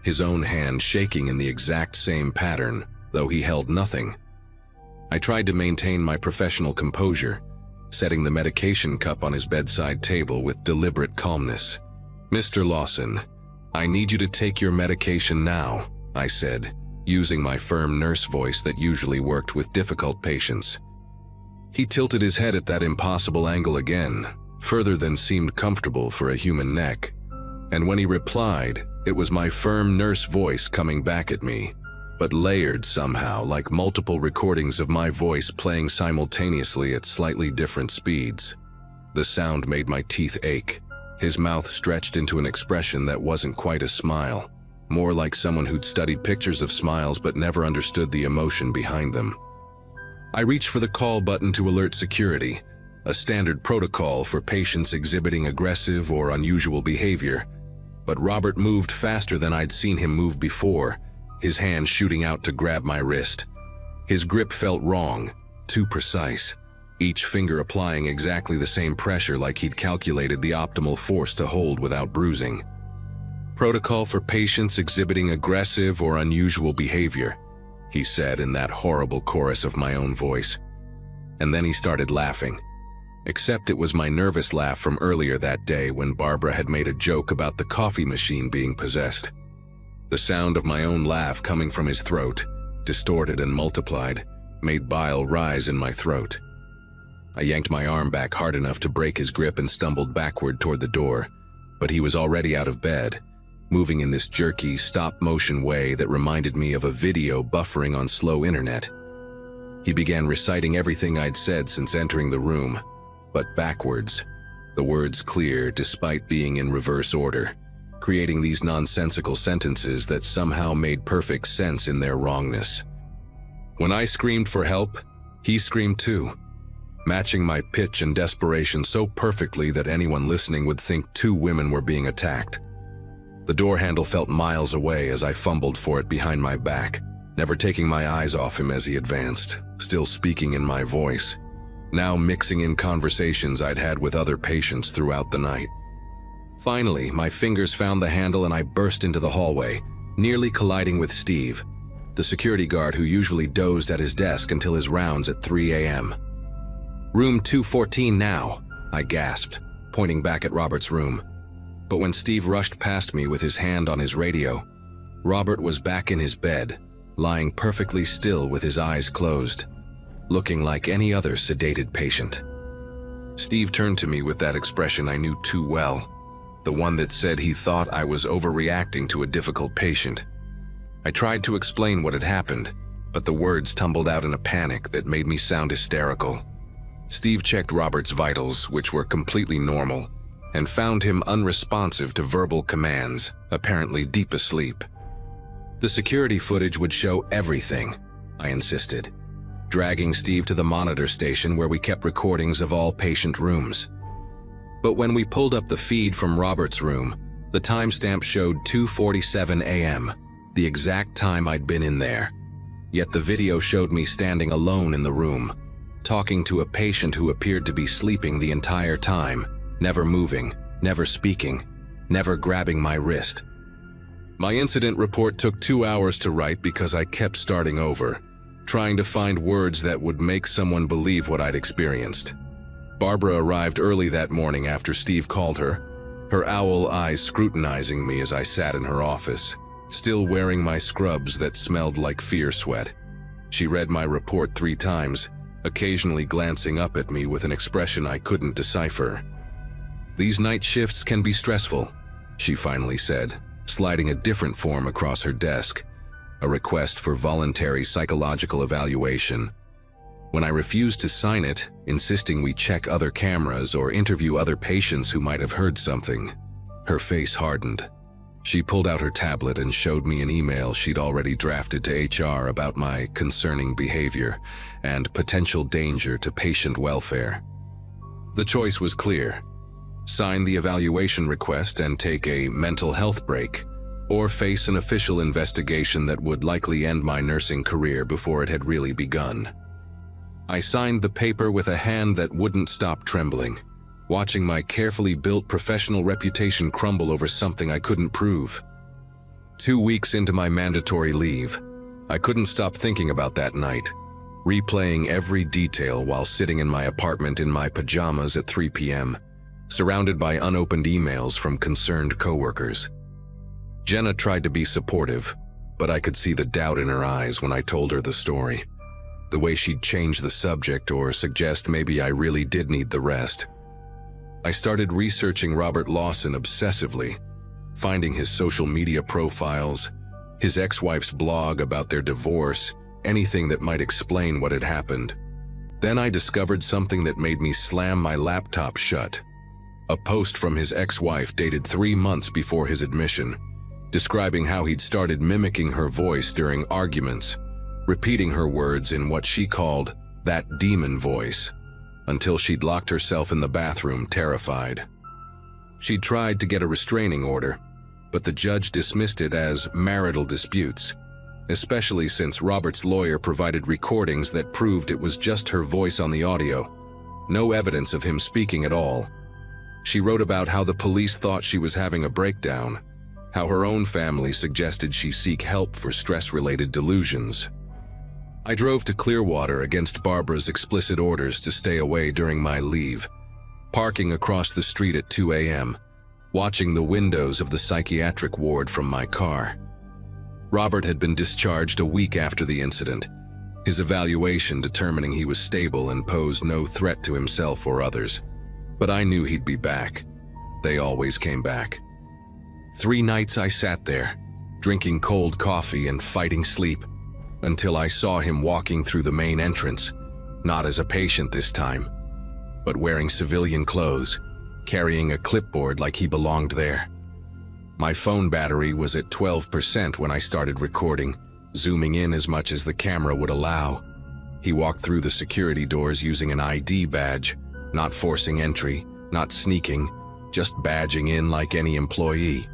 His own hand shaking in the exact same pattern, though he held nothing. I tried to maintain my professional composure, setting the medication cup on his bedside table with deliberate calmness. "Mr. Lawson, I need you to take your medication now," I said, using my firm nurse voice that usually worked with difficult patients. He tilted his head at that impossible angle again, further than seemed comfortable for a human neck. And when he replied, it was my firm nurse voice coming back at me, but layered somehow, like multiple recordings of my voice playing simultaneously at slightly different speeds. The sound made my teeth ache. His mouth stretched into an expression that wasn't quite a smile, more like someone who'd studied pictures of smiles but never understood the emotion behind them. I reached for the call button to alert security, a standard protocol for patients exhibiting aggressive or unusual behavior. But Robert moved faster than I'd seen him move before, his hand shooting out to grab my wrist. His grip felt wrong, too precise, each finger applying exactly the same pressure like he'd calculated the optimal force to hold without bruising. "Protocol for patients exhibiting aggressive or unusual behavior," he said in that horrible chorus of my own voice. And then he started laughing. Except it was my nervous laugh from earlier that day when Barbara had made a joke about the coffee machine being possessed. The sound of my own laugh coming from his throat, distorted and multiplied, made bile rise in my throat. I yanked my arm back hard enough to break his grip and stumbled backward toward the door, but he was already out of bed, moving in this jerky, stop-motion way that reminded me of a video buffering on slow internet. He began reciting everything I'd said since entering the room, but backwards, the words clear despite being in reverse order, creating these nonsensical sentences that somehow made perfect sense in their wrongness. When I screamed for help, he screamed too, matching my pitch and desperation so perfectly that anyone listening would think two women were being attacked. The door handle felt miles away as I fumbled for it behind my back, never taking my eyes off him as he advanced, still speaking in my voice, now mixing in conversations I'd had with other patients throughout the night. Finally, my fingers found the handle and I burst into the hallway, nearly colliding with Steve, the security guard who usually dozed at his desk until his rounds at 3 a.m. "Room 214 now," I gasped, pointing back at Robert's room. But when Steve rushed past me with his hand on his radio, Robert was back in his bed, lying perfectly still with his eyes closed, looking like any other sedated patient. Steve turned to me with that expression I knew too well, the one that said he thought I was overreacting to a difficult patient. I tried to explain what had happened, but the words tumbled out in a panic that made me sound hysterical. Steve checked Robert's vitals, which were completely normal, and found him unresponsive to verbal commands, apparently deep asleep. "The security footage would show everything," I insisted, dragging Steve to the monitor station where we kept recordings of all patient rooms. But when we pulled up the feed from Robert's room, the timestamp showed 2:47 a.m., the exact time I'd been in there. Yet the video showed me standing alone in the room, talking to a patient who appeared to be sleeping the entire time, never moving, never speaking, never grabbing my wrist. My incident report took 2 hours to write because I kept starting over, trying to find words that would make someone believe what I'd experienced. Barbara arrived early that morning after Steve called her owl eyes scrutinizing me as I sat in her office, still wearing my scrubs that smelled like fear sweat. She read my report 3 times, occasionally glancing up at me with an expression I couldn't decipher. "These night shifts can be stressful," she finally said, sliding a different form across her desk, a request for voluntary psychological evaluation. When I refused to sign it, insisting we check other cameras or interview other patients who might have heard something, her face hardened. She pulled out her tablet and showed me an email she'd already drafted to HR about my concerning behavior and potential danger to patient welfare. The choice was clear: sign the evaluation request and take a mental health break, or face an official investigation that would likely end my nursing career before it had really begun. I signed the paper with a hand that wouldn't stop trembling, watching my carefully built professional reputation crumble over something I couldn't prove. 2 weeks into my mandatory leave, I couldn't stop thinking about that night, replaying every detail while sitting in my apartment in my pajamas at 3 p.m., surrounded by unopened emails from concerned coworkers. Jenna tried to be supportive, but I could see the doubt in her eyes when I told her the story. The way she'd change the subject or suggest maybe I really did need the rest. I started researching Robert Lawson obsessively, finding his social media profiles, his ex-wife's blog about their divorce, anything that might explain what had happened. Then I discovered something that made me slam my laptop shut. A post from his ex-wife dated 3 months before his admission, describing how he'd started mimicking her voice during arguments, repeating her words in what she called that demon voice, until she'd locked herself in the bathroom terrified. She'd tried to get a restraining order, but the judge dismissed it as marital disputes, especially since Robert's lawyer provided recordings that proved it was just her voice on the audio, no evidence of him speaking at all. She wrote about how the police thought she was having a breakdown, how her own family suggested she seek help for stress-related delusions. I drove to Clearwater against Barbara's explicit orders to stay away during my leave, parking across the street at 2 a.m., watching the windows of the psychiatric ward from my car. Robert had been discharged a week after the incident, his evaluation determining he was stable and posed no threat to himself or others. But I knew he'd be back. They always came back. 3 nights I sat there, drinking cold coffee and fighting sleep, until I saw him walking through the main entrance, not as a patient this time, but wearing civilian clothes, carrying a clipboard like he belonged there. My phone battery was at 12% when I started recording, zooming in as much as the camera would allow. He walked through the security doors using an ID badge, not forcing entry, not sneaking, just badging in like any employee.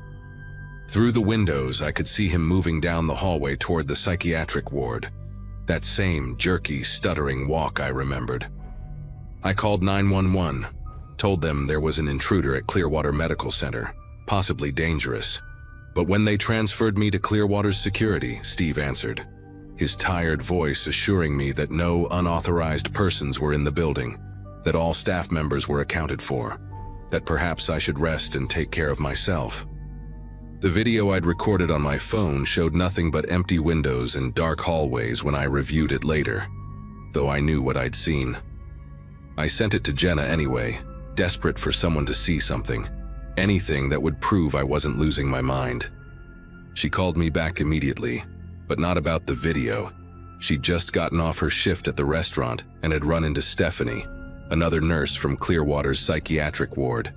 Through the windows, I could see him moving down the hallway toward the psychiatric ward, that same jerky, stuttering walk I remembered. I called 911, told them there was an intruder at Clearwater Medical Center, possibly dangerous. But when they transferred me to Clearwater's security, Steve answered, his tired voice assuring me that no unauthorized persons were in the building, that all staff members were accounted for, that perhaps I should rest and take care of myself. The video I'd recorded on my phone showed nothing but empty windows and dark hallways when I reviewed it later, though I knew what I'd seen. I sent it to Jenna anyway, desperate for someone to see something, anything that would prove I wasn't losing my mind. She called me back immediately, but not about the video. She'd just gotten off her shift at the restaurant and had run into Stephanie, another nurse from Clearwater's psychiatric ward.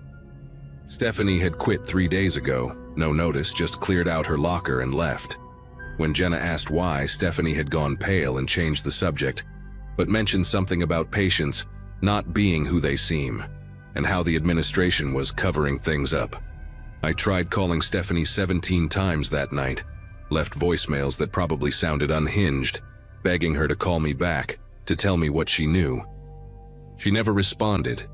Stephanie had quit 3 days ago, no notice, just cleared out her locker and left. When Jenna asked why, Stephanie had gone pale and changed the subject, but mentioned something about patients not being who they seem, and how the administration was covering things up. I tried calling Stephanie 17 times that night, left voicemails that probably sounded unhinged, begging her to call me back, to tell me what she knew. She never responded,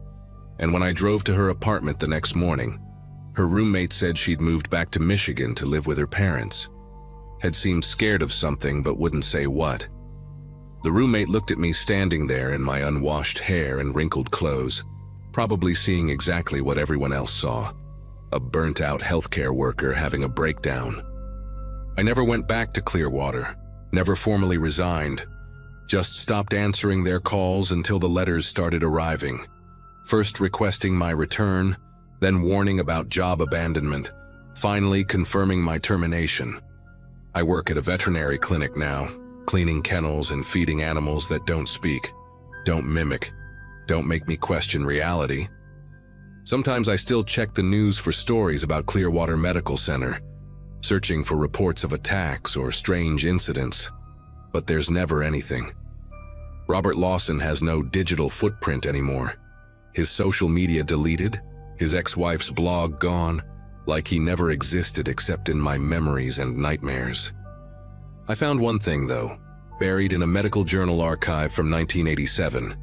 and when I drove to her apartment the next morning, her roommate said she'd moved back to Michigan to live with her parents. Had seemed scared of something but wouldn't say what. The roommate looked at me standing there in my unwashed hair and wrinkled clothes, probably seeing exactly what everyone else saw, a burnt-out healthcare worker having a breakdown. I never went back to Clearwater, never formally resigned, just stopped answering their calls until the letters started arriving, first requesting my return, then warning about job abandonment, finally confirming my termination. I work at a veterinary clinic now, cleaning kennels and feeding animals that don't speak, don't mimic, don't make me question reality. Sometimes I still check the news for stories about Clearwater Medical Center, searching for reports of attacks or strange incidents, but there's never anything. Robert Lawson has no digital footprint anymore. His social media deleted, his ex-wife's blog gone, like he never existed except in my memories and nightmares. I found one thing, though, buried in a medical journal archive from 1987,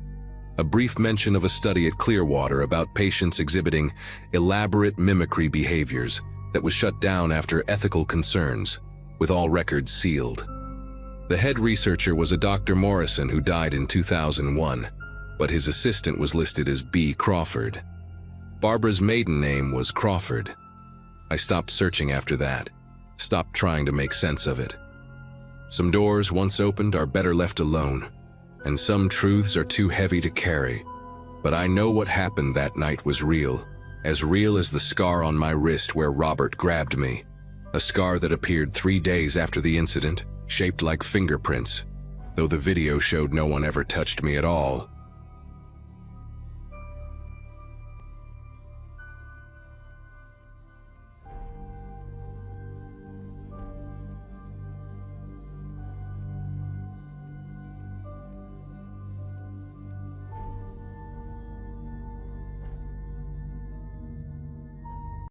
a brief mention of a study at Clearwater about patients exhibiting elaborate mimicry behaviors that was shut down after ethical concerns, with all records sealed. The head researcher was a Dr. Morrison who died in 2001, but his assistant was listed as B. Crawford. Barbara's maiden name was Crawford. I stopped searching after that, stopped trying to make sense of it. Some doors, once opened, are better left alone, and some truths are too heavy to carry. But I know what happened that night was real as the scar on my wrist where Robert grabbed me. A scar that appeared 3 days after the incident, shaped like fingerprints. Though the video showed no one ever touched me at all,